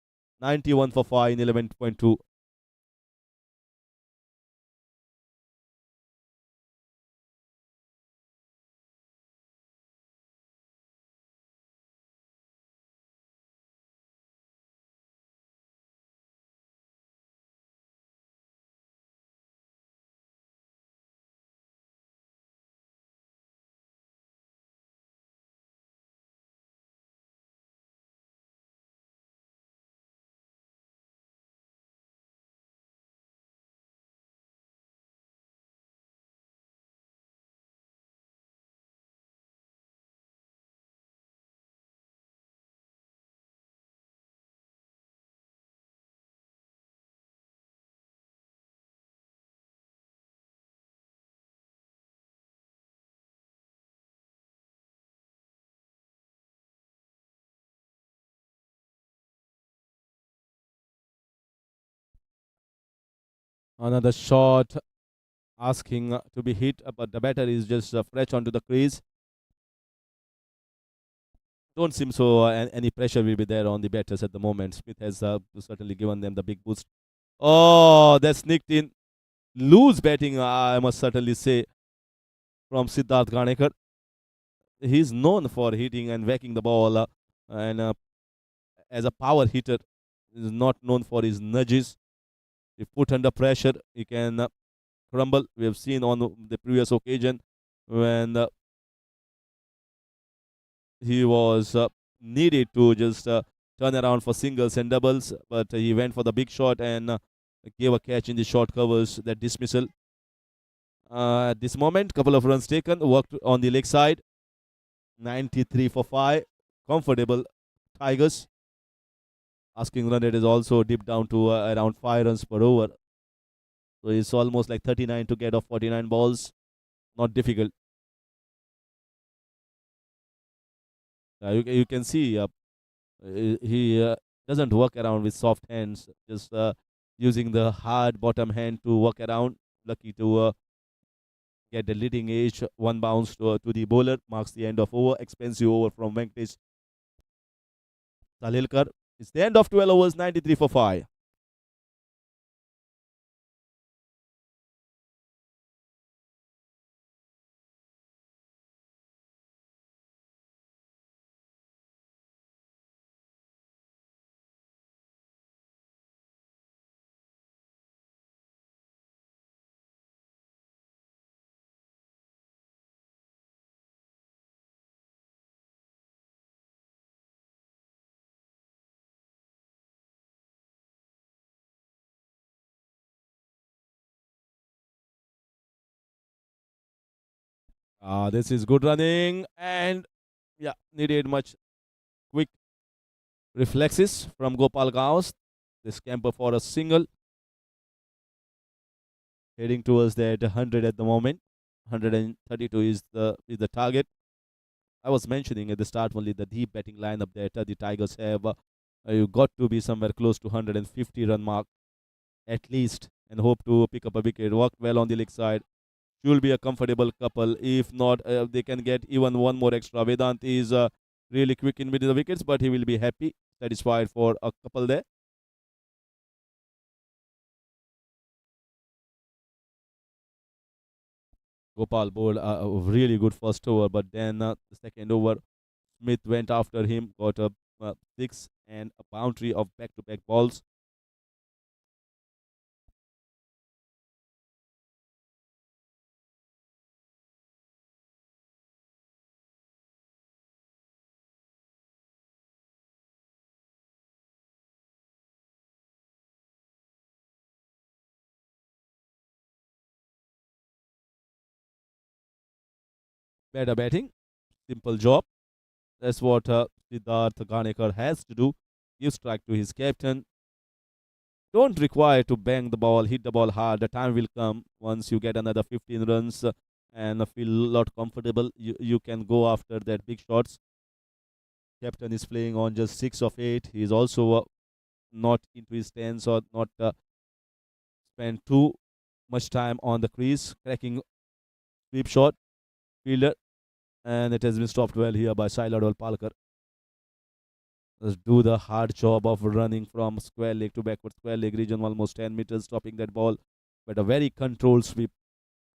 91 for 5 in 11.2. Another shot asking to be hit, but the batter is just fresh onto the crease. Don't seem so any pressure will be there on the batters at the moment. Smith has certainly given them the big boost. Oh, that sneaked in. Loose batting, I must certainly say, from Siddharth Ganekar. He's known for hitting and whacking the ball, and as a power hitter, is not known for his nudges. If put under pressure, he can crumble. We have seen on the previous occasion when he was needed to just turn around for singles and doubles, but he went for the big shot and gave a catch in the short covers. That dismissal. At this moment, couple of runs taken, worked on the leg side. 93 for 5. Comfortable Tigers. Asking run rate is also dipped down to around 5 runs per over. So it's almost like 39 to get off 49 balls. Not difficult. You can see he doesn't work around with soft hands, just using the hard bottom hand to work around. Lucky to get the leading edge. One bounce to the bowler marks the end of over. Expensive over from Venkatesh Salilkar. It's the end of 12 overs, 93 for 5. This is good running and yeah, needed much quick reflexes from Gopal Gaus. The scamper for a single, heading towards that 100 at the moment. 132 is the target. I was mentioning at the start only the deep batting lineup that the Tigers have. You got to be somewhere close to 150 run mark at least, and hope to pick up a wicket. Worked well on the leg side. Should be a comfortable couple. If not, they can get even one more extra. Vedant is really quick in between the wickets, but he will be happy, satisfied for a couple there. Gopal bowled a really good first over, but then the second over, Smith went after him, got a six and a boundary of back-to-back balls. Better batting, simple job. That's what Siddharth Ganekar has to do. Give strike to his captain. Don't require to bang the ball, hit the ball hard. The time will come once you get another 15 runs and feel a lot comfortable. You can go after that big shots. Captain is playing on just 6 of 8. He is also not into his stance or not spend too much time on the crease. Cracking sweep shot, fielder, and it has been stopped well here by Sailad Palkar. do the hard job of running from square leg to backward square leg region, almost 10 meters, stopping that ball. But a very controlled sweep,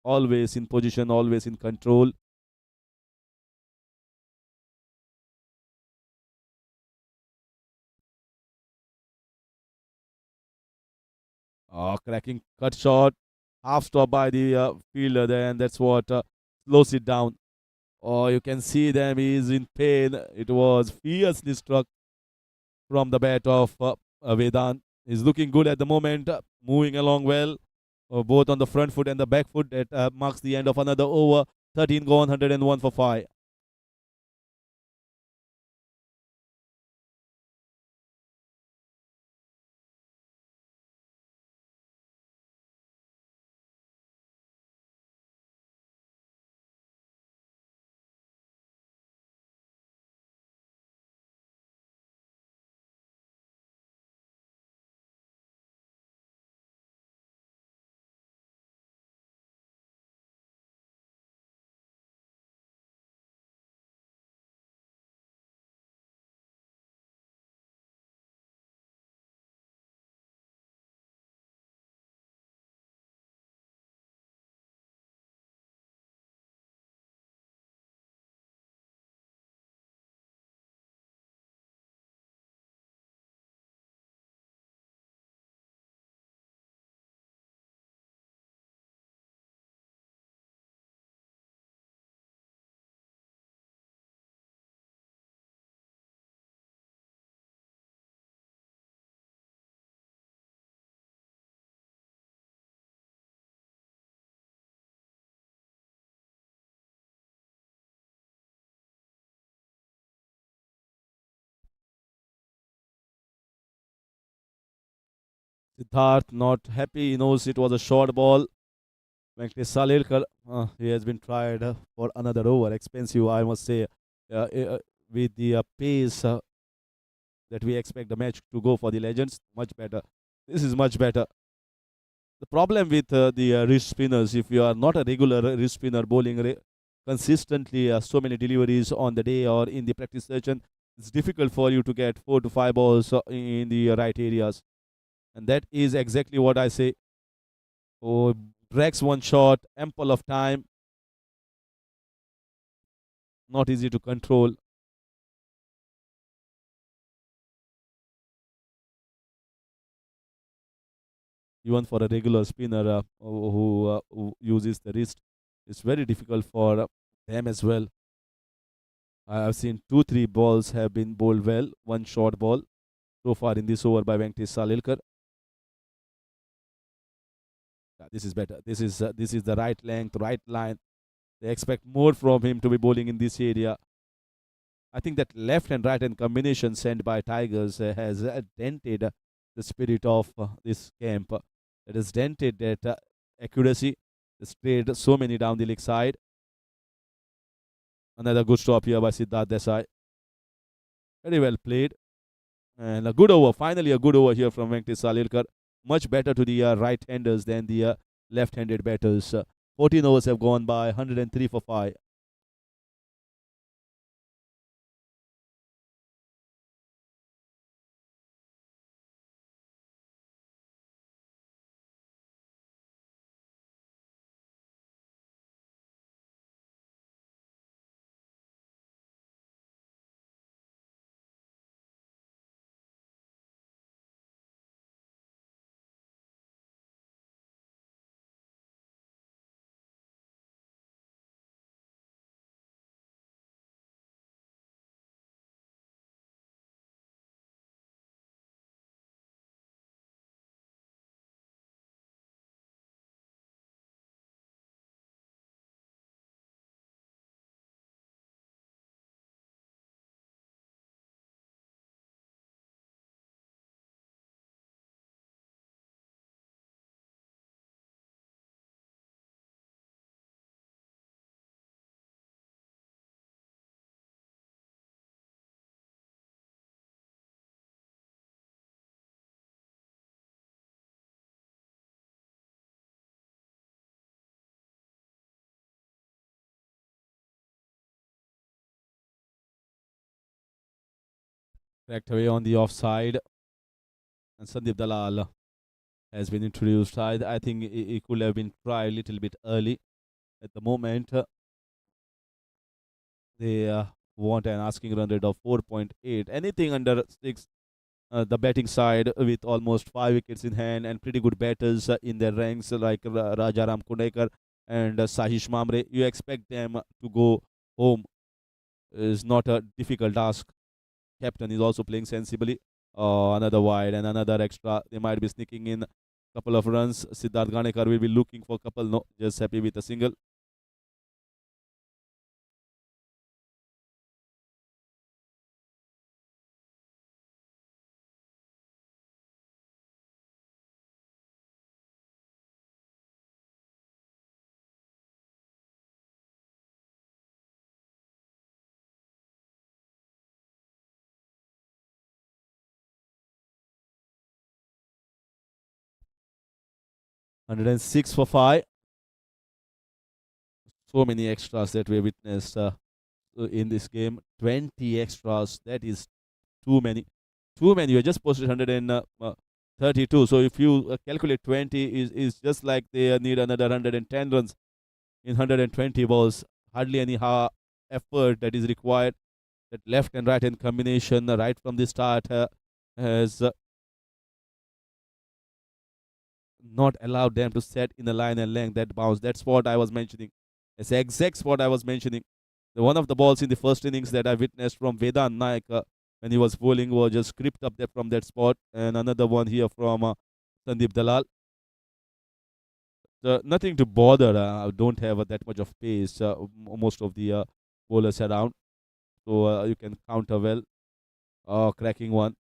always in position, always in control. Cracking cut shot, half stop by the fielder there, and that's what slows it down. Oh, you can see them, he's in pain. It was fiercely struck from the bat of Vedant. He's looking good at the moment, moving along well, both on the front foot and the back foot. That marks the end of another over. 13 gone, 101 for 5. Siddharth not happy. He knows it was a short ball. Venkatesh Salirkar, he has been tried for another over. Expensive, I must say, with the pace that we expect the match to go for the Legends. Much better. This is much better. The problem with the wrist spinners, if you are not a regular wrist spinner bowling consistently so many deliveries on the day or in the practice session, it's difficult for you to get 4 to 5 balls in the right areas. And that is exactly what I say. Oh, Drex one shot, ample of time, not easy to control. Even for a regular spinner who uses the wrist, it's very difficult for them as well. I have seen 2 3 balls have been bowled well, one short ball so far in this over by Venkatesh Salilkar. Yeah, this is better. This is the right length, right line. They expect more from him to be bowling in this area. I think that left and right hand combination sent by Tigers has dented the spirit of this camp. It has dented that accuracy. It's played so many down the leg side. Another good stop here by Siddharth Desai. Very well played. And a good over. Finally, a good over here from Venkatesh Salirkar. Much better to the right-handers than the left-handed batters. 14 overs have gone by, 103 for 5. Cracked away on the offside, and Sandeep Dalal has been introduced. I think it could have been tried a little bit early. At the moment, they want an asking run rate of 4.8. Anything under 6, the batting side with almost 5 wickets in hand and pretty good batters in their ranks like Rajaram Kundekar and Sahish Mamre. You expect them to go home is not a difficult task. Captain is also playing sensibly. Another wide and another extra. They might be sneaking in a couple of runs. Siddharth Ganekar will be looking for a couple. No, just happy with a single. 106 for 5. So many extras that we witnessed in this game. 20 extras. That is too many. Too many. You just posted 132. So if you calculate 20, is just like they need another 110 runs in 120 balls. Hardly any effort that is required. That left and right hand combination right from the start has not allowed them to set in the line and length that bounce. That's what I was mentioning. It's the exact spot I was mentioning. One of the balls in the first innings that I witnessed from Vedant Naik when he was bowling was just creeped up there from that spot, and another one here from Sandeep Dalal. Nothing to bother. Don't have that much of pace. Most of the bowlers around, so you can counter well. Cracking one.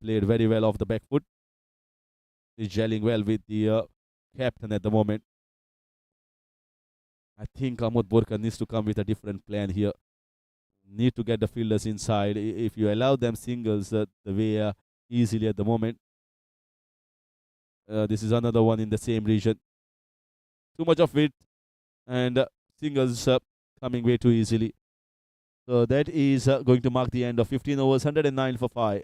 Played very well off the back foot. He's gelling well with the captain at the moment. I think Amod Borkar needs to come with a different plan here. Need to get the fielders inside. If you allow them singles the way easily at the moment, this is another one in the same region. Too much of it and singles coming way too easily. So that is going to mark the end of 15 overs, 109 for 5.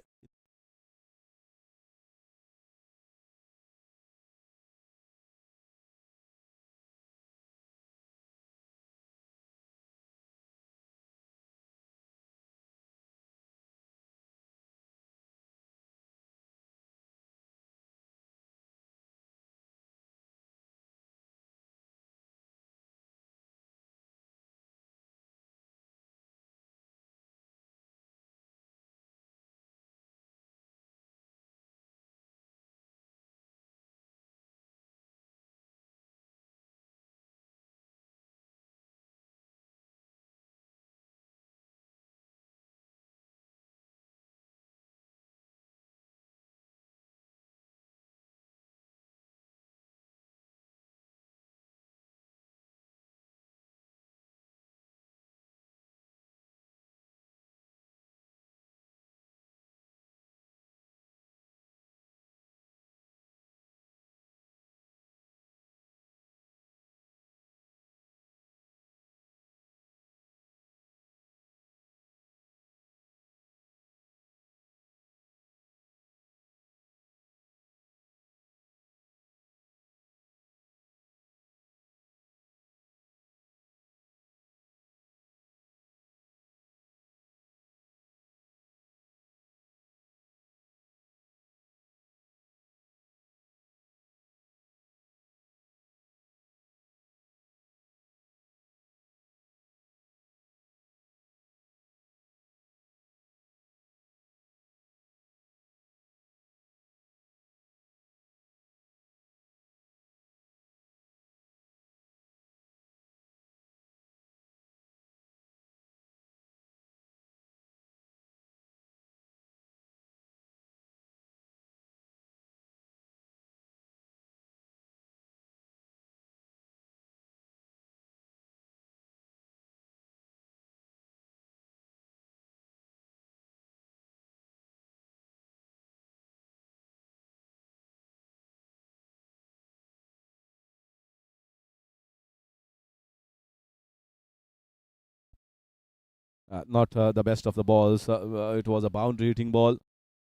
Not the best of the balls. It was a boundary hitting ball.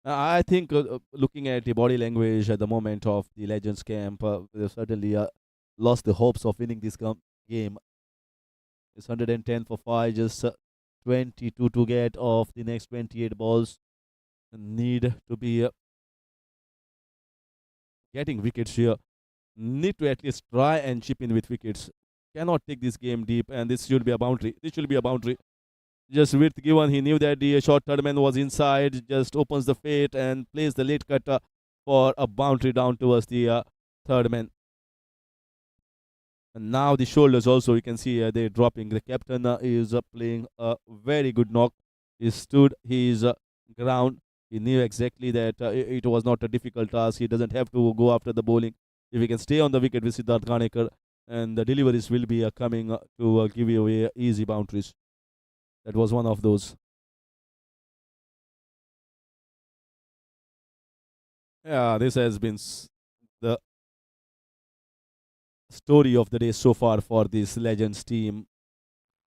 I think looking at the body language at the moment of the Legends camp, they certainly lost the hopes of winning this game. It's 110 for 5, just 22 to get off the next 28 balls. Need to be getting wickets here. Need to at least try and chip in with wickets. Cannot take this game deep, and this should be a boundary. This should be a boundary. Just width given, he knew that the short third man was inside, just opens the fate and plays the late cutter for a boundary down towards the third man. And now the shoulders also, you can see they're dropping. The captain is playing a very good knock. He stood his ground. He knew exactly that it was not a difficult task. He doesn't have to go after the bowling. If he can stay on the wicket with Siddharth Ganekar, and the deliveries will be coming to give you away easy boundaries. That was one of those. Yeah, this has been the story of the day so far for this Legends team.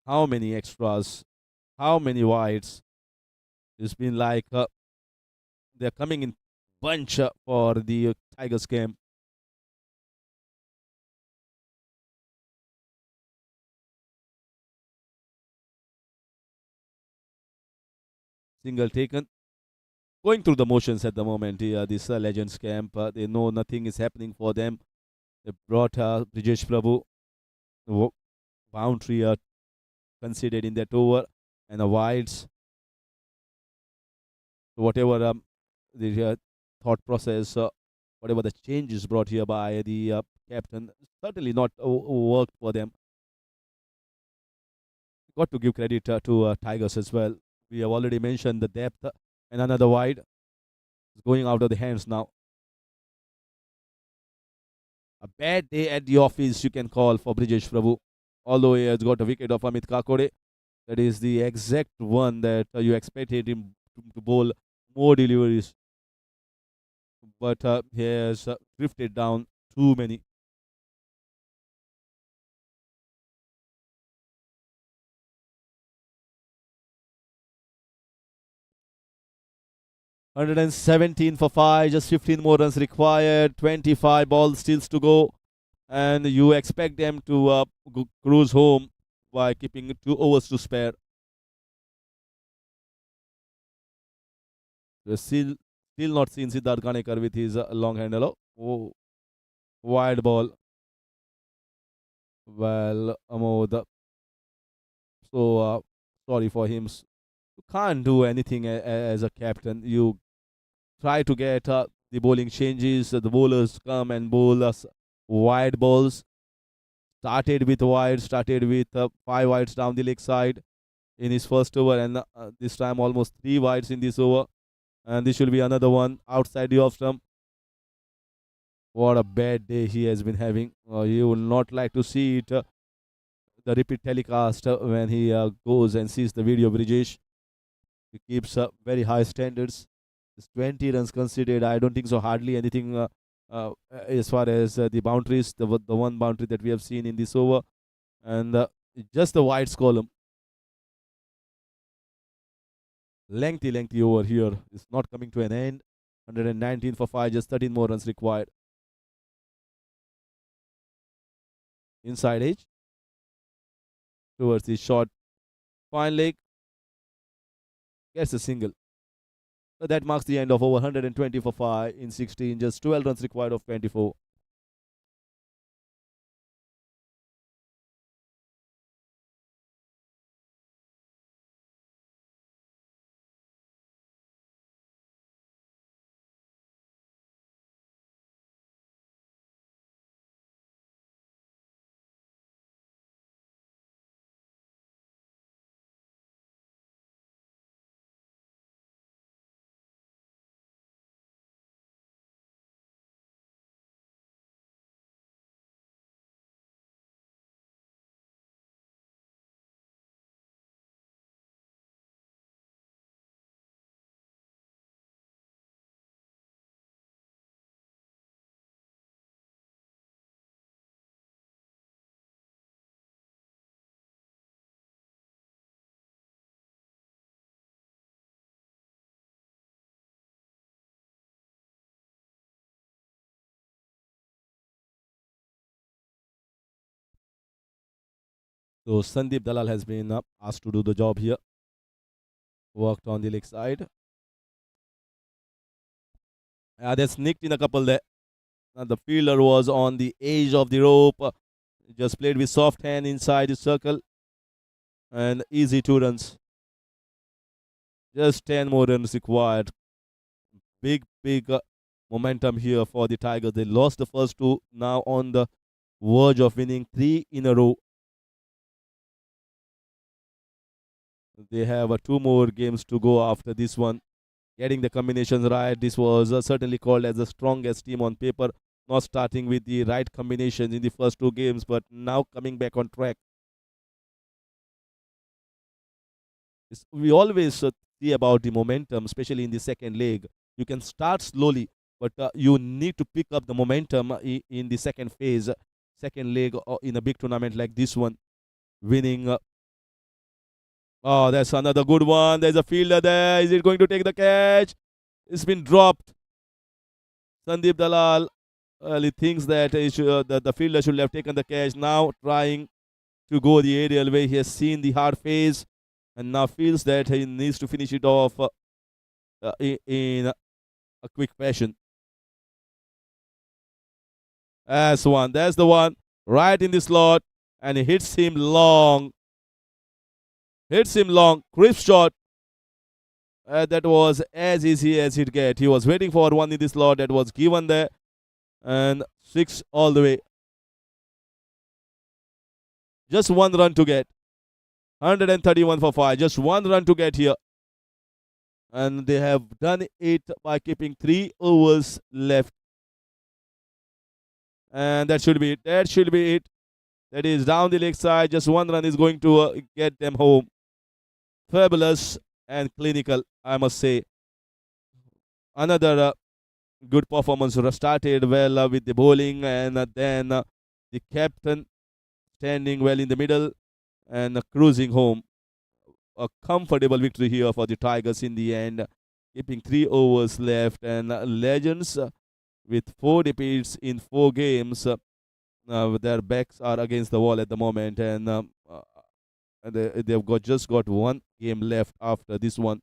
How many extras, how many wides. It's been like they're coming in bunch for the Tigers game. Single taken. Going through the motions at the moment, this Legends camp. They know nothing is happening for them. They brought Brijesh Prabhu, boundary considered in that over, and a wides. Whatever the thought process, whatever the changes brought here by the captain, certainly not worked for them. Got to give credit to Tigers as well. We have already mentioned the depth, and another wide is going out of the hands now. A bad day at the office, you can call for Brijesh Prabhu. Although he has got a wicket of Amit Kakore, that is the exact one that you expected him to bowl more deliveries, but he has drifted down too many. 117 for 5, just 15 more runs required, 25 balls still to go, and you expect them to cruise home by keeping 2 overs to spare. We're still not seen Siddharth Ganekar with his long handle. Oh, wide ball. Well, Amod, so sorry for him. You can't do anything as a captain. You try to get the bowling changes. The bowlers come and bowl us wide balls. Started with wide, started with 5 wides down the leg side in his first over, and this time almost 3 wides in this over. And this should be another one outside the off stump. What a bad day he has been having. You will not like to see it, the repeat telecast, when he goes and sees the video. Brijesh, he keeps very high standards. It's 20 runs considered. I don't think so. Hardly anything as far as the boundaries, the one boundary that we have seen in this over, and just the wides column. Lengthy over here. It's not coming to an end. 119 for 5, just 13 more runs required. Inside edge towards the short fine leg. Gets a single. So that marks the end of over 120 for 5 in 16. Just 12 runs required of 24. So Sandeep Dalal has been asked to do the job here. Worked on the leg side. They sneaked in a couple there. The fielder was on the edge of the rope. Just played with soft hand inside the circle. And easy 2 runs. Just 10 more runs required. Big momentum here for the Tigers. They lost the first two. Now on the verge of winning three in a row. They have two more games to go after this one. Getting the combinations right. This was certainly called as the strongest team on paper. Not starting with the right combinations in the first two games, but now coming back on track. We always see about the momentum, especially in the second leg. You can start slowly, but you need to pick up the momentum in the second phase, second leg in a big tournament like this one. Winning. Oh, that's another good one. There's a fielder there. Is it going to take the catch? It's been dropped. Sandeep Dalal, well, he thinks that the fielder should have taken the catch. Now trying to go the aerial way. He has seen the hard phase and now feels that he needs to finish it off in a quick fashion. That's one. That's the one. Right in the slot. And he hits him long. Hits him long. Crisp shot. That was as easy as it get. He was waiting for one in the slot that was given there. And six all the way. Just 1 run to get. 131 for 5. Just 1 run to get here. And they have done it by keeping 3 overs left. And that should be it. That should be it. That is down the leg side. Just 1 run is going to get them home. Fabulous and clinical, I must say. Another good performance. Started well with the bowling, and then the captain standing well in the middle and cruising home. A comfortable victory here for the Tigers in the end, keeping 3 overs left. And legends with 4 defeats in 4 games. Their backs are against the wall at the moment, and they've just got 1 game left after this one.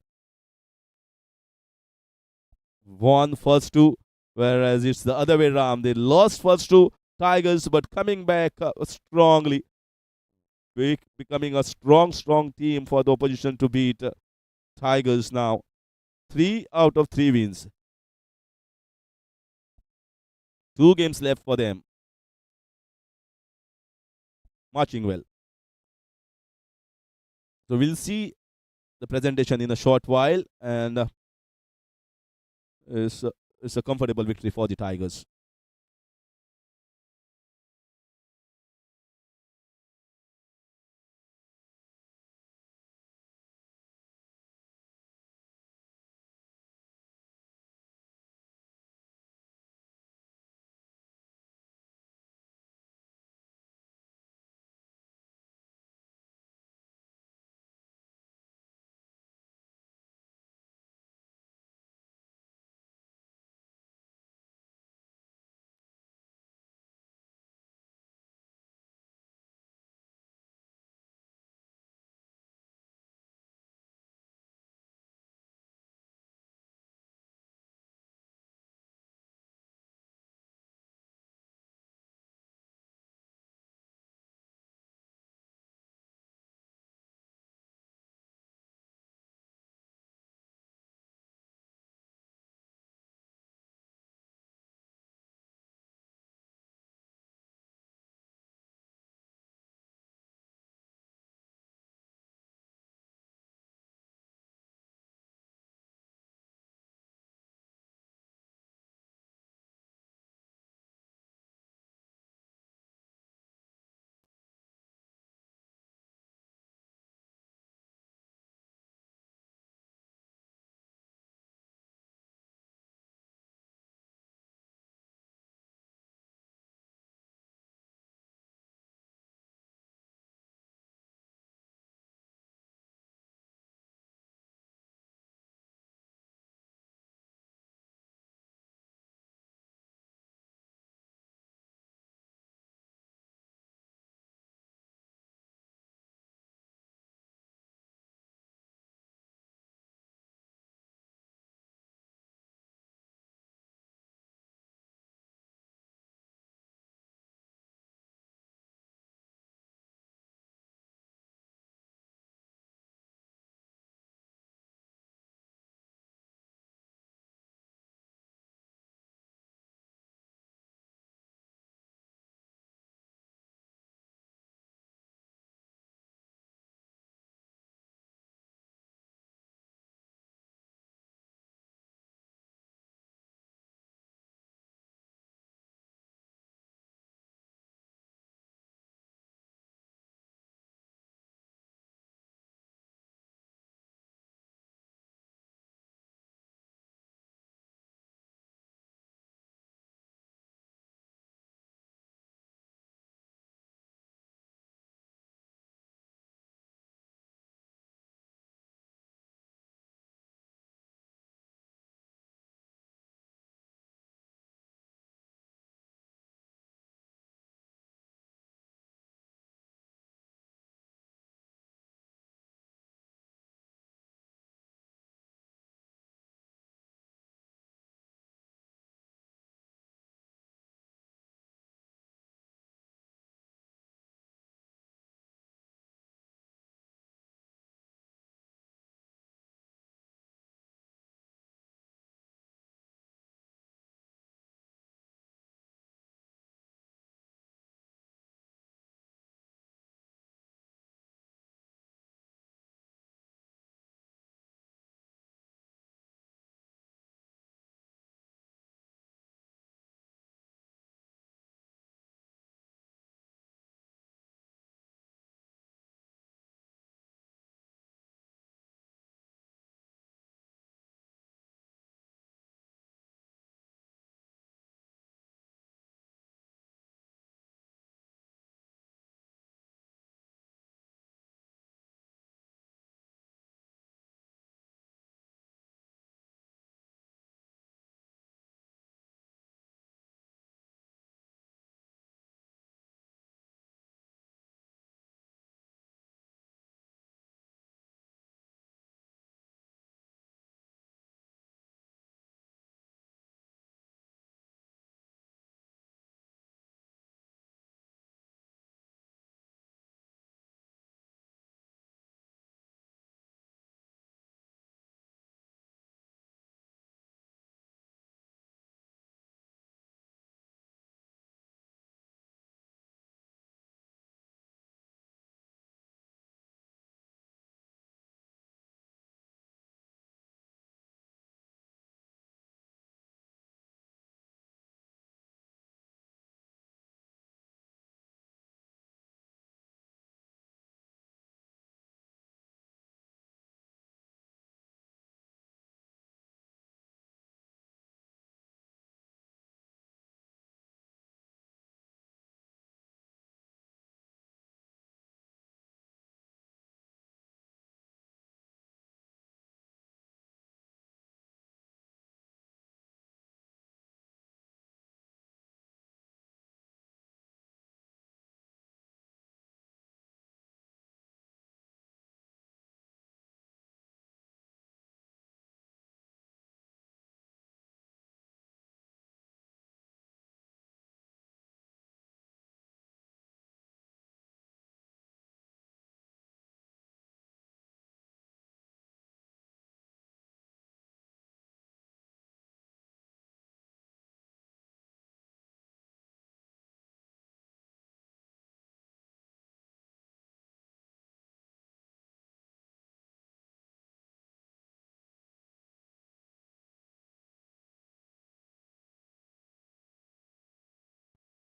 Won first two, whereas it's the other way around. They lost first two Tigers, but coming back strongly, becoming a strong team for the opposition to beat Tigers now. 3 out of 3 wins. 2 games left for them. Marching well. So we'll see the presentation in a short while, and it's a comfortable victory for the Tigers.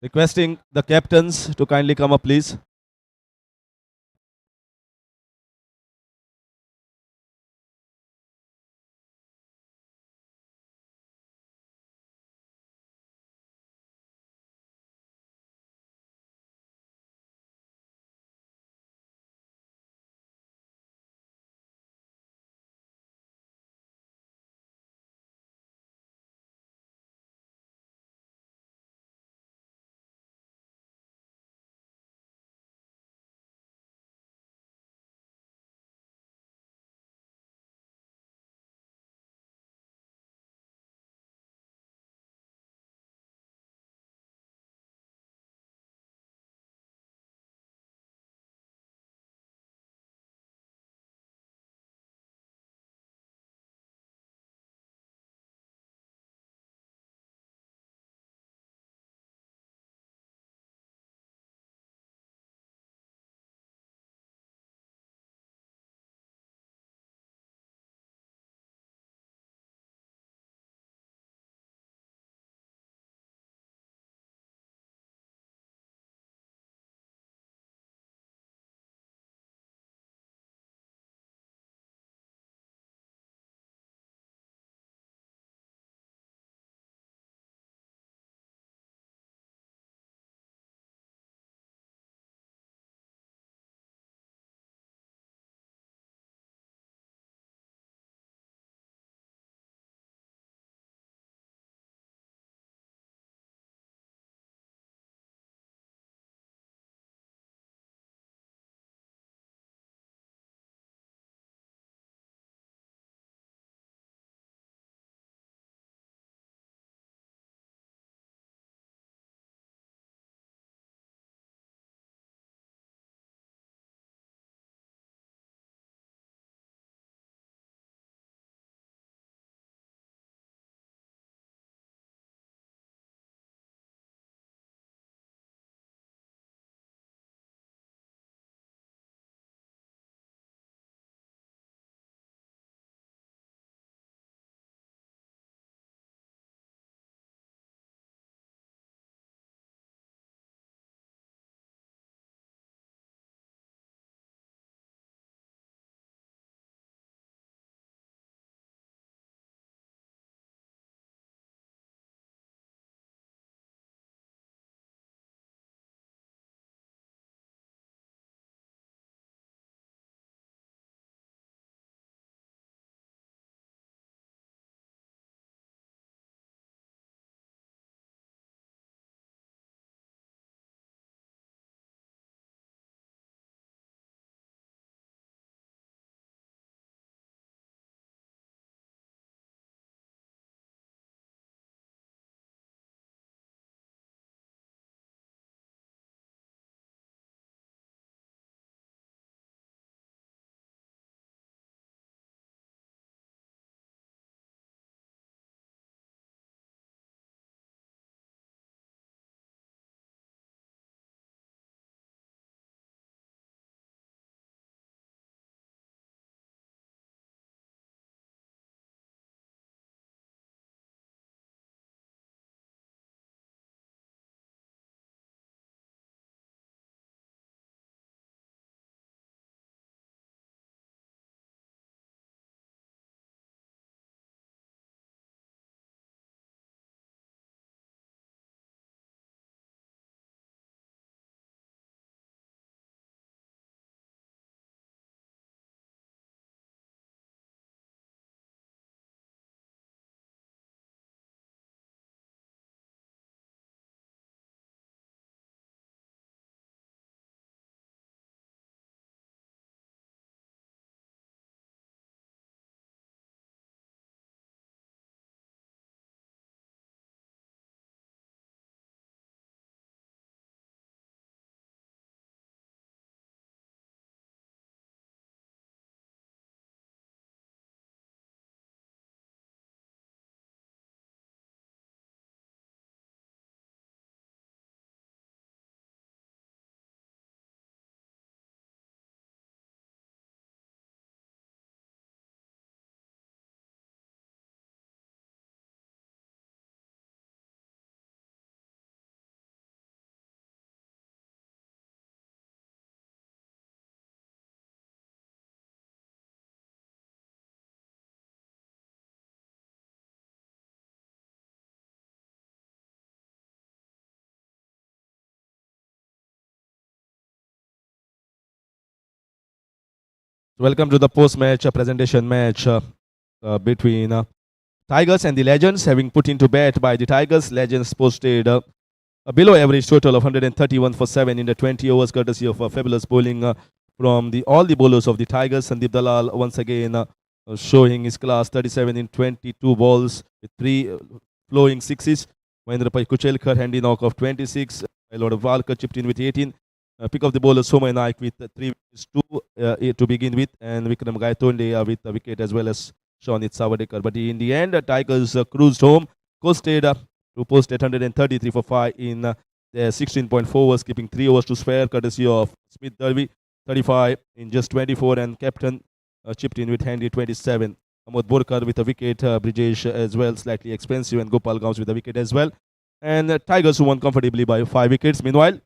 Requesting the captains to kindly come up, please. Welcome to the post-match presentation match between Tigers and the Legends. Having put into bat by the Tigers, Legends posted a below average total of 131 for 7 in the 20 overs, courtesy of fabulous bowling from all the bowlers of the Tigers. Sandeep Dalal once again showing his class, 37 in 22 balls with 3 flowing sixes. Mahendra Pai Kuchelkar handy knock of 26. Lord of Walker chipped in with 18. Pick of the bowler Somay Naik with 3 wickets to begin with, and Vikram Gaitonde with a wicket as well as Shonit Savadekar. But in the end, Tigers cruised home, coasted to post at 133 for 5 in their 16.4 overs, keeping 3 overs to spare, courtesy of Smith Derby, 35 in just 24, and captain chipped in with handy 27. Amod Borkar with a wicket, Brijesh as well, slightly expensive, and Gopal Gauss with a wicket as well. And Tigers who won comfortably by 5 wickets. Meanwhile,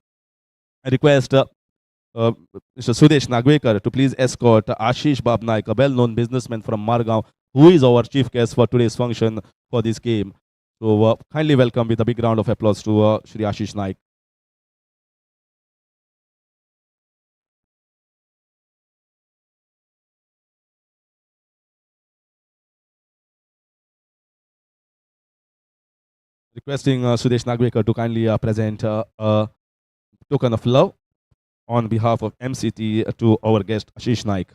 I request Mr. Sudesh Nagwekar to please escort Ashish Babnaik, a well-known businessman from Margao, who is our chief guest for today's function for this game. So kindly welcome with a big round of applause to Shri Ashish Naik. Requesting Sudesh Nagwekar to kindly present a token of love on behalf of MCT to our guest Ashish Naik.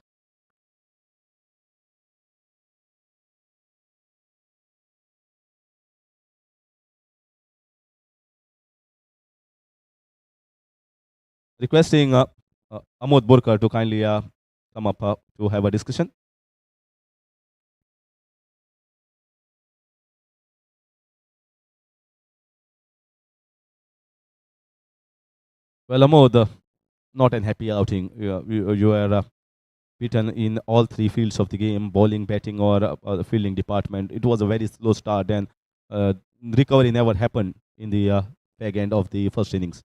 Requesting Amod Borkar to kindly come up to have a discussion. Well, Amod, not an happy outing. You were beaten in all 3 fields of the game, bowling, batting, or fielding department. It was a very slow start, and recovery never happened in the back end of the first innings.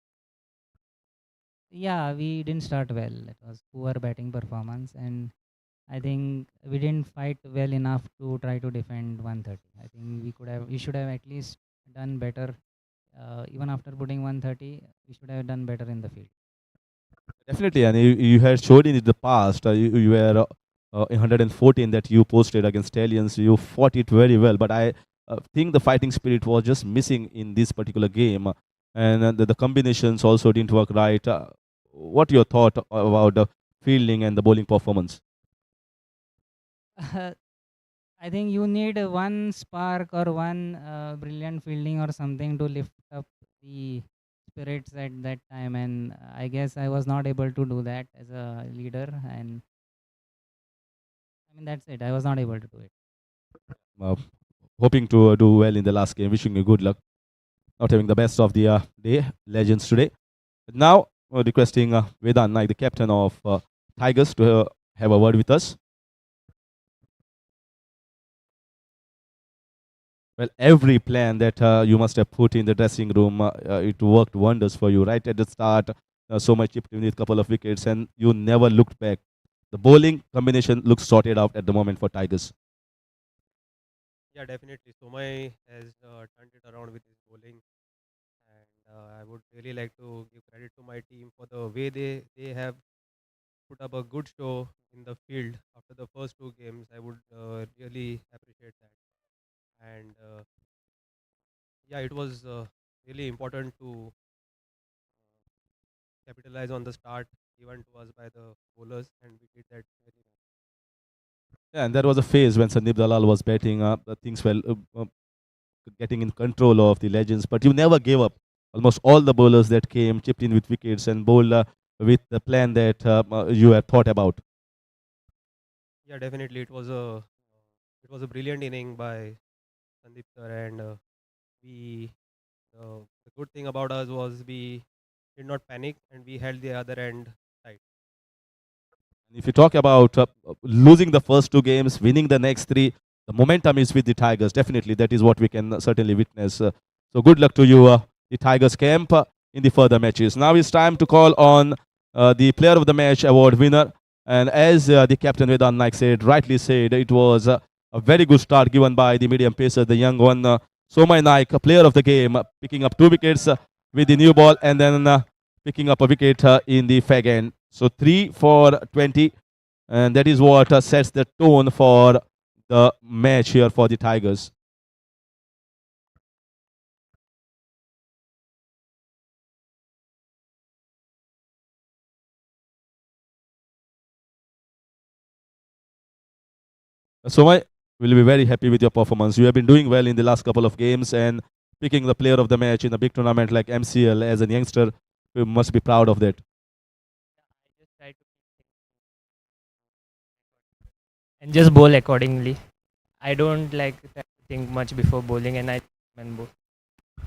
Yeah, we didn't start well. It was poor batting performance, and I think we didn't fight well enough to try to defend 130. I think we should have at least done better. Even after putting 130, we should have done better in the field. Definitely, and you had showed in the past, you were in 114 that you posted against Stallions. You fought it very well, but I think the fighting spirit was just missing in this particular game, and the combinations also didn't work right. What your thought about the fielding and the bowling performance? I think you need one spark or one brilliant fielding or something to lift up the spirits at that time, and I guess I was not able to do that as a leader, and I mean that's it. I was not able to do it. Uh, Hoping to do well in the last game. Wishing you good luck. Not having the best of the day, Legends today. Now, requesting Vedant Naik, the captain of Tigers, to have a word with us. Well, every plan that you must have put in the dressing room, it worked wonders for you. Right at the start, so much chipped in with a couple of wickets, and you never looked back. The bowling combination looks sorted out at the moment for Tigers. Yeah, definitely. Somay has turned it around with his bowling, and I would really like to give credit to my team for the way they have put up a good show in the field after the first 2 games. I would really appreciate that, and yeah, it was really important to capitalize on the start given to us by the bowlers, and we did that very well. Yeah, and there was a phase when Sandeep Dalal was batting. Things were getting in control of the Legends, but you never gave up. Almost all the bowlers that came chipped in with wickets and bowled with the plan that you had thought about. Yeah, definitely. It was a brilliant inning by Sandeep sir, and we the good thing about us was we did not panic and we held the other end tight. If you talk about losing the first 2 games, winning the next 3, the momentum is with the Tigers. Definitely, that is what we can certainly witness. So good luck to you, the Tigers camp, in the further matches. Now it's time to call on the Player of the Match award winner. And as the captain Vedant Naik said, rightly said, it was a very good start given by the medium pacer, the young one, Somay Naik, player of the game, picking up 2 wickets with the new ball, and then picking up a wicket in the fag end. So 3 for 20. and that is what sets the tone for the match here for the Tigers. So I will be very happy with your performance. You have been doing well in the last couple of games and picking the player of the match in a big tournament like MCL as a youngster. You must be proud of that. I just try to and just bowl accordingly. I don't like try to think much before bowling, and I and bowl.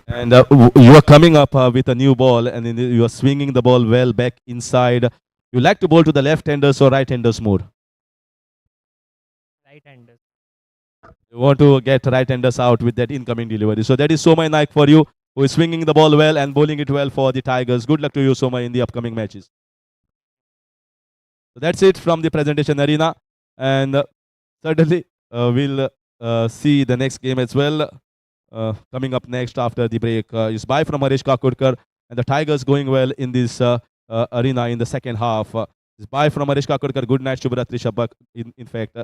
And you are coming up with a new ball, and then you are swinging the ball well back inside. You like to bowl to the left-handers or right-handers more? Right-handers. You want to get right-handers out with that incoming delivery. So that is Somay Naik for you, who is swinging the ball well and bowling it well for the Tigers. Good luck to you, Somay, in the upcoming matches. So that's it from the presentation arena, and certainly we'll see the next game as well. Coming up next after the break is bye from Harish Kakurkar, and the Tigers going well in this arena in the second half. Is bye from Harish Kakurkar. Good night, Shubhratri Shabak. In fact,